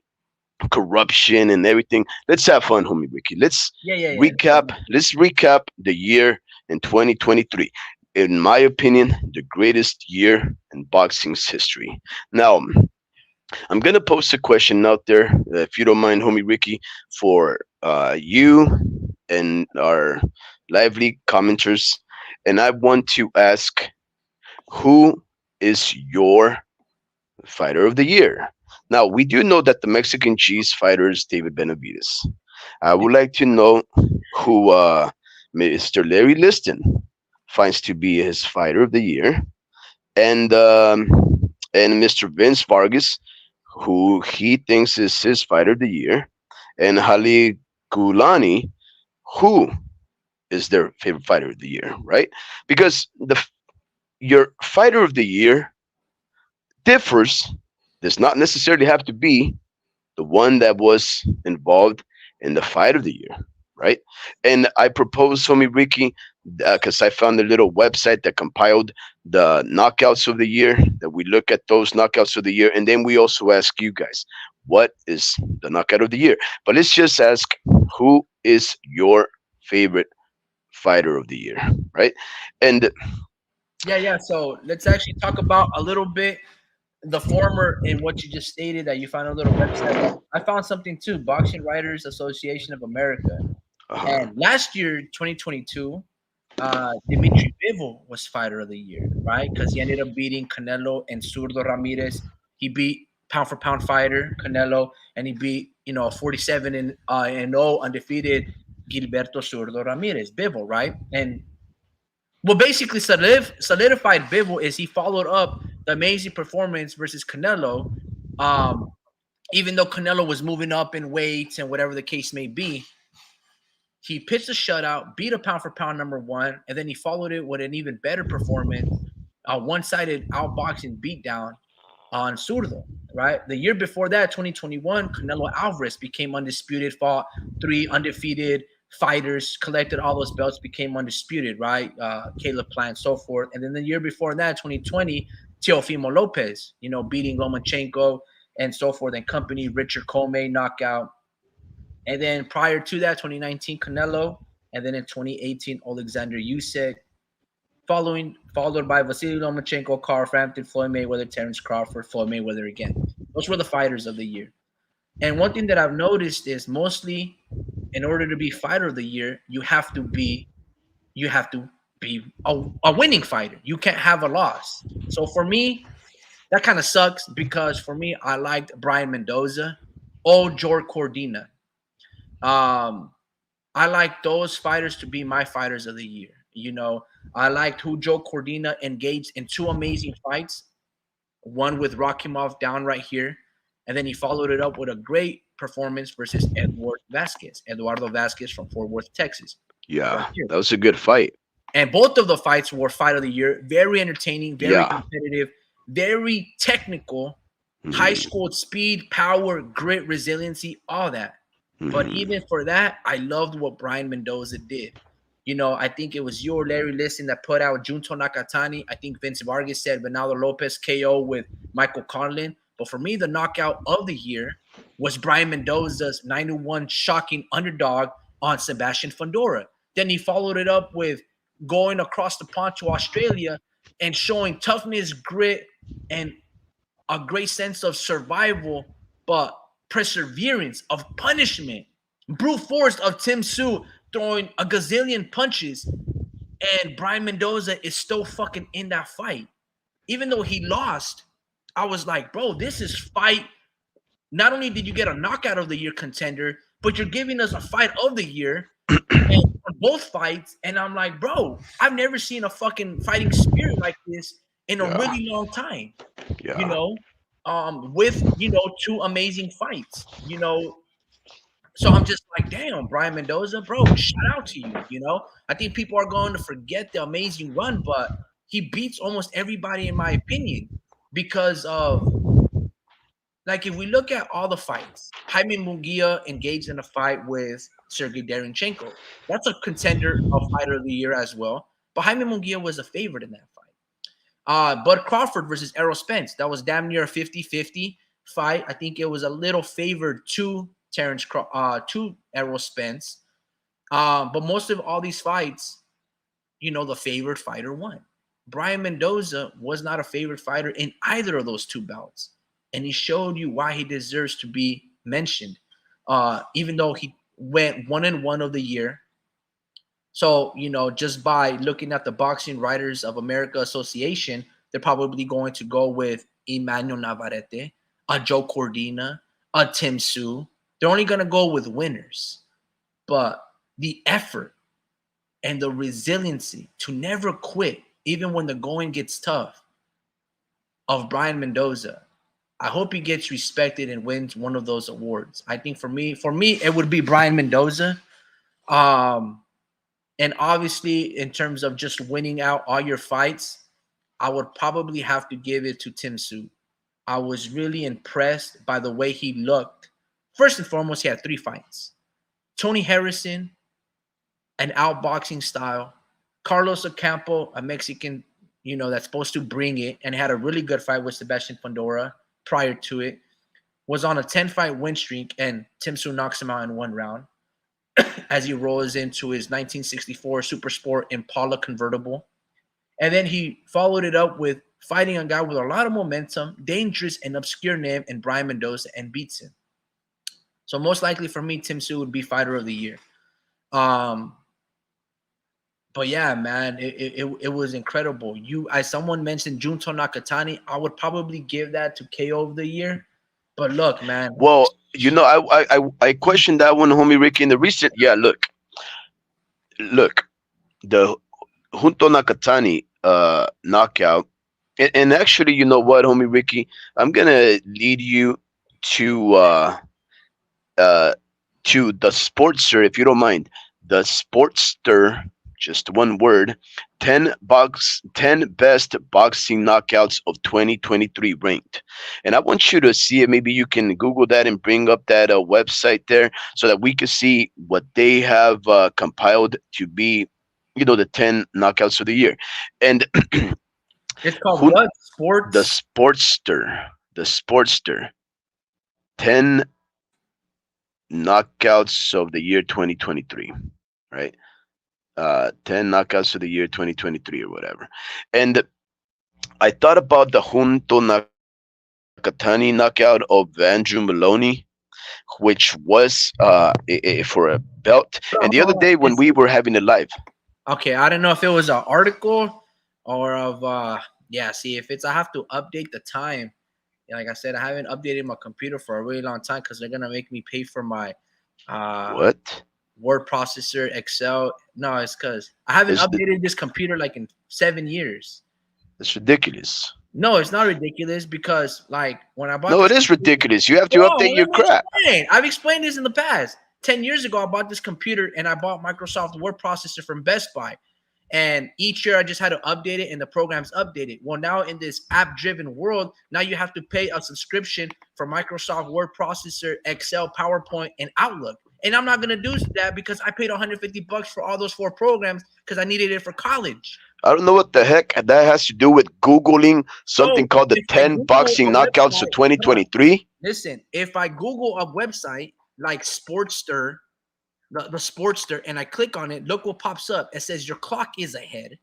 corruption and everything, let's have fun, homie Ricky. Let's Yeah. recap. Let's recap the year in 2023. In my opinion, the greatest year in boxing's history. Now, I'm gonna post a question out there, if you don't mind, homie Ricky, for you and our lively commenters, and I want to ask, who is your fighter of the year? Now, we do know that the Mexican cheese fighter is David Benavides. I would like to know who Mr. Larry Liston finds to be his fighter of the year, and Mr. Vince Vargas, who he thinks is his fighter of the year, and Hali Kulani, who is their favorite fighter of the year, right? Because your fighter of the year differs, does not necessarily have to be the one that was involved in the fight of the year, right? And I propose, homie Ricky, because I found a little website that compiled the knockouts of the year, that we look at those knockouts of the year, and then we also ask you guys, what is the knockout of the year? But let's just ask, who is your favorite fighter of the year, right? And Yeah. So let's actually talk about a little bit the former in what you just stated that you found a little website. I found something too, Boxing Writers Association of America. uh, And last year, 2022, Dimitri Bivol was fighter of the year, right? Because he ended up beating Canelo and Zurdo Ramirez. He beat pound for pound fighter Canelo, and he beat 47 and 0 undefeated Gilberto Zurdo Ramirez, Bivol, right? And what basically solidified Bivol is he followed up the amazing performance versus Canelo. Um, Even though Canelo was moving up in weights and whatever the case may be, he pitched a shutout, beat a pound for pound number one, and then he followed it with an even better performance, a one-sided outboxing beatdown on Zurdo, right? The year before that, 2021, Canelo Alvarez became undisputed, fought three undefeated fighters, collected all those belts, became undisputed, right? Caleb Plant, so forth. And then the year before that, 2020, Teofimo Lopez, beating Lomachenko and so forth and company, Richard Comey knockout. And then prior to that, 2019, Canelo. And then in 2018, Alexander Usyk. Followed by Vasily Lomachenko, Carl Frampton, Floyd Mayweather, Terrence Crawford, Floyd Mayweather again. Those were the fighters of the year. And one thing that I've noticed is mostly in order to be fighter of the year, you have to be a winning fighter. You can't have a loss. So for me, that kind of sucks because for me, I liked Brian Mendoza or George Cordina. I like those fighters to be my fighters of the year. I liked who Joe Cordina engaged in two amazing fights, one with Rakimov down right here, and then he followed it up with a great performance versus Eduardo Vasquez from Fort Worth, Texas. Right yeah, here. that was a good fight. And both of the fights were fight of the year. Very entertaining, very Yeah. competitive, very technical, high Mhm. scored speed, power, grit, resiliency, all that. But Mhm. even for that, I loved what Brian Mendoza did. You know, I think it was you or Larry Liston that put out Junto Nakatani. I think Vince Vargas said Bernardo Lopez KO with Michael Conlon. But for me, the knockout of the year was Brian Mendoza's 9-1 shocking underdog on Sebastian Fundora. Then he followed it up with going across the pond to Australia and showing toughness, grit, and a great sense of survival, but perseverance, of punishment. Brute force of Tim Tszyu throwing a gazillion punches, and Brian Mendoza is still fucking in that fight. Even though he lost, I was like, bro, this is fight. Not only did you get a knockout of the year contender, but you're giving us a fight of the year and for both fights. And I'm like, bro, I've never seen a fucking fighting spirit like this in a Yeah. really long time. You Yeah. know, with two amazing fights. So I'm just like, damn, Brian Mendoza, bro, shout out to you. I think people are going to forget the amazing run, but he beats almost everybody in my opinion because of, like, if we look at all the fights, Jaime Munguia engaged in a fight with Sergey Derenchenko. That's a contender of fighter of the year as well. But Jaime Munguia was a favorite in that fight. Bud Crawford versus Errol Spence. That was damn near a 50-50 fight. I think it was a little favored to to Errol Spence. But most of all these fights, the favored fighter won. Brian Mendoza was not a favorite fighter in either of those two bouts. And he showed you why he deserves to be mentioned. Even though he went 1-1 of the year. So, just by looking at the Boxing Writers of America Association, they're probably going to go with Emmanuel Navarrete, a Joe Cordina, a Tim Tszyu. They're only going to go with winners. But the effort and the resiliency to never quit, even when the going gets tough, of Brian Mendoza, I hope he gets respected and wins one of those awards. I think for me, it would be Brian Mendoza. And obviously, in terms of just winning out all your fights, I would probably have to give it to Tim Tszyu. I was really impressed by the way he looked. First and foremost, he had 3 fights. Tony Harrison, an outboxing style. Carlos Ocampo, a Mexican, that's supposed to bring it, and had a really good fight with Sebastian Fundora prior to it. Was on a 10-fight win streak, and Tim Tszyu knocks him out in 1 round as he rolls into his 1964 Super Sport Impala convertible. And then he followed it up with fighting a guy with a lot of momentum, dangerous and obscure name, and Brian Mendoza, and beats him. So most likely for me, Tim Tszyu would be fighter of the year. But yeah, man, it was incredible. As someone mentioned, Junto Nakatani, I would probably give that to KO of the year. But look, man. Well, I questioned that one, homie Ricky, in the recent. Yeah, look, the Junto Nakatani knockout, and actually, you know what, homie Ricky, I'm gonna lead you to the Sportster, if you don't mind. The Sportster, just one word, 10 best boxing knockouts of 2023 ranked. And I want you to see it. Maybe you can Google that and bring up that website there so that we can see what they have compiled to be, the 10 knockouts of the year. And It's called what? Sports? The Sportster. 10 knockouts of the year 2023, right? 10 knockouts of the year 2023 or whatever. And I thought about the Junto Nakatani knockout of Andrew Maloney, which was for a belt. And the other day when we were having it live. Okay, I don't know if it was an article or of see, if it's, I have to update the time. Like I said, I haven't updated my computer for a really long time because they're gonna make me pay for my What? word processor, Excel. No, it's because I haven't updated this computer like in 7 years. That's ridiculous. No, it's not ridiculous because, like, when I bought it is ridiculous. You have to update your crap. I've explained this in the past. 10 years ago, I bought this computer and I bought Microsoft Word processor from Best Buy. And each year I just had to update it and the program's updated. Well, now in this app-driven world, now you have to pay a subscription for Microsoft Word Processor, Excel, PowerPoint, and Outlook. And I'm not gonna do that because I paid $150 for all those 4 programs because I needed it for college. I don't know what the heck that has to do with Googling something So called the if I 10 Google boxing a knockouts of website, hold on. 2023. Listen, if I Google a website like Sportster, the Sportster, and I click on it, look what pops up. It says your clock is ahead,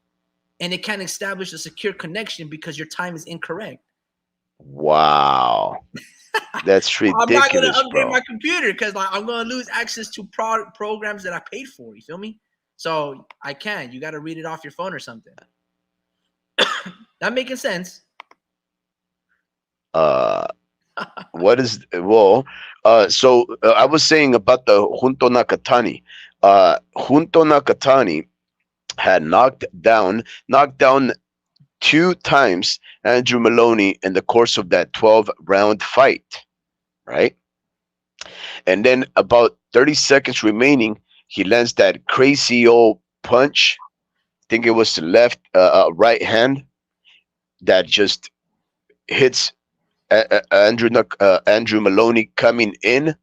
and it can't establish a secure connection because your time is incorrect. Wow. That's I'm not gonna ridiculous, update bro. my computer because like I'm gonna lose access to programs that I paid for. You feel me? So I can't. You got to read it off your phone or something. That making sense? What is so I was saying about the Junto Nakatani. Junto Nakatani had knocked down 2 times Andrew Maloney in the course of that 12-round fight, right? And then about 30 seconds remaining, he lands that crazy old punch. I think it was the left right hand that just hits Andrew Maloney coming in.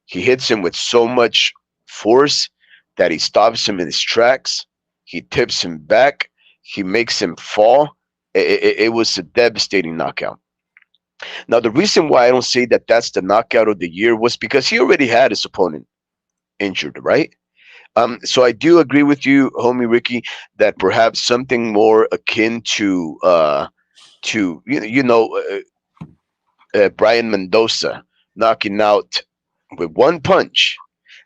He hits him with so much force that he stops him in his tracks. He tips him back. He makes him fall. It was a devastating knockout. Now, the reason why I don't say that that's the knockout of the year was because he already had his opponent injured, right? So I do agree with you, homie Ricky, that perhaps something more akin to Brian Mendoza knocking out with 1 punch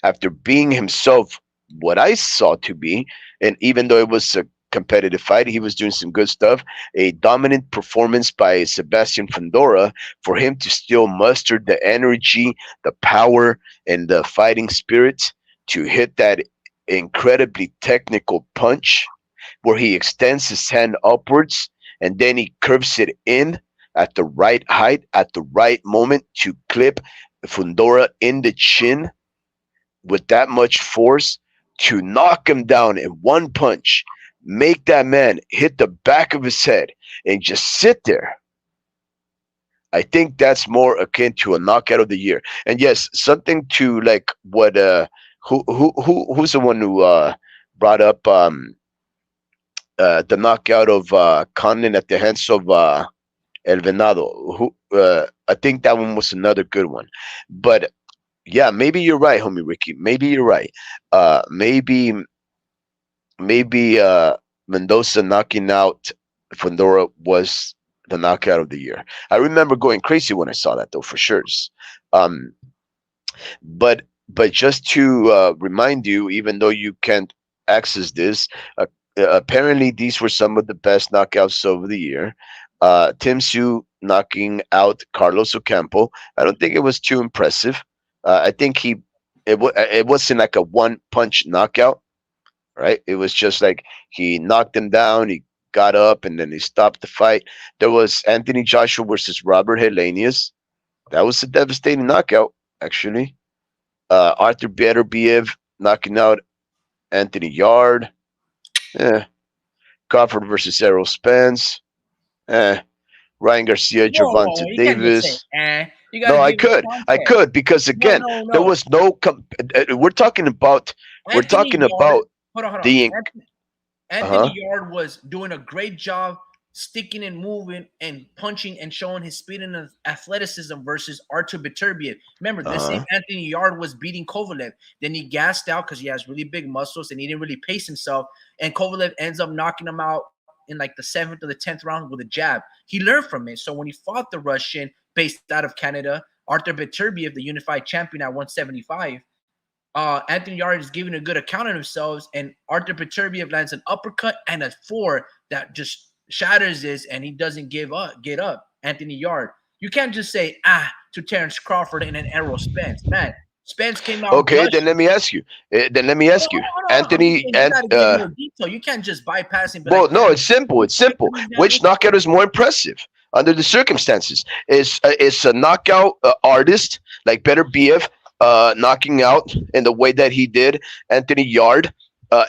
after being himself what I saw to be, and even though it was a competitive fight, he was doing some good stuff, a dominant performance by Sebastian Fundora for him to still muster the energy, the power, and the fighting spirit to hit that incredibly technical punch where he extends his hand upwards and then he curves it in at the right height, at the right moment to clip Fundora in the chin with that much force to knock him down in 1 punch, make that man hit the back of his head and just sit there. I think that's more akin to a knockout of the year. And yes, something to like what who's the one who brought up the knockout of Conlon at the hands of El Venado. Who I think that one was another good one. But yeah, maybe you're right, homie Ricky. Maybe you're right. Maybe Mendoza knocking out Fundora was the knockout of the year. I remember going crazy when I saw that, though, for sure. But just to remind you, even though you can't access this, apparently these were some of the best knockouts of the year. Tim Tszyu knocking out Carlos Ocampo. I don't think it was too impressive. I think it wasn't like a 1-punch knockout, right? It was just like he knocked him down, he got up, and then he stopped the fight. There was Anthony Joshua versus Robert Helenius. That was a devastating knockout, actually. Arthur Beterbiev knocking out Anthony Yard. Crawford versus Errol Spence. Ryan Garcia, Gervonta Davis. No, I could because again, there was no. We're talking about. We're talking about the. Anthony Yard was doing a great job sticking and moving and punching and showing his speed and athleticism versus Artur Beterbiev. Remember, the same Anthony Yard was beating Kovalev. Then he gassed out because he has really big muscles and he didn't really pace himself. And Kovalev ends up knocking him out in like the 7th or the 10th round with a jab. He learned from it. So when he fought the Russian based out of Canada, Artur Beterbiev, the unified champion at 175, Anthony Yard is giving a good account of himself, and Artur Beterbiev lands an uppercut and a 4 that just shatters this, and he doesn't get up. Anthony Yard. You can't just say to Terrence Crawford and then Errol Spence. Man, Spence came out. Okay, then let me ask you. Anthony and you can't just bypass him. Well, no, it's simple. It's simple. Which knockout is more impressive under the circumstances? Is a knockout artist like Beterbiev knocking out in the way that he did Anthony Yard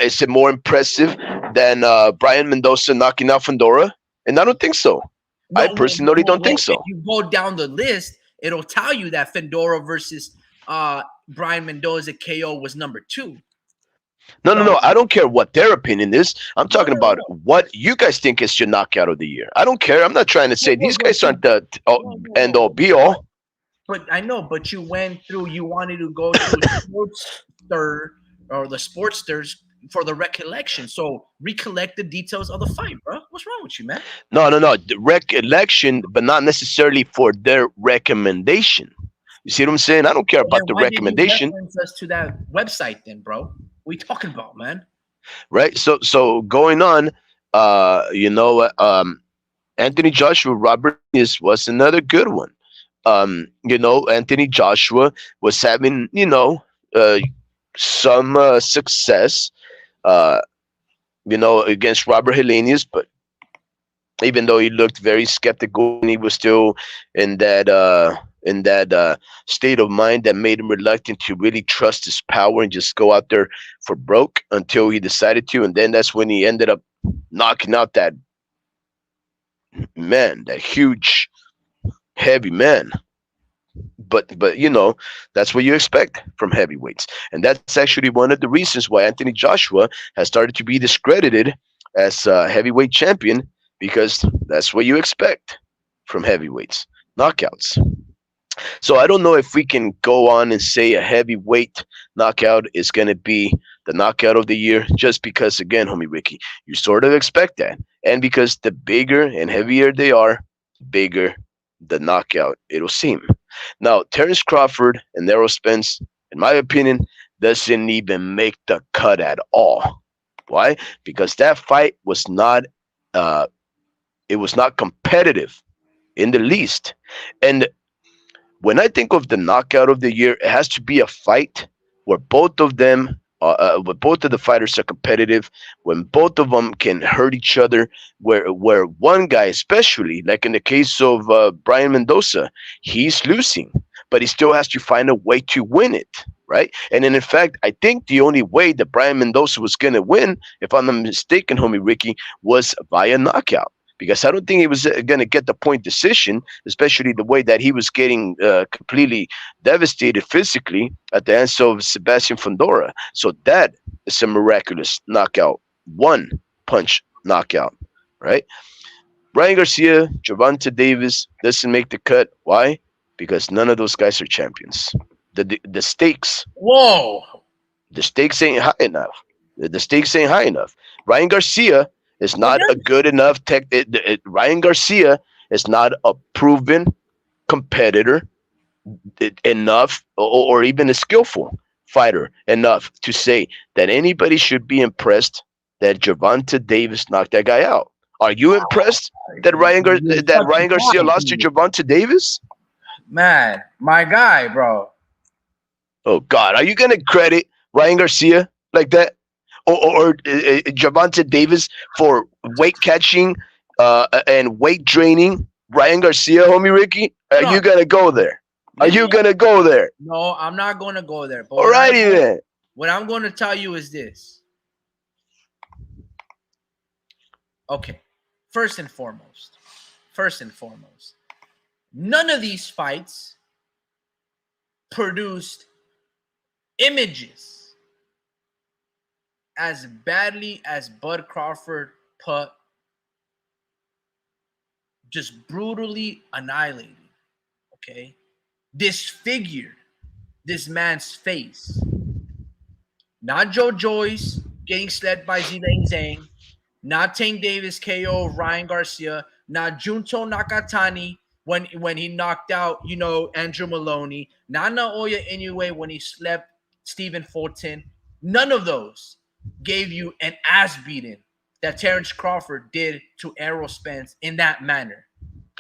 Is it more impressive than Brian Mendoza knocking out Fedora? And I don't think so. I No, personally don't think so. if you go down the list, it'll tell you that Fedora versus Brian Mendoza KO was number 2. No, no, So no. I don't care what their opinion is. I'm no, talking no, about no, what you guys think is your knockout of the year. I don't care. I'm not trying to say these guys aren't the end all be all. but I know, but you went through. You wanted to go through Sportster or the Sportsters for the recollection. So recollect the details of the fight, bro. What's wrong with you, man? No, no, no. The recollection, but not necessarily for their recommendation. You see what I'm saying? I don't care Then about the why did you recommendation, reference us to that website, then, bro? What are you talking about, man? right? So going on, Anthony Joshua Robert was another good one. Anthony Joshua was having, some success, against Robert Helenius, but even though he looked very skeptical and he was still in that state of mind that made him reluctant to really trust his power and just go out there for broke until he decided to, and then that's when he ended up knocking out that man, that huge, heavy man. But that's what you expect from heavyweights, and that's actually one of the reasons why Anthony Joshua has started to be discredited as a heavyweight champion, because that's what you expect from heavyweights, knockouts. So I don't know if we can go on and say a heavyweight knockout is going to be the knockout of the year, just because, again, homie Ricky, you sort of expect that, and because the bigger and heavier they are, the bigger the knockout it'll seem. Now, Terence Crawford and Errol Spence, in my opinion, doesn't even make the cut at all. Why? Because that fight was not it was not competitive in the least. And when I think of the knockout of the year, it has to be a fight where where both of the fighters are competitive, when both of them can hurt each other, where one guy, especially like in the case of Brian Mendoza, he's losing, but he still has to find a way to win it, right? And then, in fact, I think the only way that Brian Mendoza was going to win, if I'm not mistaken, homie Ricky, was via knockout. Because I don't think he was going to get the point decision, especially the way that he was getting completely devastated physically at the hands of Sebastian Fedora. So that is a miraculous knockout, one punch knockout, right? Ryan Garcia, Gervonta Davis doesn't make the cut. Why? Because none of those guys are champions. The stakes, Whoa. the stakes ain't high enough. The stakes ain't high enough. Ryan Garcia is not a good enough Ryan Garcia is not a proven competitor enough, or even a skillful fighter enough to say that anybody should be impressed that Gervonta Davis knocked that guy out. Are you impressed that Ryan Garcia lost to Gervonta Davis? Man, my guy, bro. Oh God, are you gonna credit Ryan Garcia like that? Or Gervonta Davis for weight catching and weight draining Ryan Garcia, homie Ricky? Are you gonna go there? Are you gonna go there? No, I'm not going to go there. But Alrighty then. what I'm going to tell you is this. Okay, first and foremost, none of these fights produced images as badly as Bud Crawford put, just brutally annihilated, okay? Disfigured this man's face. Not Joe Joyce getting slept by Zilane Zhang, not Tank Davis KO Ryan Garcia, not Junto Nakatani when he knocked out, Andrew Maloney, not Naoya Inoue when he slept Stephen Fulton. None of those gave you an ass beating that Terence Crawford did to Errol Spence in that manner.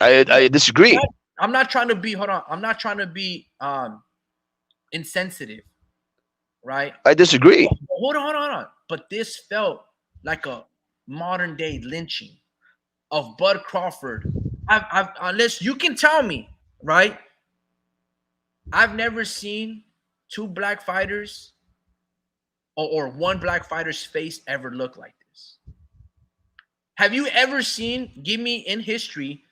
I disagree. I'm not trying to be, hold on. I'm not trying to be insensitive, right? I disagree. Hold on. But this felt like a modern day lynching of Bud Crawford. Unless you can tell me, right? I've never seen two black fighters or one black fighter's face ever look like this. Have you ever seen, give me in history,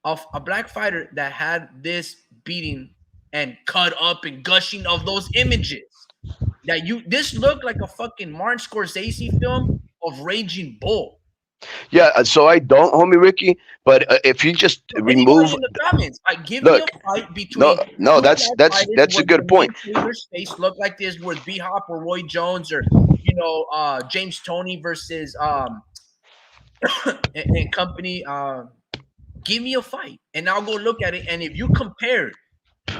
of a black fighter that had this beating and cut up and gushing of those images? This looked like a fucking Martin Scorsese film of Raging Bull. Yeah, so I don't, homie Ricky. But if you just Anybody remove, in the comments, I give look, me a fight between no, two that's black fighters that's a where good the point. one fighter's face looked like this, where B Hop or Roy Jones or James Toney versus and company. Give me a fight, and I'll go look at it. And if you compare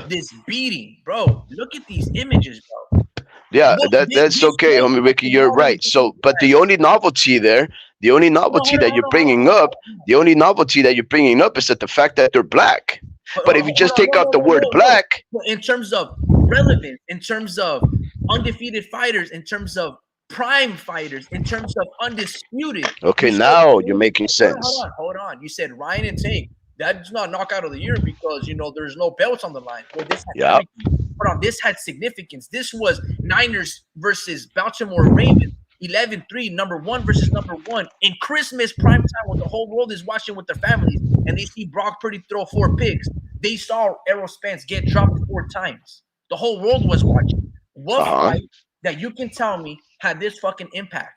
this beating, bro, look at these images, bro. Yeah, Look, that's okay, homie Ricky. You're right. So, but the only novelty there, the only novelty that you're bringing up, the only novelty that you're bringing up is that the fact that they're black. But if you just take out the word black, in terms of relevance, in terms of undefeated fighters, in terms of prime fighters, in terms of undisputed. okay, you said- now you're making sense. Hold on. You said Ryan and Tank. That's not knockout of the year because there's no belts on the line. Well, this had Yeah. hold on, this had significance. This was Niners versus Baltimore Ravens, 11-3, number 1 versus number 1 in Christmas prime time when the whole world is watching with their families, and they see Brock Purdy throw 4 picks. They saw Errol Spence get dropped 4 times. The whole world was watching. What fight that you can tell me had this fucking impact?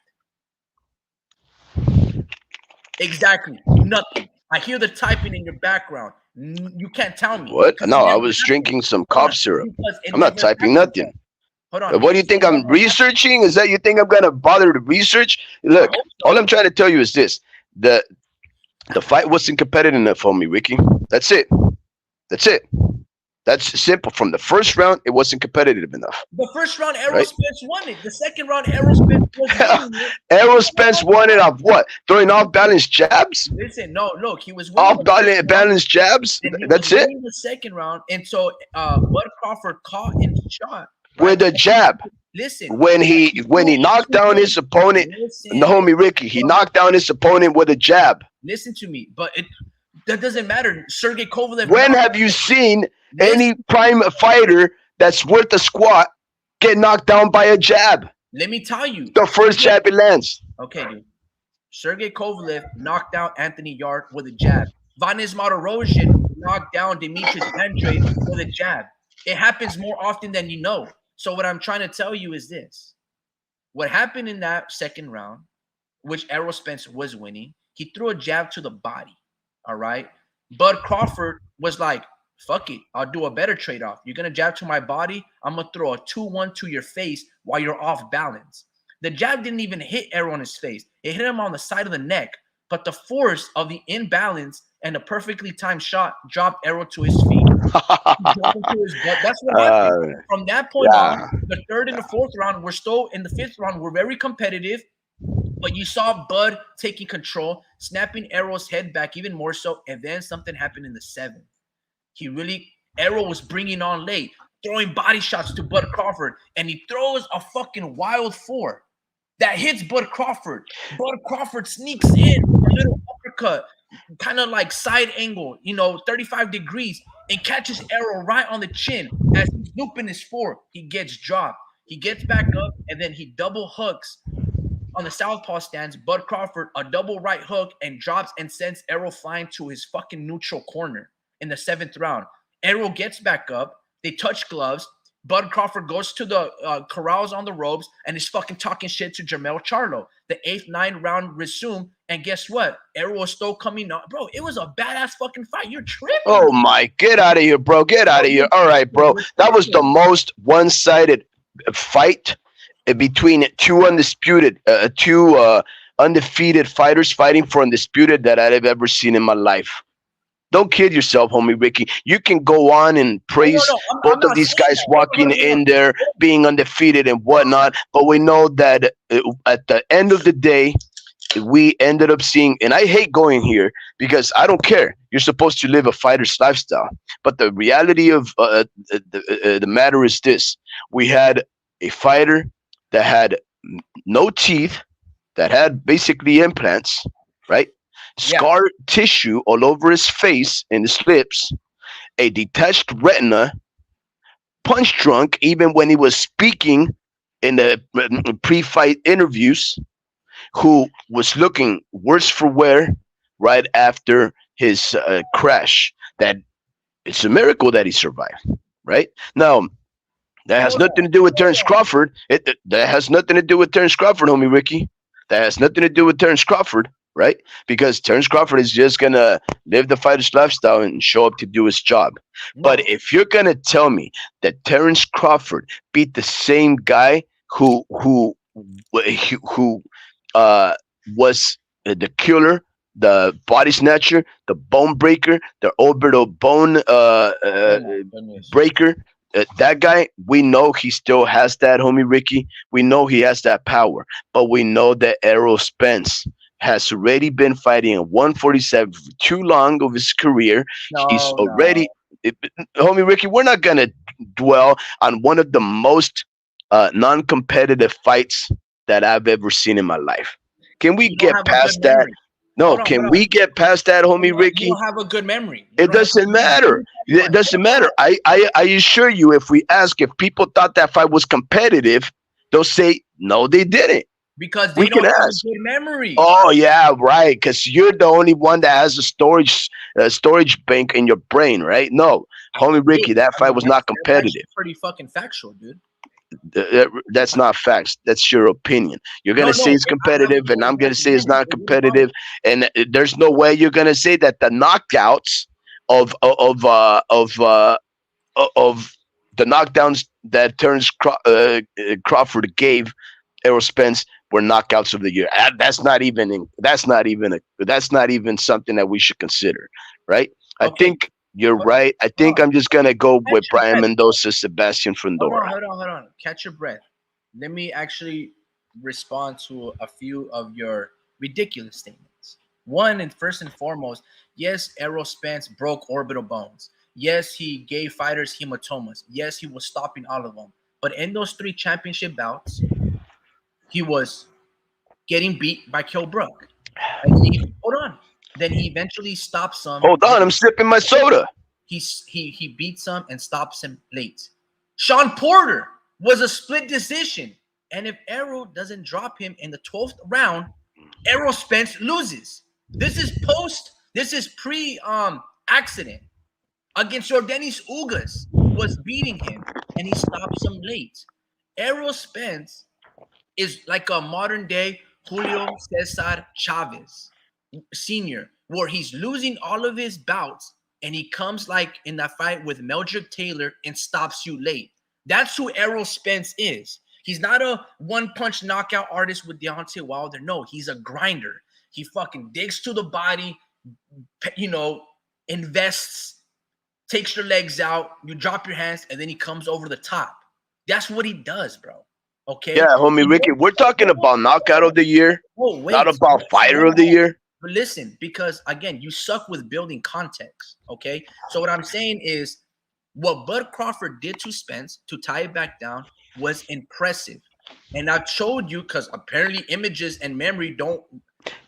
Exactly. Nothing. I hear the typing in your background. You can't tell me. What? Because No, it I never was happened. drinking some Hold on, cough syrup. because it I'm not never typing happened. nothing. Hold on. What do you think I'm researching? Is that you think I'm gonna bother to research? Look, all I'm trying to tell you is this: the fight wasn't competitive enough for me, Ricky. That's it. That's it. That's simple. From the first round, it wasn't competitive enough. The first round, Errol Right. Spence won it. The second round, Errol Spence was winning it. Errol Spence won it off what? Throwing off balance jabs? Listen, no, look, he was winning Off the first round, balance jabs? and he That's was it? winning the second round, and so Bud Crawford caught and shot. With a jab. Listen, When he knocked down his opponent, the homie Ricky, he knocked down his opponent with a jab. Listen to me, but that doesn't matter. Sergey Kovalev. When have you seen any prime fighter that's worth a squat get knocked down by a jab? Let me tell you. The first jab he lands. Okay, dude. Sergey Kovalev knocked out Anthony Yarde with a jab. Vanes Martirosyan knocked down Demetrius Andrade with a jab. It happens more often than you know. So what I'm trying to tell you is this. What happened in that second round, which Errol Spence was winning, he threw a jab to the body. All right. Bud Crawford was like, fuck it. I'll do a better trade-off. You're going to jab to my body. I'm going to throw a 2-1 to your face while you're off balance. The jab didn't even hit Errol in his face. It hit him on the side of the neck. But the force of the imbalance and the perfectly timed shot dropped Errol to his feet. That's what happened. From that point on, the third and the fourth round, we're still in the fifth round. We're very competitive. But you saw Bud taking control, snapping Errol's head back even more so. And then something happened in the seventh. Errol was bringing on late, throwing body shots to Bud Crawford. And he throws a fucking wild 4 that hits Bud Crawford. Bud Crawford sneaks in a little uppercut, kind of like side angle, 35 degrees, and catches Errol right on the chin. As he's looping his 4, he gets dropped. He gets back up, and then he double hooks on the southpaw stance. Bud Crawford, a double right hook, and drops and sends Errol flying to his fucking neutral corner in the 7th round. Errol gets back up. They touch gloves. Bud Crawford goes to the corrals on the ropes and is fucking talking shit to Jermell Charlo. The 8th, 9th round resume, and guess what? Errol was still coming up. Bro, it was a badass fucking fight. You're tripping. Oh my, get out of here, bro. Get out of here. All right, bro. That was the most one-sided fight between two undefeated fighters fighting for undisputed that I've ever seen in my life. Don't kid yourself, homie Ricky. You can go on and praise both of these guys walking in there, being undefeated and whatnot, but we know that at the end of the day, we ended up seeing, and I hate going here because I don't care. You're supposed to live a fighter's lifestyle. But the reality of the matter is this. We had a fighter that had no teeth, that had basically implants, right? Scar tissue all over his face and his lips, a detached retina, punch drunk even when he was speaking in the pre-fight interviews, who was looking worse for wear right after his crash. That it's a miracle that he survived. Right now, that has Hold on, nothing to do with Terrence hold on. Crawford. That has nothing to do with Terrence Crawford, homie Ricky. That has nothing to do with Terrence Crawford, right? Because Terrence Crawford is just gonna live the fighter's lifestyle and show up to do his job. But No, if you're gonna tell me that Terrence Crawford beat the same guy who uh, was the killer, the body snatcher, the bone breaker, the orbital bone oh my goodness. breaker. That guy, we know he still has that, homie Ricky. We know he has that power, but we know that Errol Spence has already been fighting at 147 for too long of his career. He's No, already, no. homie Ricky. We're not gonna dwell on one of the most non-competitive fights that I've ever seen in my life. Can we You don't get have a good past that? memory. No, Hold on, hold can on. we get past that, homie You Ricky? don't have a good memory. You It don't have a doesn't good memory. Let matter. me tell you why. It doesn't matter. I assure you, if we ask if people thought that fight was competitive, they'll say no, they didn't. Because We they can don't have a ask. good memory. Oh yeah, right. Because you're the only one that has a storage bank in your brain, right? No, homie Ricky, Hey, that I fight mean, was not that's actually competitive. pretty fucking factual, dude. That's not facts. That's your opinion. You're No, gonna say no, it's I have a competitive, and very I'm gonna fucking say it's memory. not So what do you want? competitive. And there's no way you're gonna say that the knockouts of of uh, of uh, of the knockdowns that Crawford gave Errol Spence were knockouts of the year. That's not even. That's not even something that we should consider, right? I Okay, think you're hold on, right. I hold think on. I'm just gonna go with Catch your Brian breath. Mendoza, Sebastian Hold Fundora. on, hold on, hold on. Catch your breath. Let me actually respond to a few of your ridiculous statements. One, and first and foremost, yes, Errol Spence broke orbital bones. Yes, he gave fighters hematomas. Yes, he was stopping all of them. But in those three championship bouts, he was getting beat by Kell Brook. And then hold on. Then he eventually stops some. Hold on, I'm sipping my soda. He beats him and stops him late. Sean Porter was a split decision. And if Errol doesn't drop him in the 12th round, Errol Spence loses. This is pre accident against Jordanis Ugas was beating him and he stops him late. Errol Spence is like a modern day Julio Cesar Chavez Sr., where he's losing all of his bouts and he comes like in that fight with Meldrick Taylor and stops you late. That's who Errol Spence is. He's not a one punch knockout artist with Deontay Wilder. No, he's a grinder. He fucking digs to the body, you know, invests, takes your legs out, you drop your hands, and then he comes over the top. That's what he does, bro. Okay? Yeah, homie Ricky, we're talking about knockout of the year, Oh, wait. not about fighter of the year. But listen, because again, you suck with building context. Okay. So what I'm saying is what Bud Crawford did to Spence to tie it back down was impressive. And I showed you because apparently images and memory don't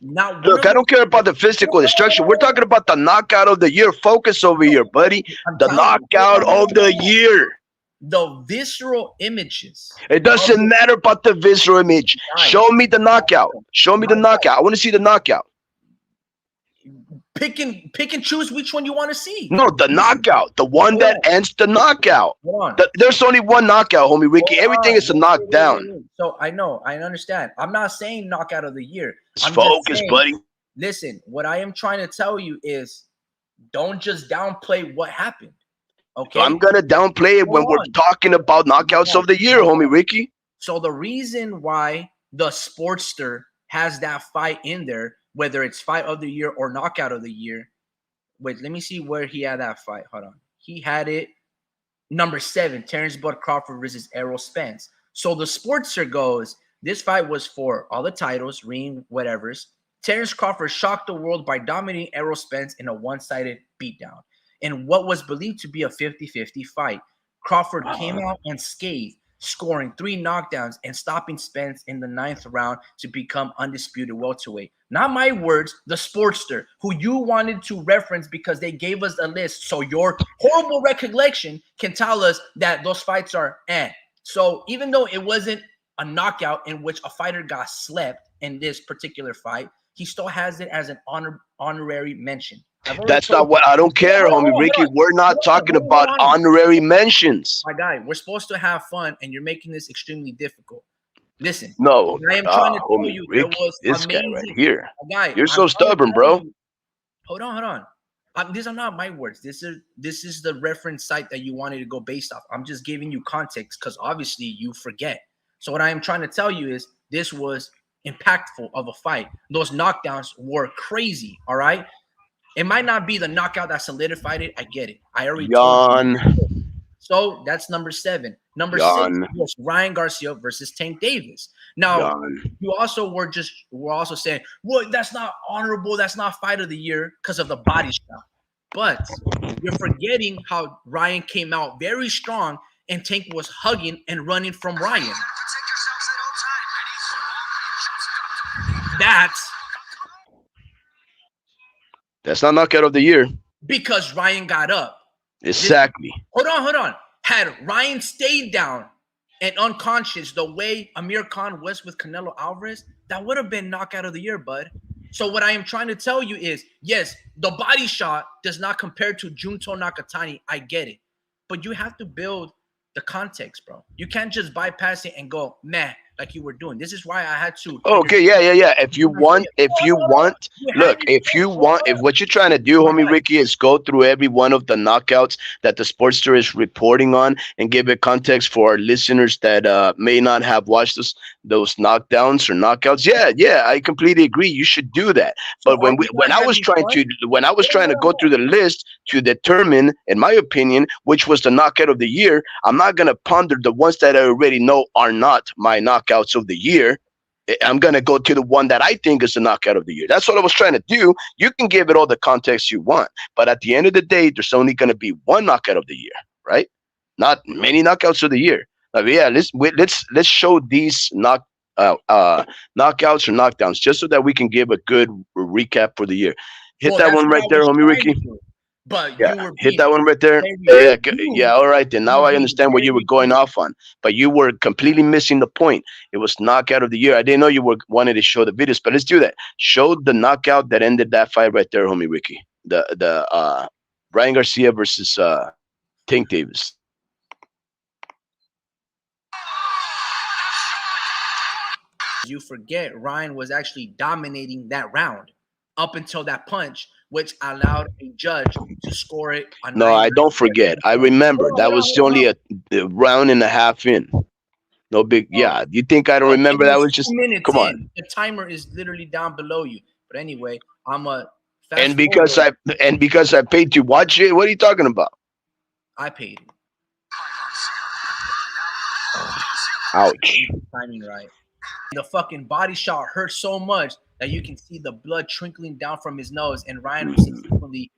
not one Look, of I don't care about the physical destruction. We're talking about the knockout of the year. Focus over here, buddy. I'm The telling you, knockout of the year. the visceral images. It doesn't matter about the visual image. Show me the knockout. Show me the knockout. I want to see the knockout. Pick and choose which one you want to see. No, the knockout. The one that ends the knockout. Hold on. There's only one knockout, homie Ricky. Hold Everything on. is a knockdown. Wait. So I know, I understand. I'm not saying knockout of the year. Just I'm just focus, saying, buddy. listen, what I am trying to tell you is don't just downplay what happened. Okay. I'm gonna downplay it when Hold we're on. talking about knockouts of the year, homie Ricky. So the reason why the Sportster has that fight in there, whether it's fight of the year or knockout of the year. Wait, let me see where he had that fight. Hold on. He had it number 7, Terrence Bud Crawford versus Errol Spence. So the Sportster goes, this fight was for all the titles, ring, whatever's. Terrence Crawford shocked the world by dominating Errol Spence in a one-sided beatdown in what was believed to be a 50-50 fight. Crawford came out unscathed, scoring 3 knockdowns and stopping Spence in the 9th round to become undisputed welterweight. Not my words, the Sportster, who you wanted to reference because they gave us a list. So your horrible recollection can tell us that those fights are So even though it wasn't a knockout in which a fighter got slept in this particular fight, he still has it as an honorary mention. I've already That's not told you. what I don't care, Hold on, homie hold on, Ricky. hold on. We're not talking Hold about on. honorary mentions. My guy, we're supposed to have fun, and you're making this extremely difficult. Listen, No, what I am trying to tell homie you, there Ricky, was this guy right amazing. here. My guy, You're I'm so trying to stubborn, tell bro. you. Hold on. These are not my words. This is the reference site that you wanted to go based off. I'm just giving you context because obviously you forget. So what I am trying to tell you is this was impactful of a fight. Those knockdowns were crazy. All right. It might not be the knockout that solidified it. I get it. I already told you. Yawn. So that's number 7. Number 6 Yawn. was Ryan Garcia versus Tank Davis. Now, Yawn. you also were also saying, well, that's not honorable. That's not fight of the year because of the body shot. But you're forgetting how Ryan came out very strong and Tank was hugging and running from Ryan. Protect yourselves at all times. That's That's not knockout of the year. because Ryan got up. Exactly. Hold on. Had Ryan stayed down and unconscious the way Amir Khan was with Canelo Alvarez, that would have been knockout of the year, bud. So what I am trying to tell you is, yes, the body shot does not compare to Junto Nakatani. I get it. But you have to build the context, bro. You can't just bypass it and go, man, like you were doing. This is why I had to. Okay, yeah. If you want, if what you're trying to do, homie Ricky, is go through every one of the knockouts that the Sportster is reporting on and give it context for our listeners that may not have watched those knockdowns or knockouts. Yeah, I completely agree. You should do that. But when I was trying to go through the list to determine, in my opinion, which was the knockout of the year, I'm not gonna ponder the ones that I already know are not my knockouts of the year. I'm going to go to the one that I think is the knockout of the year. That's what I was trying to do. You can give it all the context you want, but at the end of the day, there's only going to be one knockout of the year, right? Not many knockouts of the year. Let's show these knockouts or knockdowns just so that we can give a good recap for the year. Hit that one right there, homie Ricky. But Yeah, you were hit that one right there. Yeah, all right then. Now I understand what you were going off on, but you were completely missing the point. It was knockout of the year. I didn't know you were wanted to show the videos, but let's do that. Show the knockout that ended that fight right there, homie Ricky. The Ryan Garcia versus Tank Davis. You forget Ryan was actually dominating that round up until that punch, which allowed a judge to score it. No, I don't forget. I remember that was only a round and a half in. No big. Yeah, you think I don't remember? That was just 2 minutes come on. in. The timer is literally down below you. But anyway, I'm a And because I paid to watch it. What are you talking about? I paid it. Ouch. Timing right. The fucking body shot hurt so much that you can see the blood trickling down from his nose, and Ryan subsequently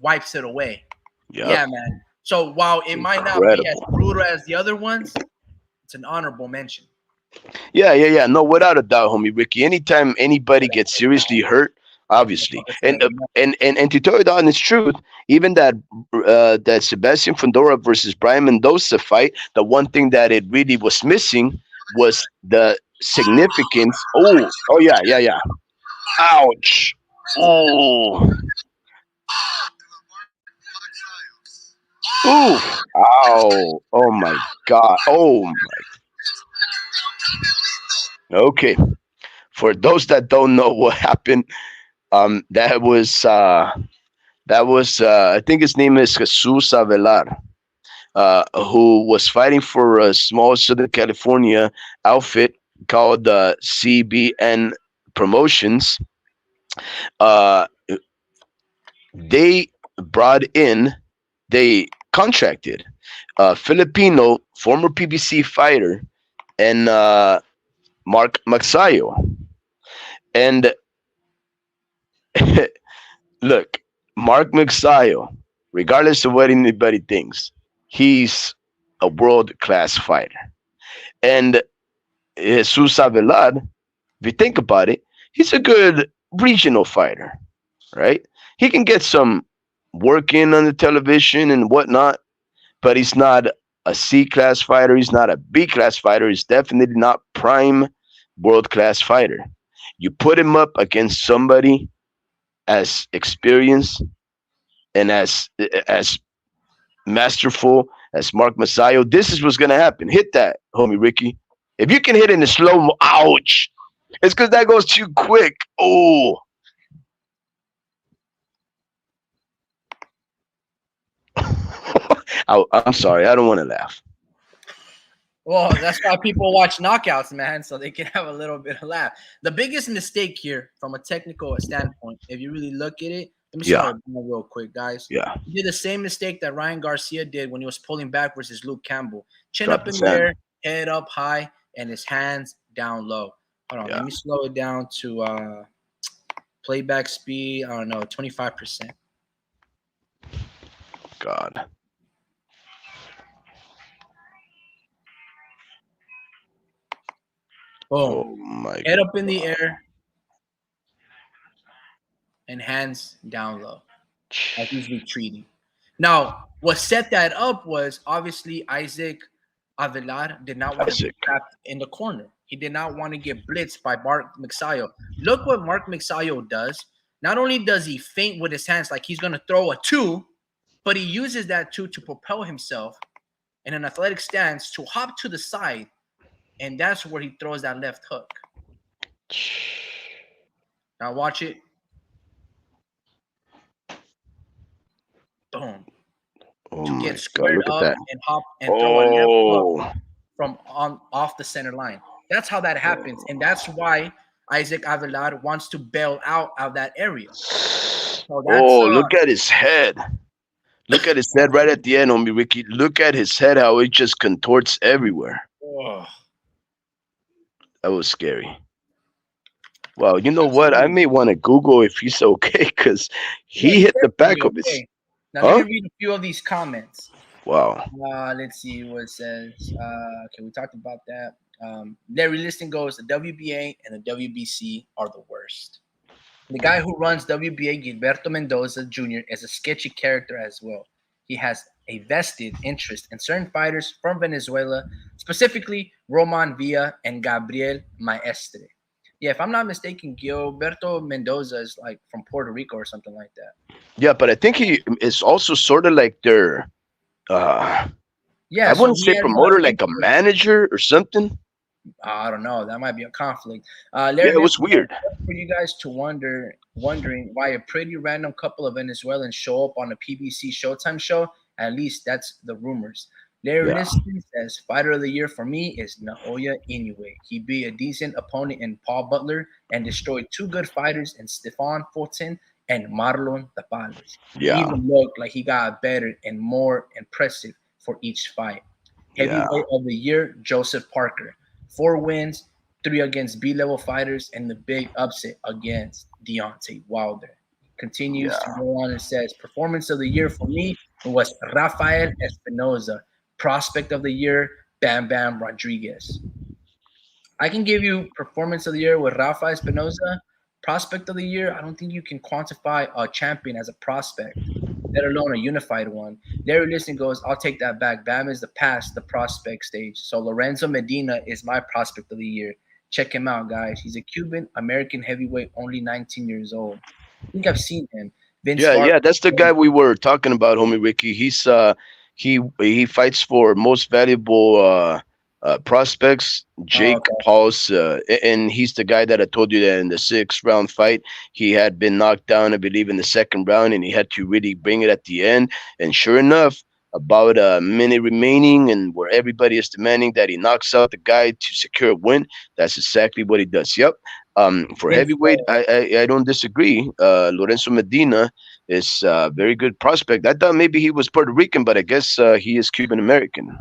wipes it away. Yep. Yeah, man. So while it might not be as brutal as the other ones, it's an honorable mention. Yeah. No, without a doubt, homie Ricky. Anytime anybody gets seriously hurt, obviously, and to tell you the honest truth, even that Sebastian Fundora versus Brian Mendoza fight, the one thing that it really was missing was the significance. Oh yeah. Ouch. Oh. Ooh. Ow. Oh my God. Oh my. Okay. For those that don't know what happened, that was I think his name is Jesus Avelar, who was fighting for a small Southern California outfit called CBN Promotions. They contracted a Filipino former PBC fighter and Mark Magsayo. And look, Mark Magsayo, regardless of what anybody thinks, he's a world-class fighter. And Jesus Avelar, if you think about it, he's a good regional fighter, right? He can get some work in on the television and whatnot, but he's not a C class fighter. He's not a B class fighter. He's definitely not prime world class fighter. You put him up against somebody as experienced and as masterful as Mark Masayo. This is what's gonna happen. Hit that, homie Ricky. If you can hit in the slow mo, ouch! It's because that goes too quick. Oh, I'm sorry. I don't want to laugh. Well, that's why people watch knockouts, man, so they can have a little bit of laugh. The biggest mistake here, from a technical standpoint, if you really look at it, let me Yeah. start real quick, guys. Yeah, He did the same mistake that Ryan Garcia did when he was pulling back versus Luke Campbell. Chin drop up the in the sand. air, head up high, and his hands down low. Hold on, Yeah. let me slow it down to playback speed. I don't know, 25%. God. Boom. Oh my. Head up in the air and hands down low as he's retreating. Now, what set that up was obviously Isaac Avelar did not want to be Isaac. trapped in the corner. He did not want to get blitzed by Mark Mixayo. Look what Mark Mixayo does. Not only does he feint with his hands like he's going to throw a two, but he uses that two to propel himself in an athletic stance to hop to the side, and that's where he throws that left hook. Now watch it. Boom. Oh To my get God. squared Look at up that. and hop and throw a left hook Oh. from off the center line. That's how that happens, and that's why Isaac Avelar wants to bail out of that area. So that's Oh, look at his head. Look at his head right at the end, homie Ricky. Look at his head, how it just contorts everywhere. oh, That was scary. Well, you know what? I may want to Google if he's okay, because he hit the back of his. okay. Now Huh? let me read a few of these comments. Wow. Let's see what it says. Okay, we talked about that. Larry Liston goes, the WBA and the WBC are the worst. The guy who runs WBA, Gilberto Mendoza Jr., is a sketchy character as well. He has a vested interest in certain fighters from Venezuela, specifically Roman Villa and Gabriel Maestre. Yeah, if I'm not mistaken, Gilberto Mendoza is like from Puerto Rico or something like that. Yeah, but I think he is also sort of like their, Yeah, I so wouldn't he say has promoter, like a manager or something. I don't know. That might be a conflict. Yeah, Larry it was Liston, weird. for you guys to wondering why a pretty random couple of Venezuelans show up on a PBC Showtime show. At least that's the rumors. Larry Yeah. Liston says fighter of the year for me is Naoya Inoue. He beat a decent opponent in Paul Butler and destroyed two good fighters in Stefan Fulton and Marlon Tapales. He Yeah. even looked like he got better and more impressive for each fight. Yeah. Heavyweight of the year, Joseph Parker. 4 wins, 3 against B-level fighters, and the big upset against Deontay Wilder. Continues to go on and says, performance of the year for me was Rafael Espinoza. Prospect of the year, Bam Bam Rodriguez. I can give you performance of the year with Rafael Espinoza. Prospect of the year, I don't think you can quantify a champion as a prospect, let alone a unified one. Larry Liston goes, I'll take that back. Bam is the past, the prospect stage. So Lorenzo Medina is my prospect of the year. Check him out, guys. He's a Cuban American heavyweight, only 19 years old. I think I've seen him. Vince Yeah, Vargas, that's the guy we were talking about, homie Ricky. He's he fights for most valuable prospects, Jake okay. Paul's, and he's the guy that I told you that in the 6th round fight he had been knocked down, I believe, in the 2nd round, and he had to really bring it at the end. And sure enough, about a minute remaining, and where everybody is demanding that he knocks out the guy to secure a win, that's exactly what he does. Yep. For Vince, heavyweight, I don't disagree. Lorenzo Medina is a very good prospect. I thought maybe he was Puerto Rican, but I guess he is Cuban American.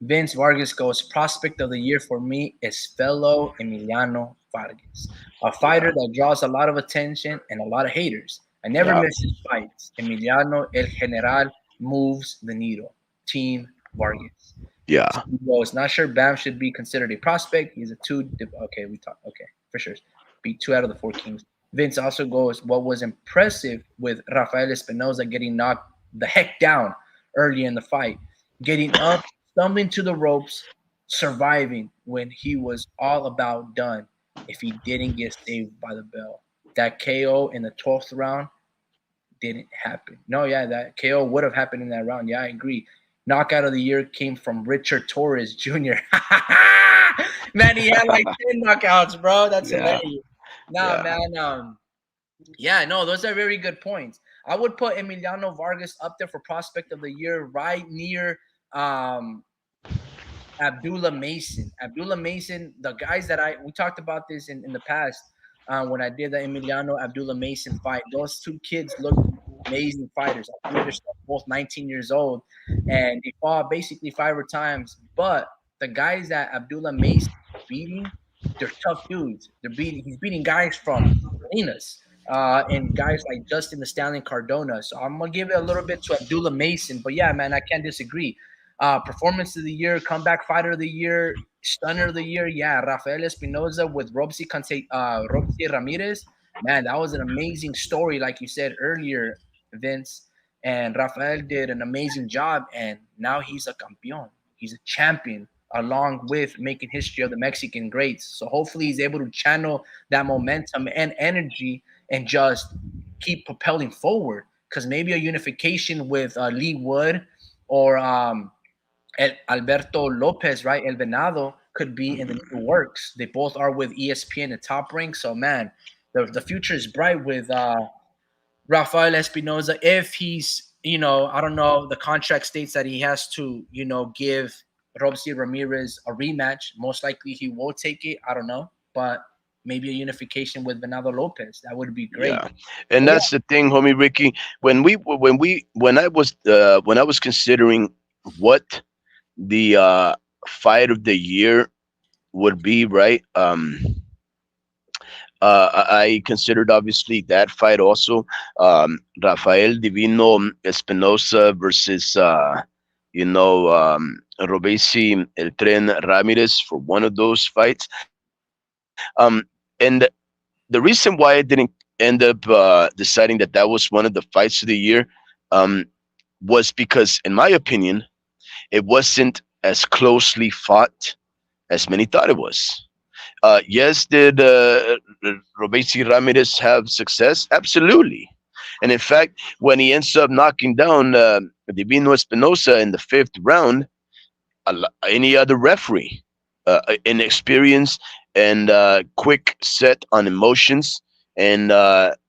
Vince Vargas goes, prospect of the year for me is fellow Emiliano Vargas, a fighter that draws a lot of attention and a lot of haters. I never Yeah. miss his fights. Emiliano El General moves the needle. Team Vargas. Yeah. He goes, not sure Bam should be considered a prospect. He's a 2. Okay, we talk. Okay, for sure. Beat 2 out of the 4 kings. Vince also goes, what was impressive with Rafael Espinoza getting knocked the heck down early in the fight, getting up, stumbling to the ropes, surviving when he was all about done if he didn't get saved by the bell. That KO in the 12th round didn't happen. No, yeah, that KO would have happened in that round. Yeah, I agree. Knockout of the year came from Richard Torres Jr. Man, he had like 10 knockouts, bro. That's Yeah, hilarious. Nah, yeah, man. Yeah, no, those are very good points. I would put Emiliano Vargas up there for prospect of the year, right near um Abdullah Mason. Abdullah Mason, the guys that we talked about this in the past when I did the Emiliano Abdullah Mason fight. Those two kids look amazing fighters. I believe they're still both 19 years old, and they fought basically 5 times. But the guys that Abdullah Mason is beating, they're tough dudes. He's beating guys from Salinas. And guys like Justin the Stallion Cardona. So I'm gonna give it a little bit to Abdullah Mason. But yeah, man, I can't disagree. Performance of the year, comeback fighter of the year, stunner of the year. Yeah, Rafael Espinoza with Robsy Ramirez. Man, that was an amazing story, like you said earlier, Vince. And Rafael did an amazing job, and now he's a campeón. He's a champion, along with making history of the Mexican greats. So hopefully he's able to channel that momentum and energy and just keep propelling forward. Because maybe a unification with Lee Wood or Alberto Lopez, right? El Venado could be in the new works. They both are with ESPN and Top Rank. So, man, the future is bright with Rafael Espinoza. If he's, I don't know, the contract states that he has to, give Robsy Ramirez a rematch. Most likely he will take it. I don't know. But maybe a unification with Venado Lopez. That would be great. yeah. And But that's the thing, homie Ricky. When I was considering what the fight of the year would be, right? I considered obviously that fight also. Rafael Divino Espinosa versus Robesi El Tren Ramirez for one of those fights. And the reason why I didn't end up deciding that that was one of the fights of the year was because, in my opinion, it wasn't as closely fought as many thought it was. Yes, did Robesi Ramirez have success? Absolutely. And in fact, when he ends up knocking down Divino Espinosa in the 5th round, any other referee, inexperienced and quick set on emotions and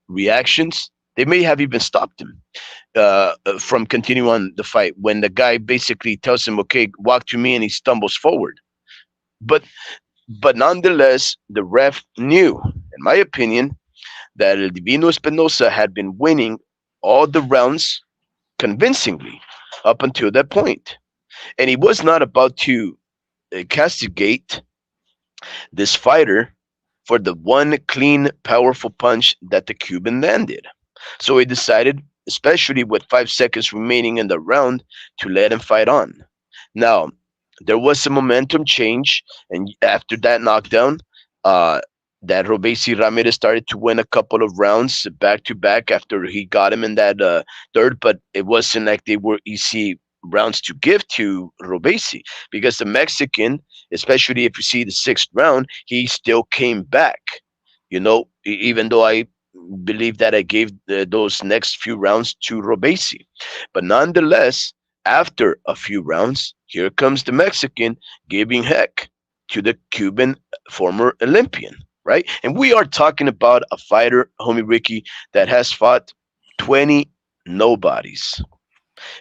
reactions, they may have even stopped him from continuing on the fight when the guy basically tells him, okay, walk to me, and he stumbles forward. But nonetheless, the ref knew, in my opinion, that El Divino Espinosa had been winning all the rounds convincingly up until that point. And he was not about to castigate this fighter for the one clean, powerful punch that the Cuban landed. So he decided, especially with 5 seconds remaining in the round, to let him fight on. Now, there was a momentum change, and after that knockdown, that Robesi Ramirez started to win a couple of rounds back to back after he got him in that 3rd, but it wasn't like they were easy rounds to give to Robesi, because the Mexican, especially if you see the 6th round, he still came back. Even though I believe that I gave those next few rounds to Robesi, but nonetheless, after a few rounds, here comes the Mexican giving heck to the Cuban former Olympian, right? And we are talking about a fighter, homie Ricky, that has fought 20 nobodies.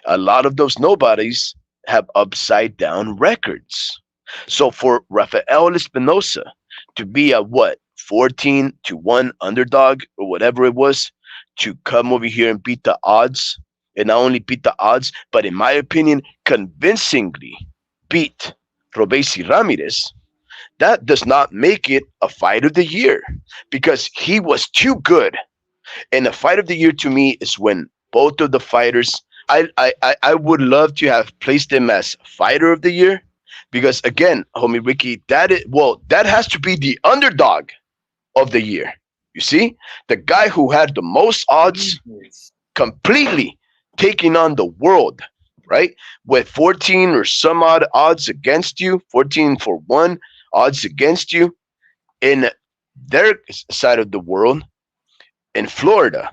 A lot of those nobodies have upside down records. So for Rafael Espinosa to be a 14-1 underdog or whatever it was, to come over here and beat the odds, and not only beat the odds, but in my opinion, convincingly beat Robesi Ramirez, that does not make it a fight of the year, because he was too good. And a fight of the year to me is when both of the fighters, I would love to have placed them as fighter of the year, because again, homie Ricky, that has to be the underdog of the year. You see, the guy who had the most odds completely taking on the world right? With 14 or some odd odds against you, 14-1 odds against you in their side of the world, in Florida,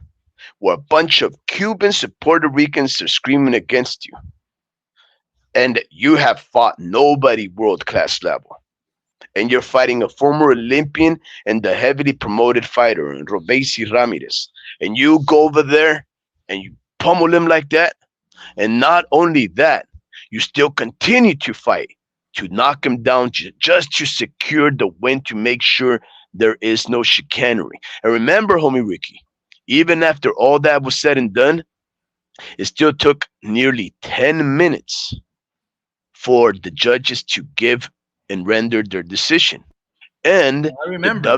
where a bunch of Cubans and Puerto Ricans are screaming against you, and you have fought nobody world class level, and you're fighting a former Olympian and the heavily promoted fighter, Robesi Ramirez, and you go over there and you pummel him like that, and not only that, you still continue to fight to knock him down just to secure the win, to make sure there is no chicanery. And remember, homie Ricky, even after all that was said and done, it still took nearly 10 minutes for the judges to give and render their decision. And I the remember.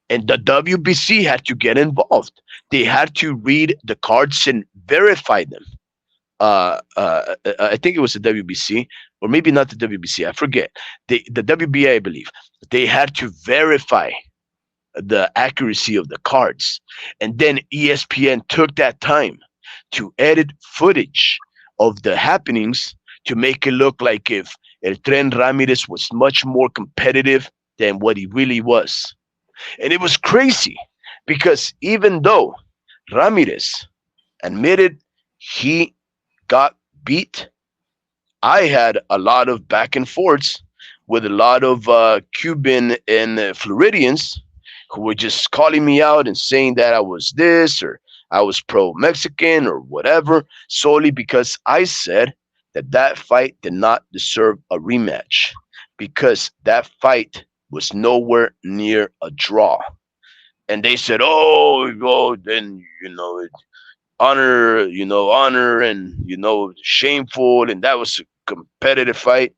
the WBC had to get involved. They had to read the cards and verify them. I think it was the WBC, or maybe not the WBC. I forget. The WBA, I believe, they had to verify the accuracy of the cards, and then ESPN took that time to edit footage of the happenings to make it look like if El Tren Ramirez was much more competitive than what he really was. And it was crazy because even though Ramirez admitted he got beat, I had a lot of back and forths with a lot of Cuban and Floridians who were just calling me out and saying that I was this or I was pro Mexican or whatever, solely because I said that that fight did not deserve a rematch because that fight was nowhere near a draw. And they said, "Oh, well, then honor, honor, and shameful, and that was a competitive fight."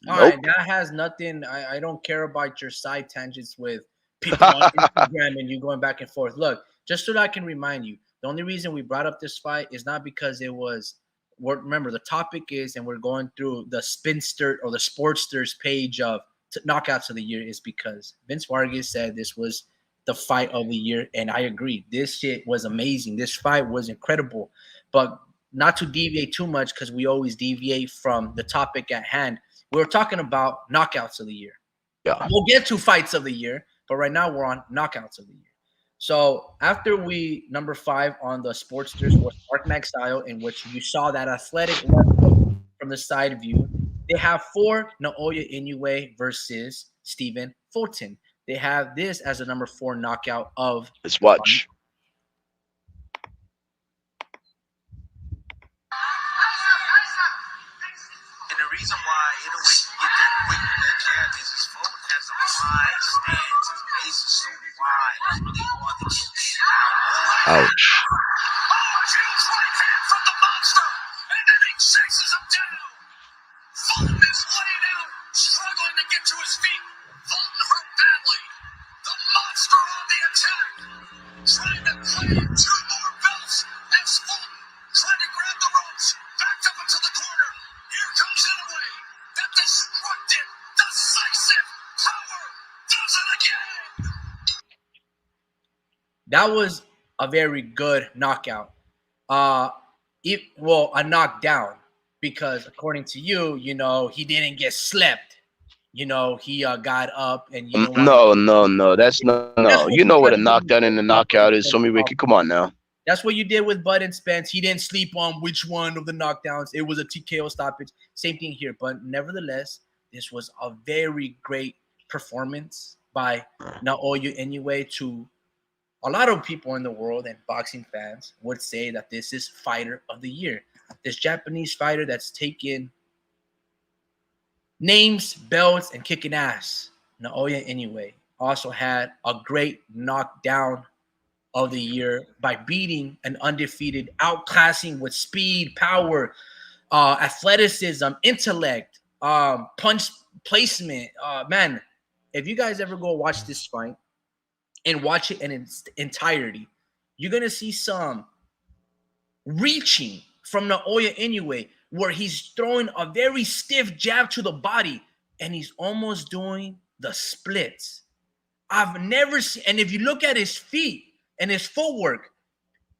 All Nope. right, that has nothing. I don't care about your side tangents with people on Instagram and you going back and forth. Look, just so that I can remind you, the only reason we brought up this fight is not because it was. Remember, the topic is, and we're going through the Spinster or the Sportsters page of knockouts of the year, is because Vince Vargas said this was the fight of the year, and I agree. This shit was amazing. This fight was incredible, but not to deviate too much because we always deviate from the topic at hand. We were talking about knockouts of the year. Yeah. We'll get to fights of the year, but right now we're on knockouts of the year. So after we number 5 on the Sportsters was Mark Magsayo, in which you saw that athletic level from the side view. They have 4 Naoya Inoue versus Stephen Fulton. They have this as a number 4 knockout of. Let's watch. And the reason why Inoue can get there quick with that jab is his phone has a wide stance. His base is so wide. It's really hard to get in and out. Ouch. Oh, huge right hand from the monster. And then he chases him down. Fulton is laid out, struggling to get to his feet. Fulton hurt badly. The monster on the attack. Trying to claim 2 more belts as Fulton trying to grab the ropes. Backed up into the corner. Here comes Inoue. That destructive, decisive power does it again. That was a very good knockout. A knockdown, because according to you, he didn't get slept. He got up and No. That's no. That's what You know you what a gotta do knockdown and a with knockout is, Spence. homie Ricky. Come on now. That's what you did with Bud and Spence. He didn't sleep on which one of the knockdowns. It was a TKO stoppage. Same thing here. But nevertheless, this was a very great performance by Naoya Inoue. To a lot of people in the world and boxing fans would say that this is fighter of the year. This Japanese fighter that's taken names, belts, and kicking ass. Naoya Inoue also had a great knockdown of the year by beating an undefeated, outclassing with speed, power, athleticism, intellect, punch placement. Man, if you guys ever go watch this fight and watch it in its entirety, you're going to see some reaching from Naoya Inoue where he's throwing a very stiff jab to the body and he's almost doing the splits. I've never seen, and if you look at his feet and his footwork,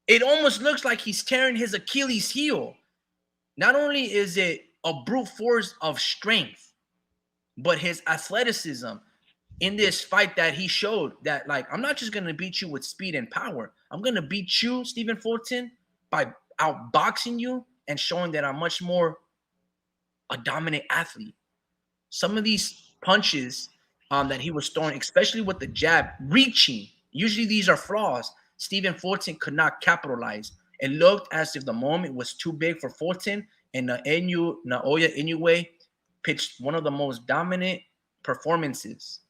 it almost looks like he's tearing his Achilles heel. Not only is it a brute force of strength, but his athleticism in this fight that he showed that, like, I'm not just gonna beat you with speed and power. I'm gonna beat you, Stephen Fulton, by outboxing you and showing that I'm much more a dominant athlete. Some of these punches that he was throwing, especially with the jab, reaching. Usually these are flaws. Stephen Fulton could not capitalize. It looked as if the moment was too big for Fulton, and Naoya Inoue pitched one of the most dominant performances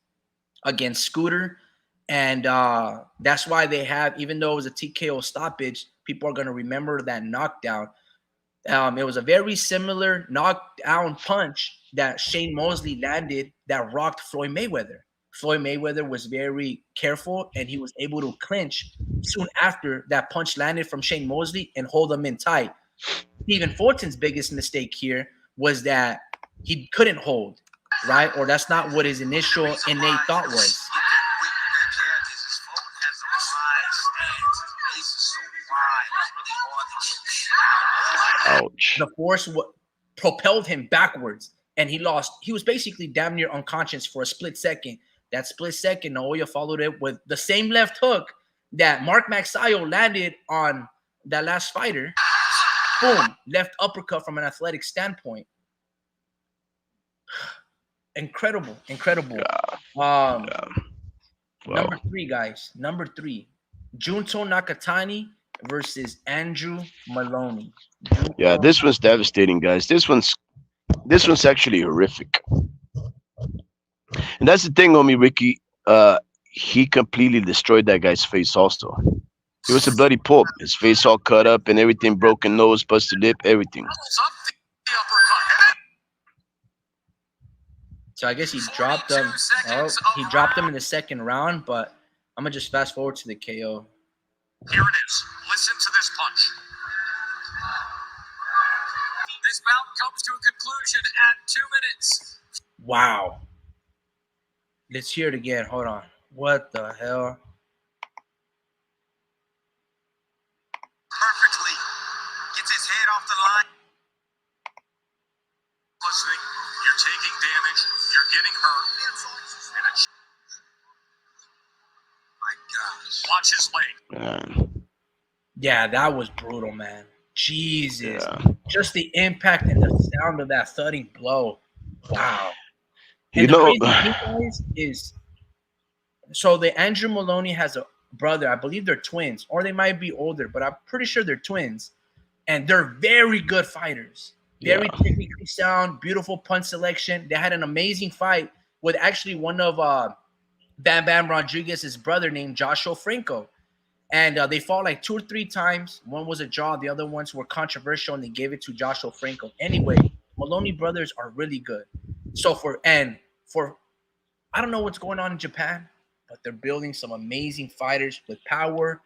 against Scooter. And that's why they have, even though it was a TKO stoppage, people are going to remember that knockdown. It was a very similar knockdown punch that Shane Mosley landed that rocked Floyd Mayweather. Floyd Mayweather was very careful, and he was able to clinch soon after that punch landed from Shane Mosley and hold him in tight. Stephen Fulton's biggest mistake here was that he couldn't hold, right? Or that's not what his initial innate thought was. Ouch. The force propelled him backwards, and he lost. He was basically damn near unconscious for a split second. That split second, Naoya followed it with the same left hook that Mark Magsayo landed on that last fighter. Boom, left uppercut from an athletic standpoint. Incredible. Wow. Number 3, guys. Number 3, Junto Nakatani versus Andrew Maloney. Yeah, this one's devastating, guys. This one's actually horrific. And that's the thing, homie Ricky. He completely destroyed that guy's face also. He was a bloody pulp. His face all cut up and everything, broken nose, busted lip, everything. So I guess he dropped him. Oh, he dropped him in the second round, but I'm going to just fast forward to the KO. Here it is. Listen to this punch. This bout comes to a conclusion at 2 minutes. Wow. Let's hear it again. Hold on. What the hell? Perfectly. Gets his head off the line. Listening. You're taking damage. You're getting hurt. And my gosh. Watch his leg. Yeah, that was brutal, man. Jesus. Yeah. Just the impact and the sound of that thudding blow. Wow. You And the know, crazy thing, guys, is so the Andrew Maloney has a brother. I believe they're twins, or they might be older, but I'm pretty sure they're twins. And they're very good fighters. Very technically sound, beautiful punch selection. They had an amazing fight with actually one of Bam Bam Rodriguez's brother named Joshua Franco. And they fought like 2 or 3 times. One was a draw. The other ones were controversial, and they gave it to Joshua Franco. Anyway, Maloney brothers are really good. So I don't know what's going on in Japan, but they're building some amazing fighters with power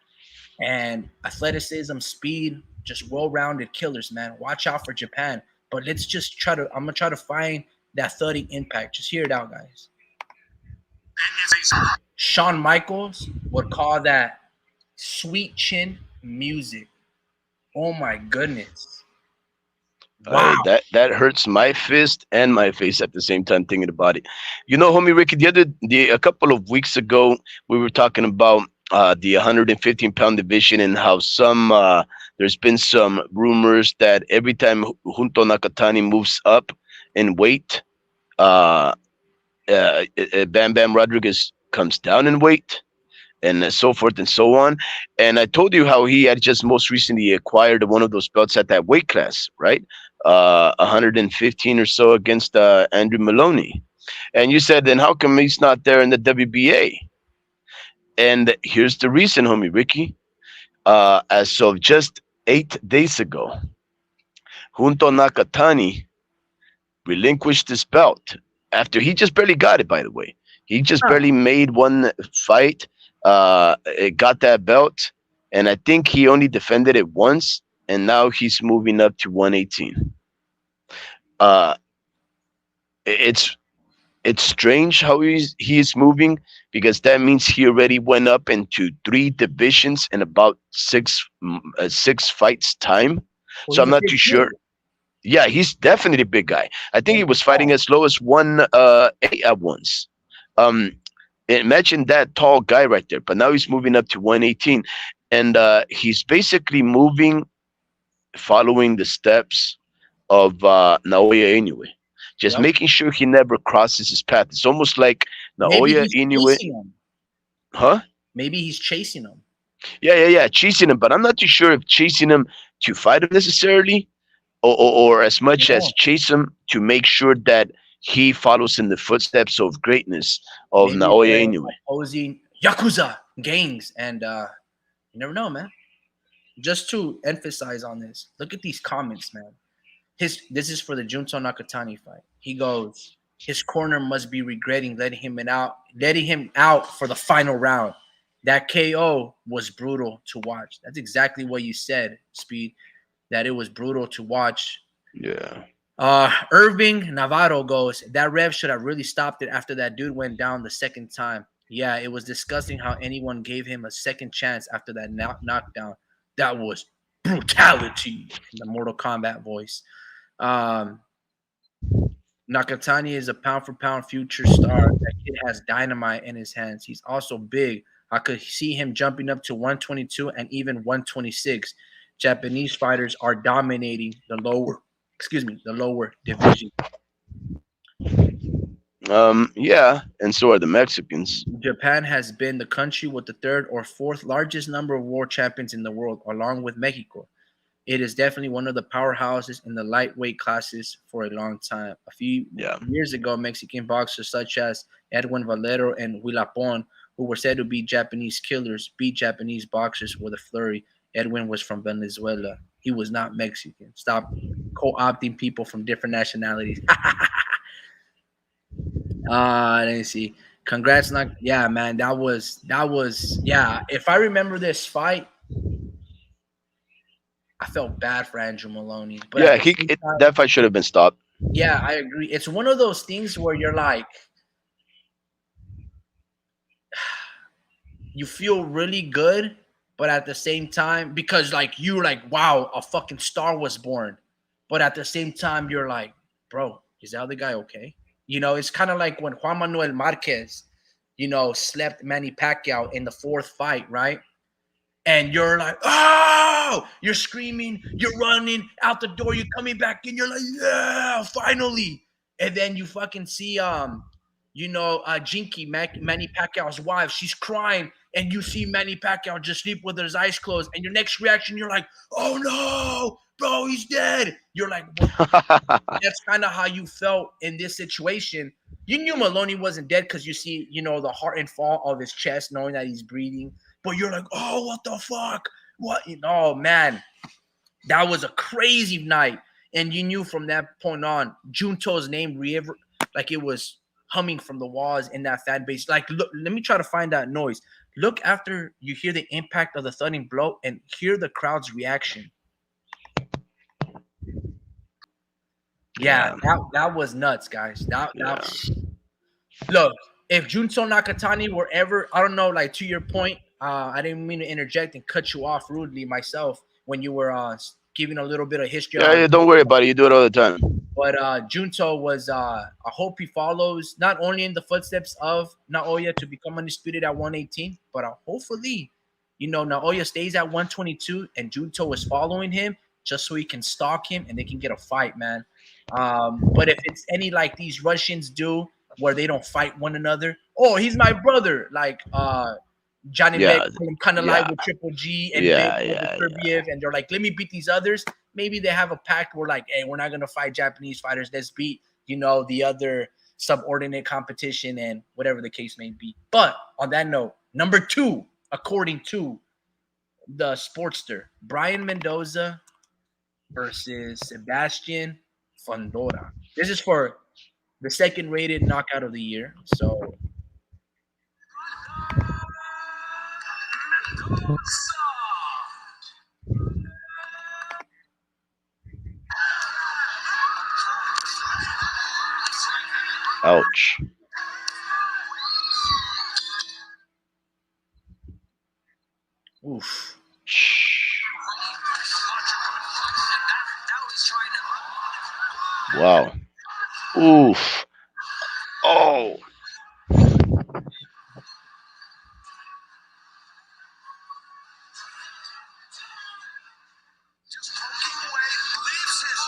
and athleticism, speed, just well-rounded killers, man. Watch out for Japan. But let's just I'm going to try to find that thudding impact. Just hear it out, guys. Shawn Michaels would call that sweet chin music. Oh my goodness. Wow. That hurts my fist and my face at the same time thinking about it. You know, homie Ricky, a couple of weeks ago, we were talking about the 115-pound division and how there's been some rumors that every time Junto Nakatani moves up in weight, Bam Bam Rodriguez comes down in weight, and so forth and so on. And I told you how he had just most recently acquired one of those belts at that weight class, right? 115 or so against Andrew Maloney. And you said, then how come he's not there in the WBA? And here's the reason, homie Ricky. As of just 8 days ago, Junto Nakatani relinquished his belt after he just barely got it, by the way. He just barely made one fight, got that belt, and I think he only defended it once, and now he's moving up to 118. It's strange how he's moving, because that means he already went up into 3 divisions in about 6 fights time. Well, So I'm he's not big too sure. too. Yeah, he's definitely a big guy. I think he And was fighting tall. as low as 1 8 at once. Um, Imagine that tall guy right there, but now he's moving up to 118, and he's basically moving, following the steps of Naoya Inoue, just Yep. making sure he never crosses his path. It's almost like Maybe Naoya he's Inoue, chasing him. huh? Maybe he's chasing him. Yeah, chasing him, but I'm not too sure if chasing him to fight him necessarily, or as much as No. chase him to make sure that he follows in the footsteps of greatness of Maybe Naoya they're Inoue. opposing Yakuza gangs, and you never know, man. Just to emphasize on this, look at these comments, man. This is for the Junto Nakatani fight. He goes, his corner must be regretting letting him out for the final round. That KO was brutal to watch. That's exactly what you said, Speed. That it was brutal to watch. Yeah. Irving Navarro goes, that rev should have really stopped it after that dude went down the second time. Yeah, it was disgusting how anyone gave him a second chance after that knockdown. That was brutality in the Mortal Kombat voice. Um, Nakatani is a pound for pound future star. That kid has dynamite in his hands. He's also big. I could see him jumping up to 122 and even 126. Japanese fighters are dominating the lower division. Yeah, and so are the Mexicans. Japan has been the country with the third or fourth largest number of world champions in the world, along with Mexico. It is definitely one of the powerhouses in the lightweight classes for a long time. A few Yeah. years ago, Mexican boxers such as Edwin Valero and Huilapon, who were said to be Japanese killers, beat Japanese boxers with a flurry. Edwin was from Venezuela. He was not Mexican. Stop co-opting people from different nationalities. Let me see. Congrats, not yeah, man. That was yeah. If I remember this fight, I felt bad for Andrew Maloney, but at Yeah, the same time, that fight should have been stopped. yeah, I agree. It's one of those things where you're like, you feel really good, but at the same time, because like you're like, wow, a fucking star was born. But at the same time, you're like, bro, is the other guy okay? It's kind of like when Juan Manuel Marquez, slept Manny Pacquiao in the fourth fight, right? And you're like, oh, you're screaming, you're running out the door, you're coming back in, you're like, yeah, finally. And then you fucking see, Jinky, Manny Pacquiao's wife, she's crying, and you see Manny Pacquiao just sleep with his eyes closed, and your next reaction, you're like, oh no, bro, he's dead. You're like, what? That's kind of how you felt in this situation. You knew Maloney wasn't dead because you see, the heart and fall of his chest, knowing that he's breathing. But you're like, oh, what the fuck? What? Oh, man. That was a crazy night. And you knew from that point on, Junto's name, like it was humming from the walls in that fan base. Like, look, let me try to find that noise. Look after you hear the impact of the thudding blow and hear the crowd's reaction. Yeah, Yeah, that was nuts, guys. That yeah. look, if Junto Nakatani were ever, I don't know, like to your point, I didn't mean to interject and cut you off rudely myself when you were giving a little bit of history Yeah, on. yeah, don't worry about it. You do it all the time. But Junto was, I hope he follows not only in the footsteps of Naoya to become undisputed at 118, but hopefully, Naoya stays at 122 and Junto is following him just so he can stalk him and they can get a fight, man. But if it's any like these Russians do where they don't fight one another, oh, he's my brother, like Johnny Meg Yeah, kind of like yeah, with Triple G and yeah, yeah, Beterbiev, and they're like, let me beat these others. Maybe they have a pact where like, hey, we're not gonna fight Japanese fighters. Let's beat, the other subordinate competition and whatever the case may be. But on that note, number 2, according to the Sportster, Brian Mendoza versus Sebastian Fundora. This is for the second rated knockout of the year. So ouch. oof. Shh. That was trying to Wow. Oof. Oh. Just poking away, leaves his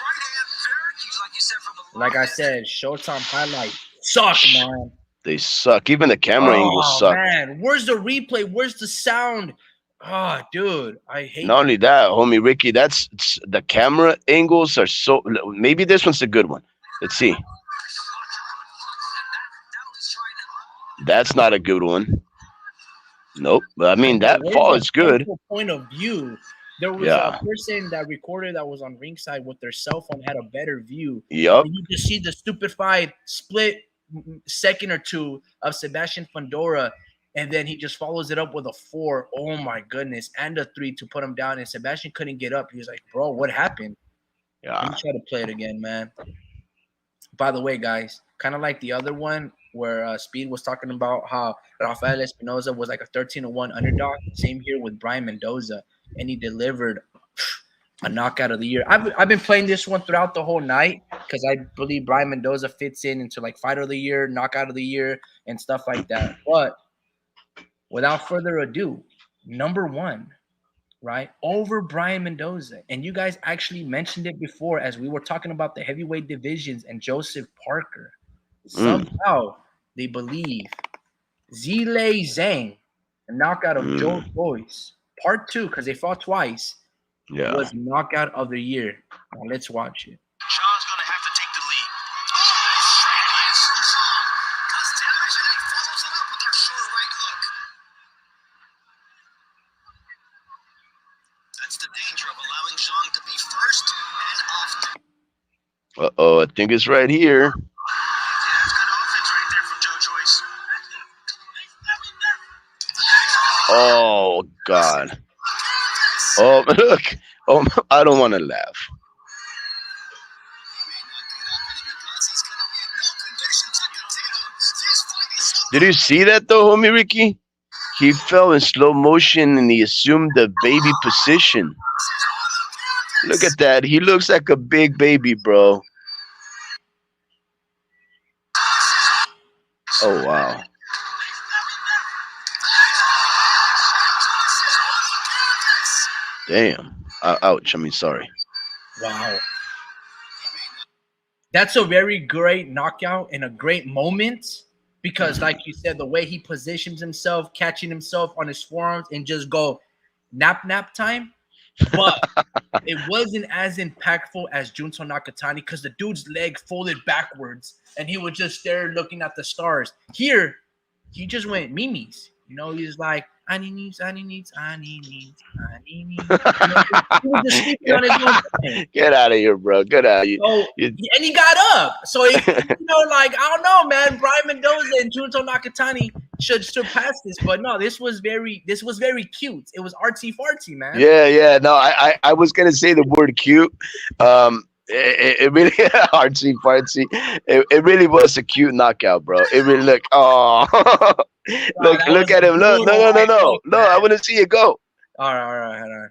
right hand very Like you said, from the Like I moment said, Showtime highlight suck, man. They suck. Even the camera angles Oh suck. man, where's the replay? Where's the sound? Oh, dude, I hate. Not only that, homie Ricky, the camera angles are so. Maybe this one's a good one. Let's see. now he's trying to. That's not a good one. Nope. But I mean, that Where's fall the is good. central point of view? There was Yeah. a person that recorded that was on ringside with their cell phone had a better view. Yup. And you just see the stupefied split second or two of Sebastian Fundora, and then he just follows it up with a 4. Oh my goodness, and a 3 to put him down. And Sebastian couldn't get up. He was like, "Bro, what happened?" Let Yeah. me try to play it again, man. By the way, guys, kind of like the other one where Speed was talking about how Rafael Espinoza was like a 13-1 underdog. Same here with Brian Mendoza, and he delivered a knockout of the year. I've been playing this one throughout the whole night because I believe Brian Mendoza fits into like fighter of the year, knockout of the year, and stuff like that. But without further ado, number one, right, over Brian Mendoza. And you guys actually mentioned it before as we were talking about the heavyweight divisions and Joseph Parker. Somehow they believe Zhilei Zhang, a knockout of Joe Joyce, part 2, because they fought twice, Yeah. was knockout of the year. Now let's watch it. Sean's gonna have to take the lead. Oh, straight lance from Sean. Does damage and then follows it up with that short right hook. That's the danger of allowing Sean to be first and often. Uh-oh, I think it's right here. Yeah, it's good offense right there from Joe Joyce. Oh God. Oh look. Oh, I don't want to laugh. Did you see that though, homie Ricky? He fell in slow motion and he assumed the baby position. Look at that. He looks like a big baby, bro. Oh wow. Damn. Ouch. I mean, sorry. Wow. That's a very great knockout and a great moment because, like you said, the way he positions himself, catching himself on his forearms and just go nap time. But it wasn't as impactful as Junto Nakatani because the dude's leg folded backwards and he was just there looking at the stars. Here, he just went Mimi's. You know, he's like, Ani needs. He was just sleeping on his own thing. Get out of here, bro. Get out of here. So, and he got up. So, like, I don't know, man. Brian Mendoza and Junto Nakatani should surpass this. But no, this was very cute. It was artsy fartsy, man. Yeah. No, I was gonna say the word cute. It really artsy fartsy. It really was a cute knockout, bro. It really look. Oh, look at him. Look, no. I want to see it go. All right.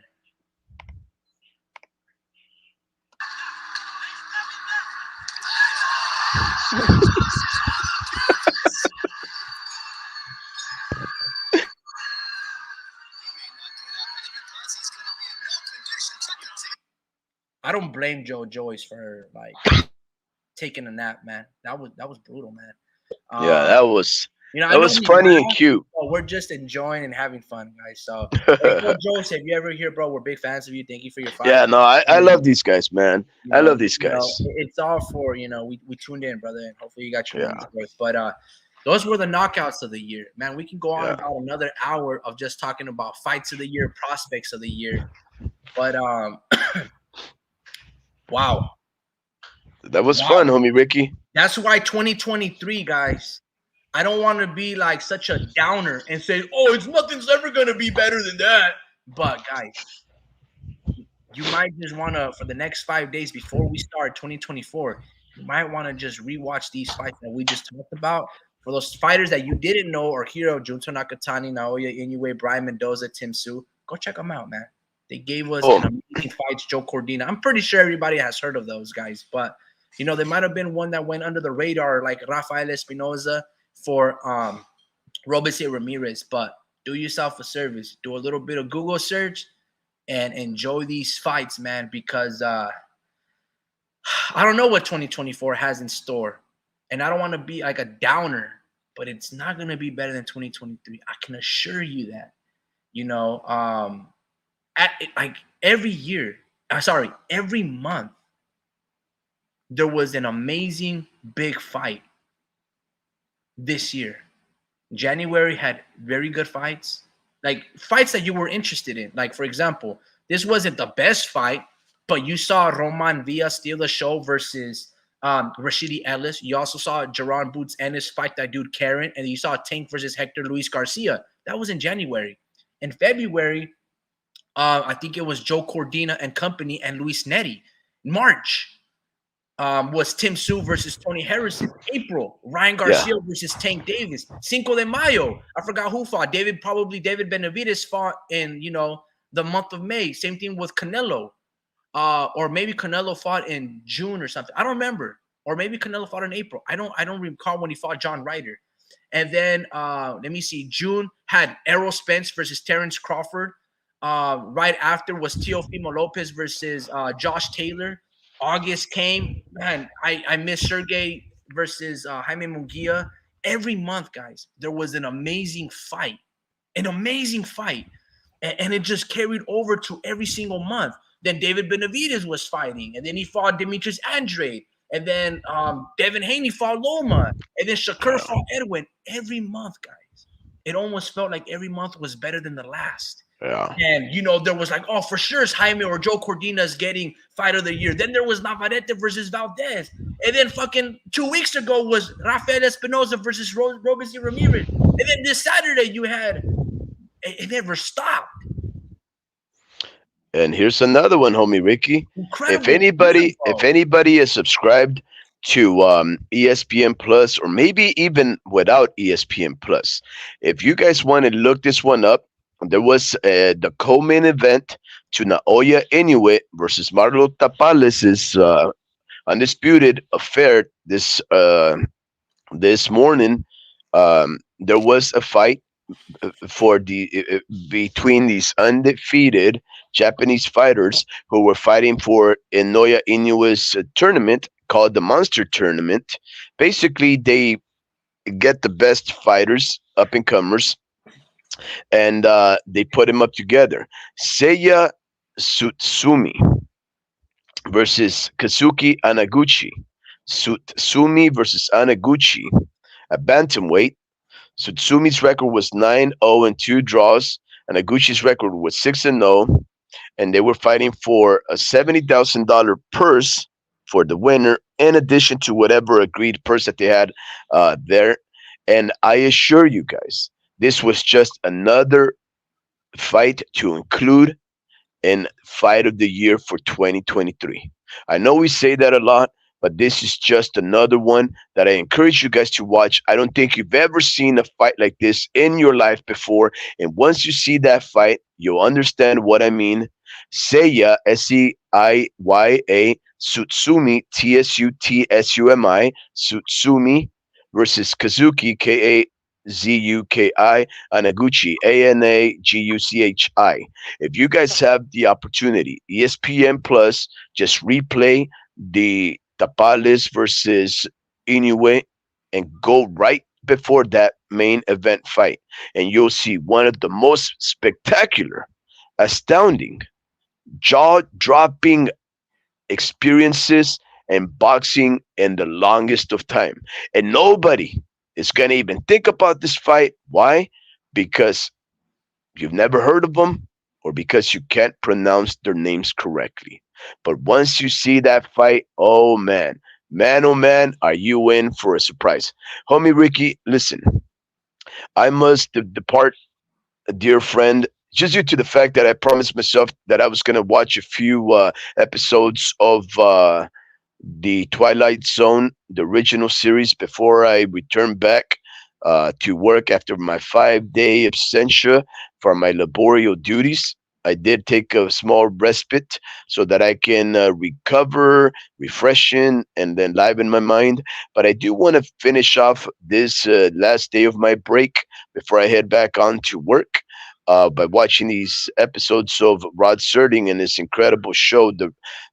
I don't blame Joe Joyce for like taking a nap, man. That was brutal, man. Yeah, that was I know was we funny and laugh, cute. but we're just enjoying and having fun, guys. So, Joe Joyce, if you ever here, bro, we're big fans of you. Thank you for your fight. Yeah, no, I love these guys, man. You I know, love these you know, guys. it's all for we tuned in, brother, and hopefully you got your Yeah. money's worth. But those were the knockouts of the year, man. We can go on Yeah. about another hour of just talking about fights of the year, prospects of the year. But wow, That was fun, homie Ricky. that's why 2023, guys. I don't want to be like such a downer and say, "Oh, nothing's ever gonna be better than that." But guys, you might just want to, for the next 5 days before we start 2024, you might want to just rewatch these fights that we just talked about. For those fighters that you didn't know or hear of, Junto Nakatani, Naoya Inoue, Brian Mendoza, Tim Tszyu, go check them out, man. They gave us Oh, an amazing fights. Joe Cordina. I'm pretty sure everybody has heard of those guys, but there might have been one that went under the radar, like Rafael Espinoza for Robeisy Ramirez. But do yourself a service. Do a little bit of Google search and enjoy these fights, man, because I don't know what 2024 has in store. And I don't want to be like a downer, but it's not going to be better than 2023. I can assure you that. Like every year, every month, there was an amazing big fight this year. January had very good fights, like fights that you were interested in. Like, for example, this wasn't the best fight, but you saw Roman Villa steal the show versus Rashidi Ellis. You also saw Jaron Boots Ennis fight that dude Karen, and you saw Tank versus Hector Luis Garcia. That was in January. In February, I think it was Joe Cordina and company and Luis Netti. March was Tim Tszyu versus Tony Harrison. April, Ryan Garcia versus Tank Davis. Cinco de Mayo, I forgot who fought. David Benavides fought in, the month of May. Same thing with Canelo. Or maybe Canelo fought in June or something. I don't remember. Or maybe Canelo fought in April. I don't recall when he fought John Ryder. And then let me see. June had Errol Spence versus Terrence Crawford. Right after was Teofimo Lopez versus Josh Taylor. August came. Man, I miss Sergey versus Jaime Munguia. Every month, guys, there was an amazing fight. An amazing fight. And it just carried over to every single month. Then David Benavides was fighting. And then he fought Demetrius Andrade. And then Devin Haney fought Loma. And then Shakur fought Edwin. Every month, guys. It almost felt like every month was better than the last. Yeah. And, there was like, oh, for sure it's Jaime or Joe Cordina is getting fight of the year. Then there was Navarrete versus Valdez. And then fucking 2 weeks ago was Rafael Espinoza versus Robeisy Ramirez. And then this Saturday you had – it never stopped. And here's another one, homie Ricky. Incredible. If anybody is subscribed to ESPN Plus, or maybe even without ESPN Plus, if you guys want to look this one up, there was the co-main event to Naoya Inoue versus Marlo Tapales' undisputed affair this morning. There was a fight for between these undefeated Japanese fighters who were fighting for Naoya Inoue's tournament called the Monster Tournament. Basically, they get the best fighters, up and comers, and they put them up together. Seiya Tsutsumi versus Kazuki Anaguchi. Tsutsumi versus Anaguchi, a bantamweight. Tsutsumi record was 9-0 and 2 draws, and Anaguchi's record was 6-0, and they were fighting for a $70,000 purse for the winner, in addition to whatever agreed purse that they had there. And I assure you guys, this was just another fight to include in Fight of the Year for 2023. I know we say that a lot, but this is just another one that I encourage you guys to watch. I don't think you've ever seen a fight like this in your life before. And once you see that fight, you'll understand what I mean. Seiya, S-E-I-Y-A, Tsutsumi, T-S-U-T-S-U-M-I, Tsutsumi versus Kazuki, K-A-Z-U-K-I, Anaguchi, A-N-A-G-U-C-H-I. If you guys have the opportunity, ESPN Plus, just replay the Tapales versus Inoue and go right before that main event fight, and you'll see one of the most spectacular, astounding, jaw-dropping experiences in boxing in the longest of time. And nobody is going to even think about this fight. Why? Because you've never heard of them, or because you can't pronounce their names correctly. But once you see that fight, oh man, oh man, are you in for a surprise. Homie Ricky, listen, I must depart, a dear friend, just due to the fact that I promised myself that I was going to watch a few episodes of the Twilight Zone, the original series, before I return back to work after my 5-day absentia for my laborial duties. I did take a small respite so that I can recover, refreshen, and then liven my mind. But I do want to finish off this last day of my break before I head back on to work. By watching these episodes of Rod Serling and his incredible show,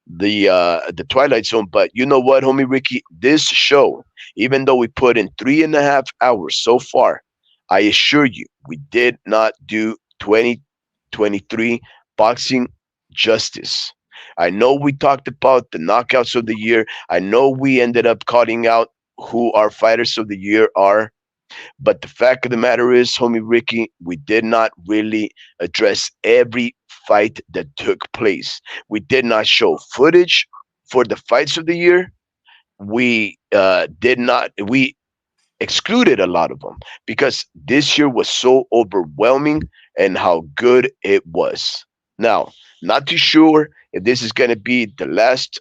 the Twilight Zone. But you know what, homie Ricky, this show, even though we put in 3.5 hours so far, I assure you, we did not do 2023 boxing justice. I know we talked about the knockouts of the year. I know we ended up calling out who our fighters of the year are. But the fact of the matter is, homie Ricky, we did not really address every fight that took place. We did not show footage for the fights of the year. We did not. We excluded a lot of them because this year was so overwhelming and how good it was. Now, not too sure if this is going to be the last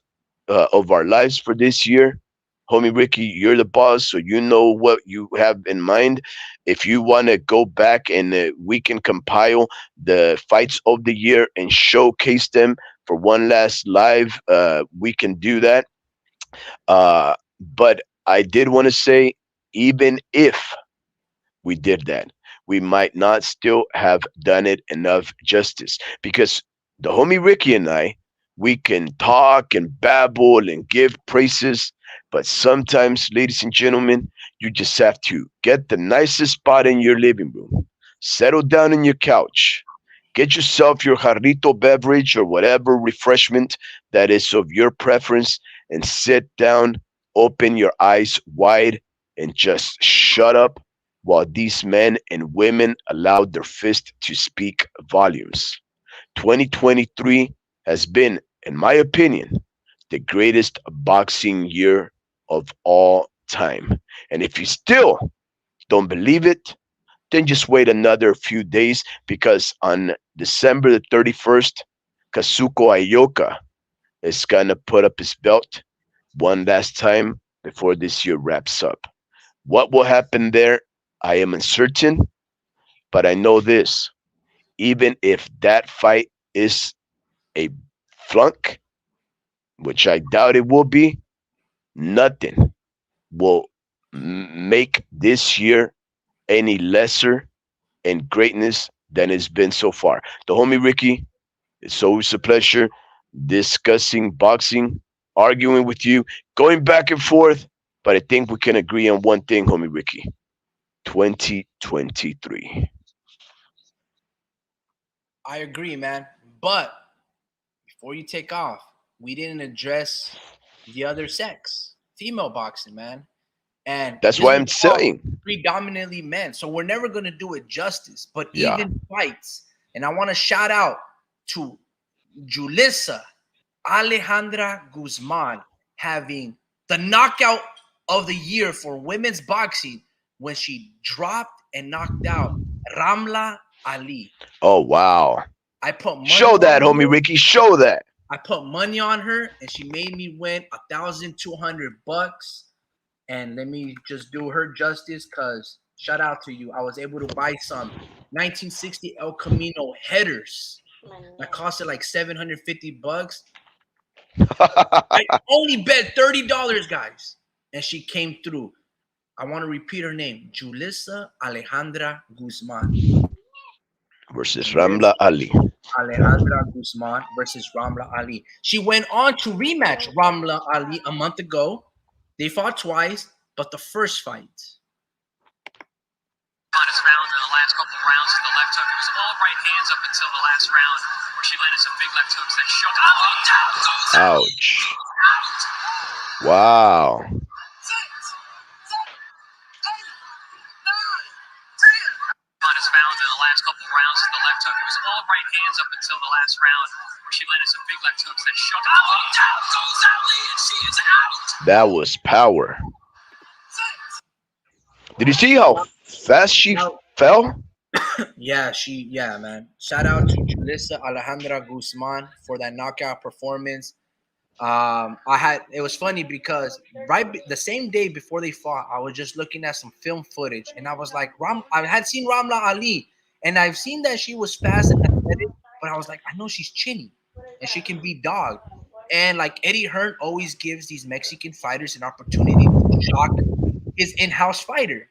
of our lives for this year. Homie Ricky, you're the boss, so you know what you have in mind. If you want to go back and we can compile the fights of the year and showcase them for one last live, we can do that. But I did want to say, even if we did that, we might not still have done it enough justice because the homie Ricky and I, we can talk and babble and give praises, but sometimes, ladies and gentlemen, you just have to get the nicest spot in your living room, settle down on your couch, get yourself your jarrito beverage or whatever refreshment that is of your preference, and sit down, open your eyes wide, and just shut up while these men and women allowed their fist to speak volumes. 2023 has been, in my opinion, the greatest boxing year of all time. And if you still don't believe it, then just wait another few days because on December the 31st, Kazuko Ayoka is going to put up his belt one last time before this year wraps up. What will happen there, I am uncertain, but I know this. Even if that fight is a flunk, which I doubt it will be, nothing will make this year any lesser in greatness than it's been so far. The homie Ricky, it's always a pleasure discussing boxing, arguing with you, going back and forth. But I think we can agree on one thing, homie Ricky. 2023. I agree, man. But before you take off, we didn't address the other sex, female boxing, man. And That's this why was I'm all saying. predominantly men. So we're never gonna do it justice. But Yeah. even fights, and I want to shout out to Julissa Alejandra Guzman having the knockout of the year for women's boxing when she dropped and knocked out Ramla Ali. Oh, wow. I put money Show that, on homie her. Ricky. Show that. I put money on her, and she made me win $1,200. And let me just do her justice, cause shout out to you. I was able to buy some 1960 El Camino headers that costed like $750. I only bet $30, guys, and she came through. I want to repeat her name: Julissa Alejandra Guzman. Versus Ramla Ali. Alejandra Guzman versus Ramla Ali. She went on to rematch Ramla Ali a month ago. They fought twice, but the first fight. On his found in the last couple of rounds to the left hook. It was all right hands up until the last round where she landed some big left hooks that shook. Oh, down goes Ouch. out. Wow. 6, 7, 8, 9, 10. On his found in the last couple of rounds to the left hook. It was all right hands up until the last round where she landed some big left hooks that shook. Oh, down goes Ali, and she is out. That was power. 6. Did you see how fast she fell? Yeah, man. Shout out to Julissa Alejandra Guzman for that knockout performance. It was funny because the same day before they fought, I was just looking at some film footage, and I was like, I had seen Ramla Ali, and I've seen that she was fast and athletic, but I was like, I know she's chinny and she can beat Dog. And like Eddie Hearn always gives these Mexican fighters an opportunity to shock his in-house fighter.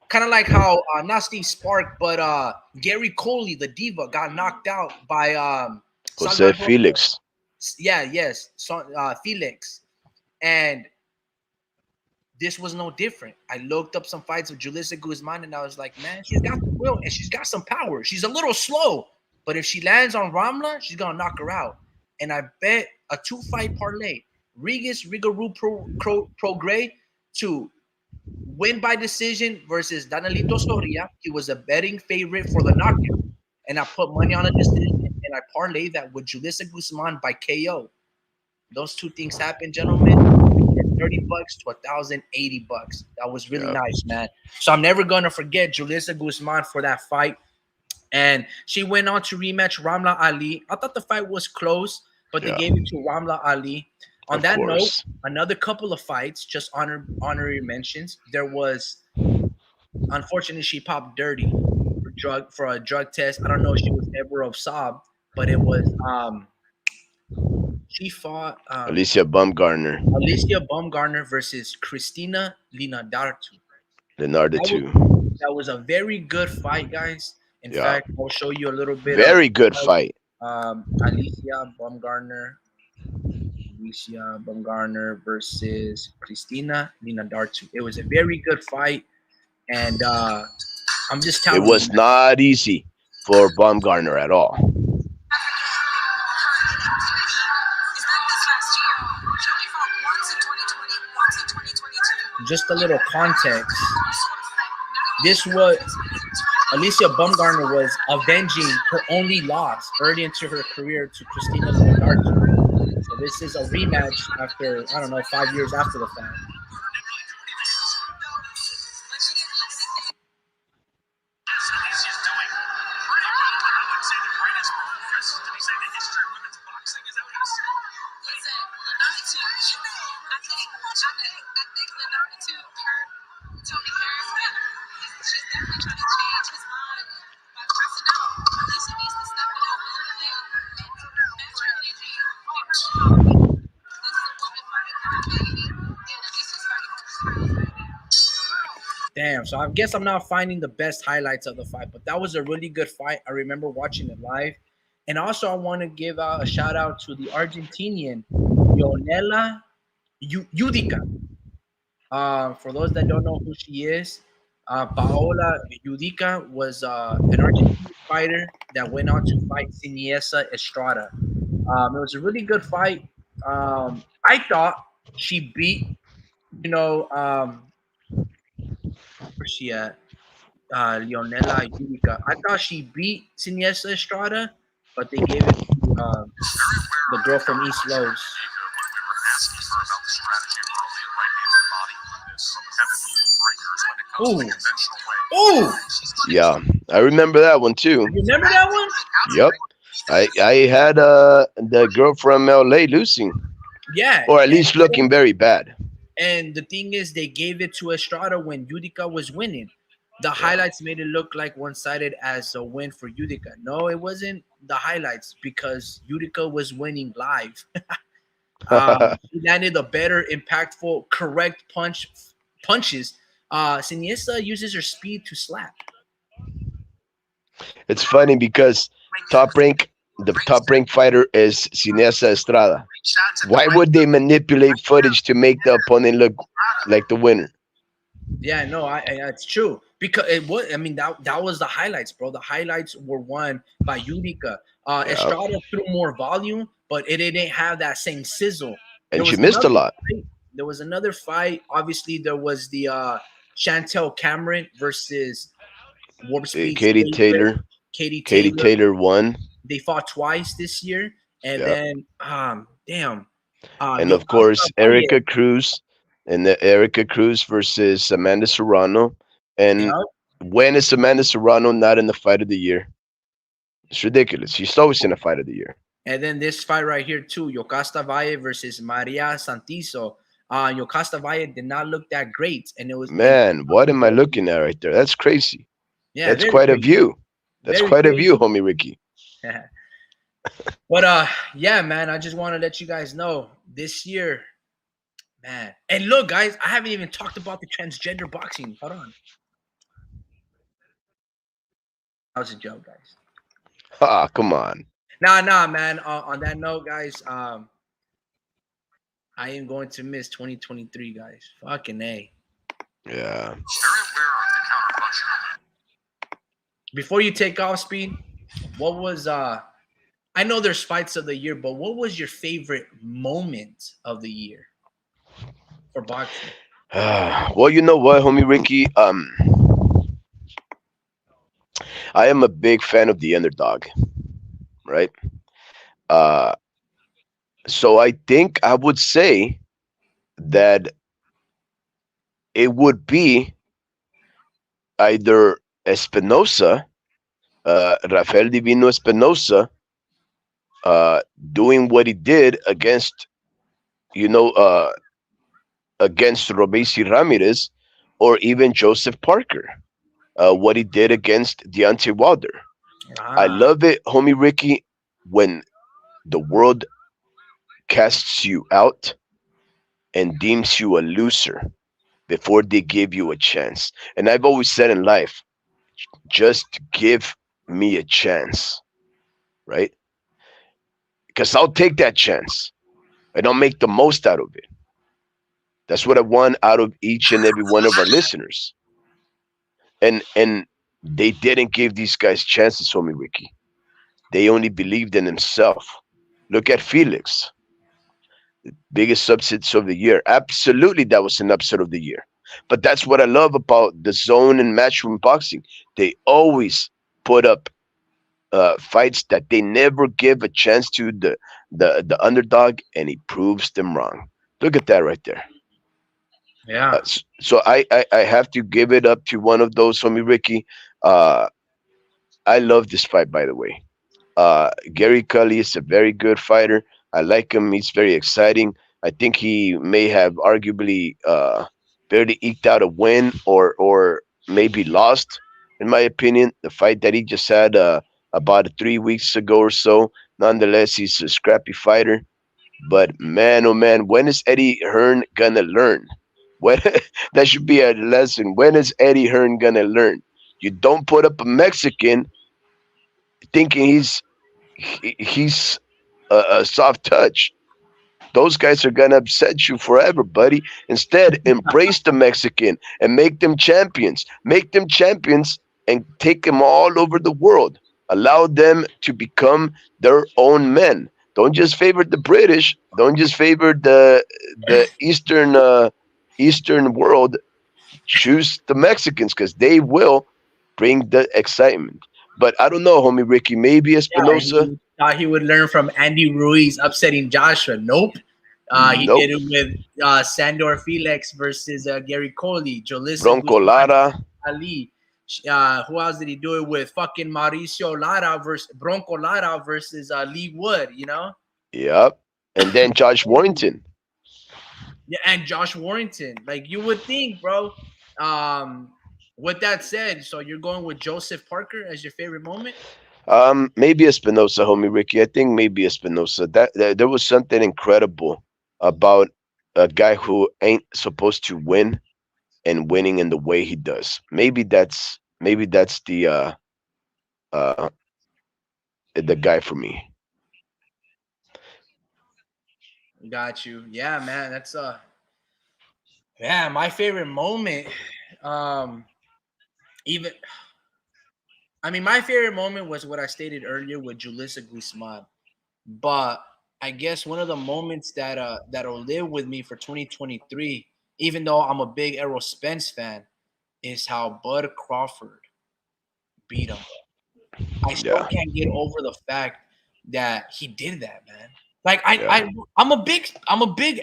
Kind of like how not Steve Spark, but Gary Coley, the diva, got knocked out by Jose Salvador. Felix. Yeah, yes, Felix. And this was no different. I looked up some fights of Julissa Guzman, and I was like, man, she's got the will and she's got some power. She's a little slow, but if she lands on Ramla, she's gonna knock her out. And I bet a 2-fight parlay, Rigaru Prograis to win by decision versus Danilito Soria. He was a betting favorite for the knockout, and I put money on a decision, and I parlayed that with Julissa Guzman by KO. Those two things happened, gentlemen. $30 to $1,080. That was really nice, man. So I'm never gonna forget Julissa Guzman for that fight. And she went on to rematch Ramla Ali. I thought the fight was close, but they gave it to Ramla Ali. On that note, another couple of fights, just honorary mentions. There was, unfortunately, she popped dirty for a drug test. I don't know if she was ever of Saab, but it was she fought Alicia Baumgartner. Alicia Baumgartner versus Christina Leonardo. That was a very good fight, guys. In fact, I'll show you a little bit. Very good fight. Alicia Baumgartner versus Christina Leonardo. It was a very good fight, and I'm just telling you, it was not easy for Baumgartner at all. Just a little context. This was Alicia Baumgartner was avenging her only loss early into her career to Christina Leonardo. So this is a rematch after, I don't know, 5 years after the fact. Damn, so I guess I'm not finding the best highlights of the fight, but that was a really good fight. I remember watching it live. And also, I want to give out a shout out to the Argentinian, Leonela Judica. For those that don't know who she is, Paola Judica was an Argentinian fighter that went on to fight Siniesa Estrada. It was a really good fight. I thought she beat, where's she at? Leonela Judica. I thought she beat Siniesa Estrada, but they gave it to the girl from East Los. Ooh. Yeah, I remember that one too. You remember that one? Yep. I had the girl from LA losing. Yeah. Or at least looking very bad. And the thing is, they gave it to Estrada when Judica was winning. The highlights made it look like one-sided as a win for Judica. No, it wasn't the highlights because Judica was winning live. She landed a better, impactful, correct punches. Siniesa uses her speed to slap. It's funny because the top rank fighter is Siniesa Estrada. Why would they manipulate footage to make the opponent look like the winner? Yeah, no, it's true because it was. I mean, that was the highlights, bro. The highlights were won by Judica. Estrada threw more volume, but it didn't have that same sizzle. And she missed a lot. There was another fight. Obviously, there was the Chantel Cameron versus Warp Speed. Katie Taylor. Katie Taylor won. They fought twice this year, and then and of course Erica Cruz, and Erica Cruz versus Amanda Serrano. And when is Amanda Serrano not in the fight of the year? It's ridiculous. She's always in a fight of the year. And then this fight right here too, Yokasta Valle versus Maria Santizo. Yokasta Valle did not look that great, and it was what am I looking at right there? That's crazy. Yeah, that's quite a view. That's quite a view, homie Ricky. But yeah, man, I just want to let you guys know this year, man. And look, guys, I haven't even talked about the transgender boxing. Hold on. That was a joke, guys. Ah, come on. Nah, man. On that note, guys, I am going to miss 2023, guys. Fucking A. Yeah. Very aware of the counterpuncher. Before you take off, Speed, what was I know there's fights of the year, but what was your favorite moment of the year for boxing? Well, you know what, homie Ricky? I am a big fan of the underdog, right? Uh, so I think I would say that it would be either Espinosa, Rafael Divino Espinosa, uh, doing what he did against, you know, against Robesi Ramirez, or even Joseph Parker, what he did against Deontay Wilder. I Ah, love it, homie Ricky, when the world casts you out and deems you a loser before they give you a chance. And I've always said in life, just give me a chance, right? Because I'll take that chance and I'll make the most out of it. That's what I want out of each and every one of our listeners. And they didn't give these guys chances, homie Ricky. They only believed in themselves. Look at Felix, biggest upsets of the year. Absolutely, that was an upset of the year. But that's what I love about the zone and matchroom boxing. They always put up fights that they never give a chance to the underdog, and he proves them wrong. Look at that right there. yeah. So I have to give it up to one of those, homie Ricky. Uh, I love this fight, by the way. Gary Cully is a very good fighter. I like him. He's very exciting. I think he may have arguably barely eked out a win, or maybe lost, in my opinion. The fight that he just had about 3 weeks ago or so. Nonetheless, he's a scrappy fighter. But man, oh man, when is Eddie Hearn gonna learn? When that should be a lesson. When is Eddie Hearn gonna learn? You don't put up a Mexican thinking he's a soft touch. Those guys are gonna upset you forever, buddy. Instead, embrace the Mexican and make them champions. Make them champions and take them all over the world. Allow them to become their own men. Don't just favor the British. Don't just favor the Eastern world. Choose the Mexicans because they will bring the excitement. But I don't know, homie Ricky. Maybe Yeah, Espinosa. he thought he would learn from Andy Ruiz upsetting Joshua. Nope. He Nope. did it with Sandor Felix versus Gary Coley, Julissa Bronco Guzman, Lara. Ali. Who else did he do it with? Fucking Mauricio Lara versus Bronco Lara versus Lee Wood, you know? Yep. And then Josh Warrington. Yeah, and Josh Warrington. Like you would think, bro. Um, with that said, so you're going with Joseph Parker as your favorite moment? Maybe Espinosa, homie Ricky. I think maybe Espinosa. That there was something incredible about a guy who ain't supposed to win and winning in the way he does. Maybe that's uh the guy for me. Got you. Yeah, man. That's yeah, my favorite moment. Um, even I mean, my favorite moment was what I stated earlier with Julissa Guzman. But I guess one of the moments that that'll live with me for 2023, even though I'm a big Errol Spence fan, is how Bud Crawford beat him. I still Yeah, can't get over the fact that he did that, man. Like yeah, I'm a big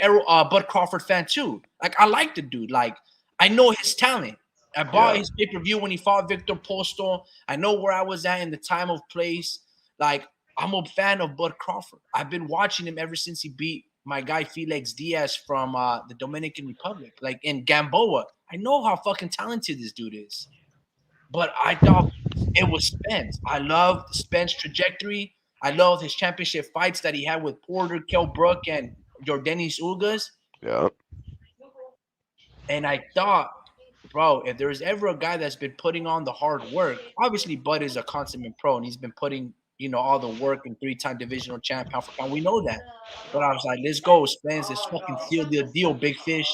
Bud Crawford fan too. Like I like the dude. Like I know his talent. I bought yeah. his pay per view when he fought Victor Postal. I know where I was at in the time of place. Like I'm a fan of Bud Crawford. I've been watching him ever since he beat my guy Felix Diaz from the Dominican Republic, like in Gamboa. I know how fucking talented this dude is. But I thought it was Spence. I love Spence trajectory. I love his championship fights that he had with Porter, Kell Brook, and Jordanis Ugas. Yeah. And I thought, bro, if there's ever a guy that's been putting on the hard work, obviously Bud is a consummate pro and he's been putting, all the work and 3-time divisional champ, pound for pound. We know that. But I was like, let's go, Spence. Let's fucking seal the deal, big fish.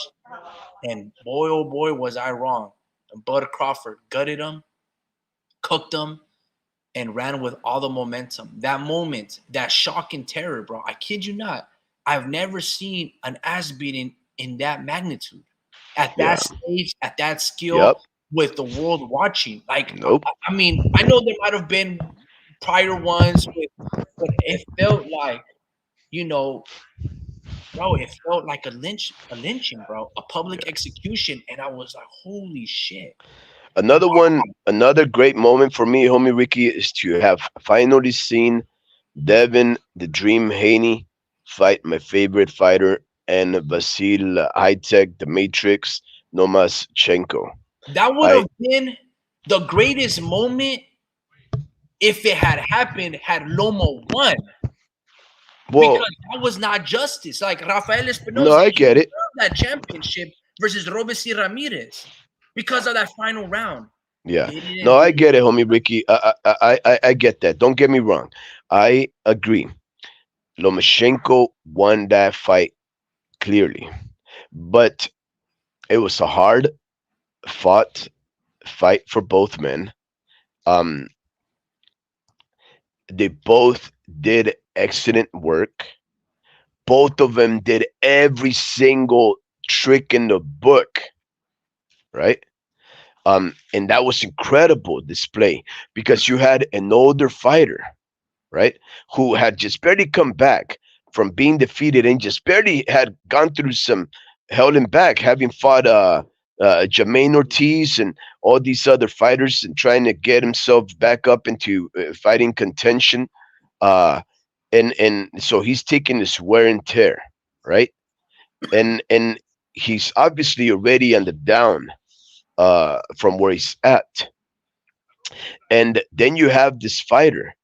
And boy, oh boy, was I wrong. And Bud Crawford gutted him, cooked him, and ran with all the momentum. That moment, that shock and terror, bro. I kid you not. I've never seen an ass beating in that magnitude, at Yeah. that stage, at that skill, Yep. with the world watching. Like, Nope. I mean, I know there might have been prior ones, but it felt like, bro, it felt like a lynching, bro, a public execution, and I was like, holy shit. Another great moment for me, homie Ricky, is to have finally seen Devin the Dream Haney fight my favorite fighter and Vasil Hightech, the Matrix, Nomaschenko. That would I have been the greatest moment if it had happened had Loma won, well, because that was not justice. Like Rafael no, Espinosa I get it. deserved that championship versus Robesi Ramirez because of that final round. Yeah. They didn't No, I do get it, homie Ricky. I get that. Don't get me wrong. I agree. Lomachenko won that fight clearly, but it was a hard fought fight for both men. Um, they both did excellent work. Both of them did every single trick in the book, right? And that was incredible display because you had an older fighter, right, who had just barely come back from being defeated and just barely had gone through some held him back, having fought Jermaine Ortiz and all these other fighters and trying to get himself back up into fighting contention. Uh, and so he's taking this wear and tear, right? And he's obviously already on the down from where he's at. And then you have this fighter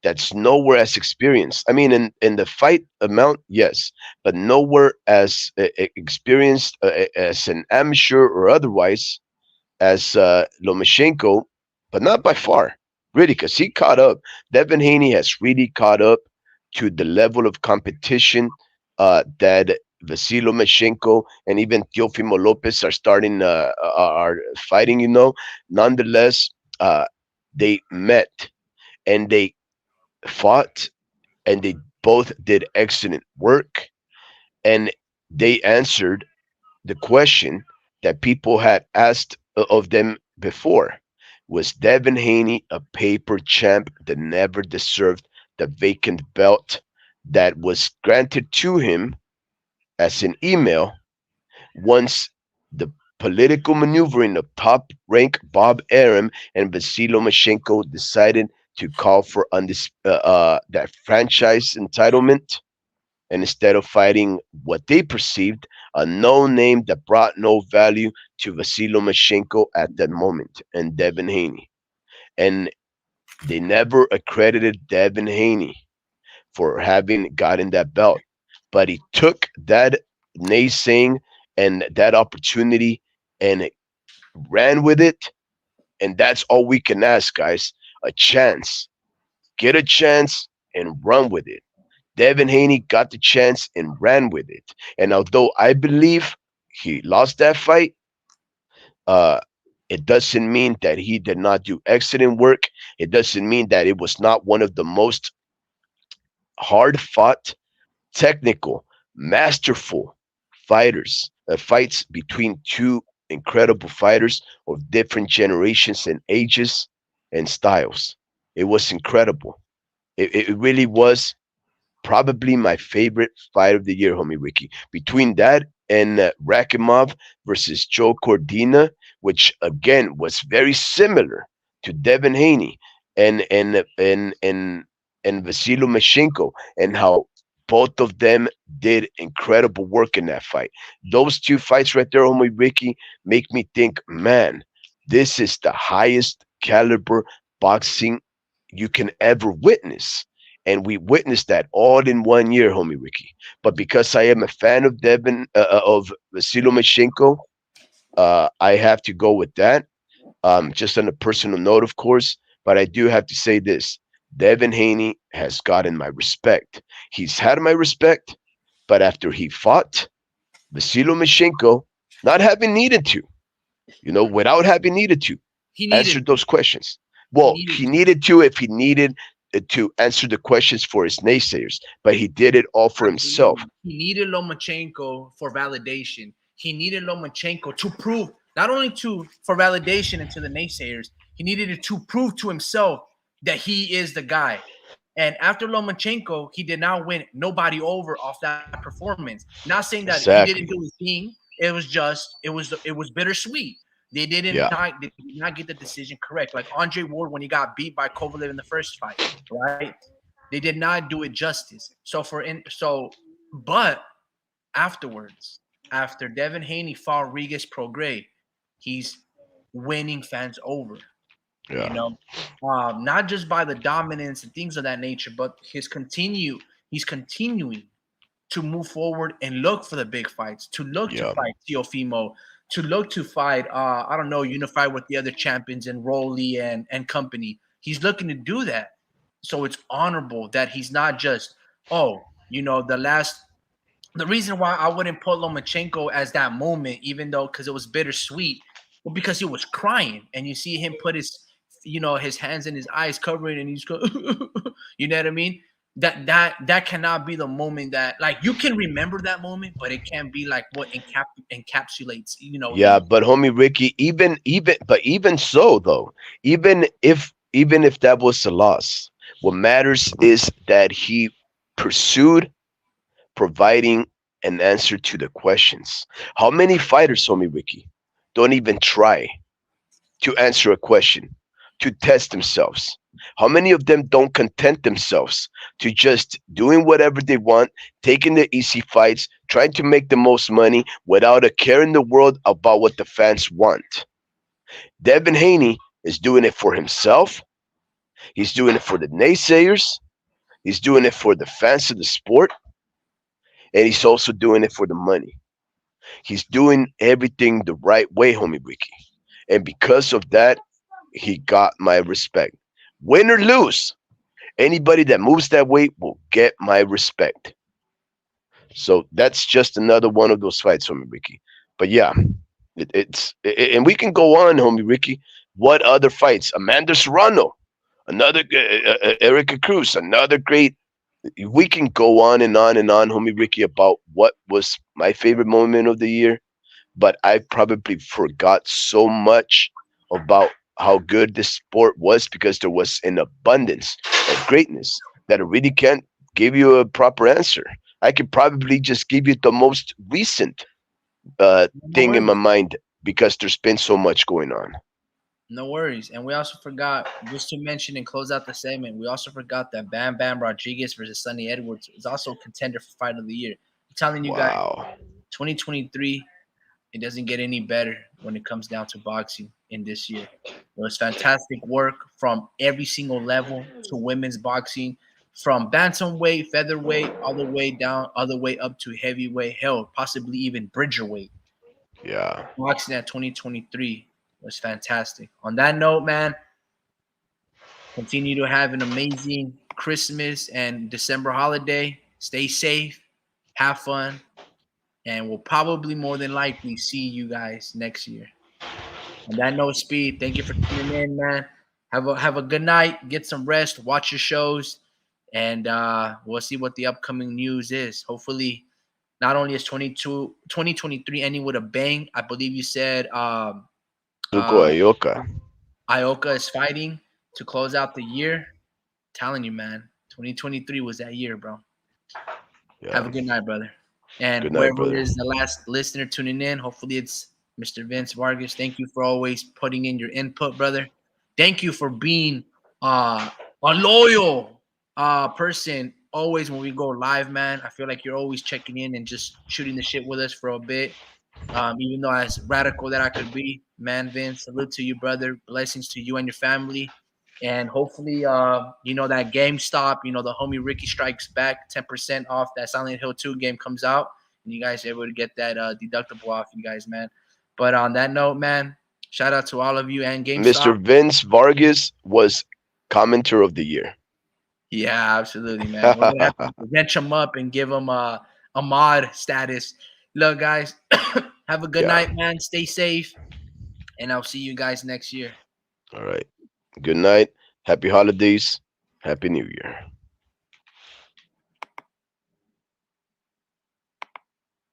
that's nowhere as experienced. I mean, in the fight amount, yes, but nowhere as experienced as an amateur or otherwise as Lomachenko, but not by far, really, because he caught up. Devin Haney has really caught up to the level of competition that Vasil Lomachenko and even Teofimo Lopez are starting are fighting. Nonetheless, they met and they fought and they both did excellent work and they answered the question that people had asked of them before. Was Devin Haney a paper champ that never deserved the vacant belt that was granted to him as an email once the political maneuvering of top rank Bob Arum and Vasil Lomachenko decided to call for that franchise entitlement, and instead of fighting what they perceived a no name that brought no value to Vasil Lomachenko at that moment and Devin Haney. And they never accredited Devin Haney for having gotten that belt, but he took that naysaying and that opportunity and ran with it. And that's all we can ask, guys. A chance. Get a chance and run with it. Devin Haney got the chance and ran with it. And although I believe he lost that fight, uh, it doesn't mean that he did not do excellent work. It doesn't mean that it was not one of the most hard fought, technical, masterful fights between two incredible fighters of different generations and ages and styles. It was incredible. It really was probably my favorite fight of the year, homie Ricky. Between that and Rakimov versus Joe Cordina, which again was very similar to Devin Haney and Vasil Lomachenko, and how both of them did incredible work in that fight. Those two fights right there, homie Ricky, make me think, man, this is the highest caliber boxing you can ever witness. And we witnessed that all in 1 year, homie Ricky. But because I am a fan of of Vasily Lomachenko, I have to go with that. Just on a personal note, of course, but I do have to say this: Devin Haney has gotten my respect. He's had my respect, but after he fought Vasily Lomachenko, not having needed to, without having needed to He answer needed those questions. he Well, needed he needed to if he needed to answer the questions for his naysayers, but he did it all for himself. Absolutely. He needed Lomachenko for validation. He needed Lomachenko to prove not only to for validation and to the naysayers, he needed it to prove to himself that he is the guy. And after Lomachenko, he did not win nobody over off that performance. Not saying that he didn't do Exactly. his thing. It was bittersweet. Yeah. They did not get the decision correct. Like Andre Ward when he got beat by Kovalev in the first fight, right? They did not do it justice. But afterwards, after Devin Haney fought Regis Prograis, he's winning fans over. You Yeah. know, not just by the dominance and things of that nature, but he's continuing to move forward and look for the big fights, to look to Yeah. fight Teofimo, to look to fight, I don't know, unify with the other champions and Rolly and company. He's looking to do that. So it's honorable that he's not just, oh, the reason why I wouldn't put Lomachenko as that moment, even though because it was bittersweet, well, because he was crying and you see him put his hands in his eyes covering and he's going, you know what I mean? That cannot be the moment that like you can remember that moment, but it can't be like what encapsulates, Yeah, but homie Ricky, even so though, even if that was a loss, what matters is that he pursued providing an answer to the questions. How many fighters, homie Ricky, don't even try to answer a question, to test themselves? How many of them don't content themselves to just doing whatever they want, taking the easy fights, trying to make the most money without a care in the world about what the fans want? Devin Haney is doing it for himself. He's doing it for the naysayers. He's doing it for the fans of the sport. And he's also doing it for the money. He's doing everything the right way, homie Ricky. And because of that, he got my respect. Win or lose, anybody that moves that way will get my respect. So that's just another one of those fights, homie Ricky. But yeah, and we can go on, homie Ricky. What other fights? Amanda Serrano, another Erica Cruz, another great. We can go on and on and on, homie Ricky, about what was my favorite moment of the year. But I probably forgot so much about how good this sport was because there was an abundance of greatness that I really can't give you a proper answer. I could probably just give you the most recent No thing in my worries. mind because there's been so much going on. No worries. And we also forgot, just to mention and close out the segment, we also forgot that Bam Bam Rodriguez versus Sonny Edwards is also a contender for fight of the year. I'm telling you guys, Wow. 2023, it doesn't get any better when it comes down to boxing in this year. It was fantastic work from every single level to women's boxing, from bantamweight, featherweight, all the way down, all the way up to heavyweight, hell, possibly even bridgerweight. Yeah. Boxing at 2023 was fantastic. On that note, man, continue to have an amazing Christmas and December holiday. Stay safe, have fun, and we'll probably more than likely see you guys next year. On that note, Speed, thank you for tuning in, man. Have a good night. Get some rest. Watch your shows, and we'll see what the upcoming news is. Hopefully, not only is 2023 ending with a bang. I believe you said Tuko uh, Ayoka. Ioka is fighting to close out the year. Telling you, man, 2023 was that year, bro. Have a Yeah. good night, brother. And Good night, whoever brother. is the last listener tuning in, hopefully it's Mr. Vince Vargas. Thank you for always putting in your input, brother. Thank you for being a loyal person always when we go live, man. I feel like you're always checking in and just shooting the shit with us for a bit. Even though as radical that I could be, man, Vince, salute to you, brother. Blessings to you and your family. And hopefully, that GameStop, the homie Ricky Strikes Back, 10% off that Silent Hill 2 game comes out, and you guys are able to get that deductible off, you guys, man. But on that note, man, shout out to all of you and Mr. GameStop. Vince Vargas was commenter of the year. Yeah, absolutely, man. We're gonna have to wrench him up and give him a mod status. Look, guys, have a good Yeah. night, man. Stay safe, and I'll see you guys next year. All right. Good night. Happy holidays. Happy New Year.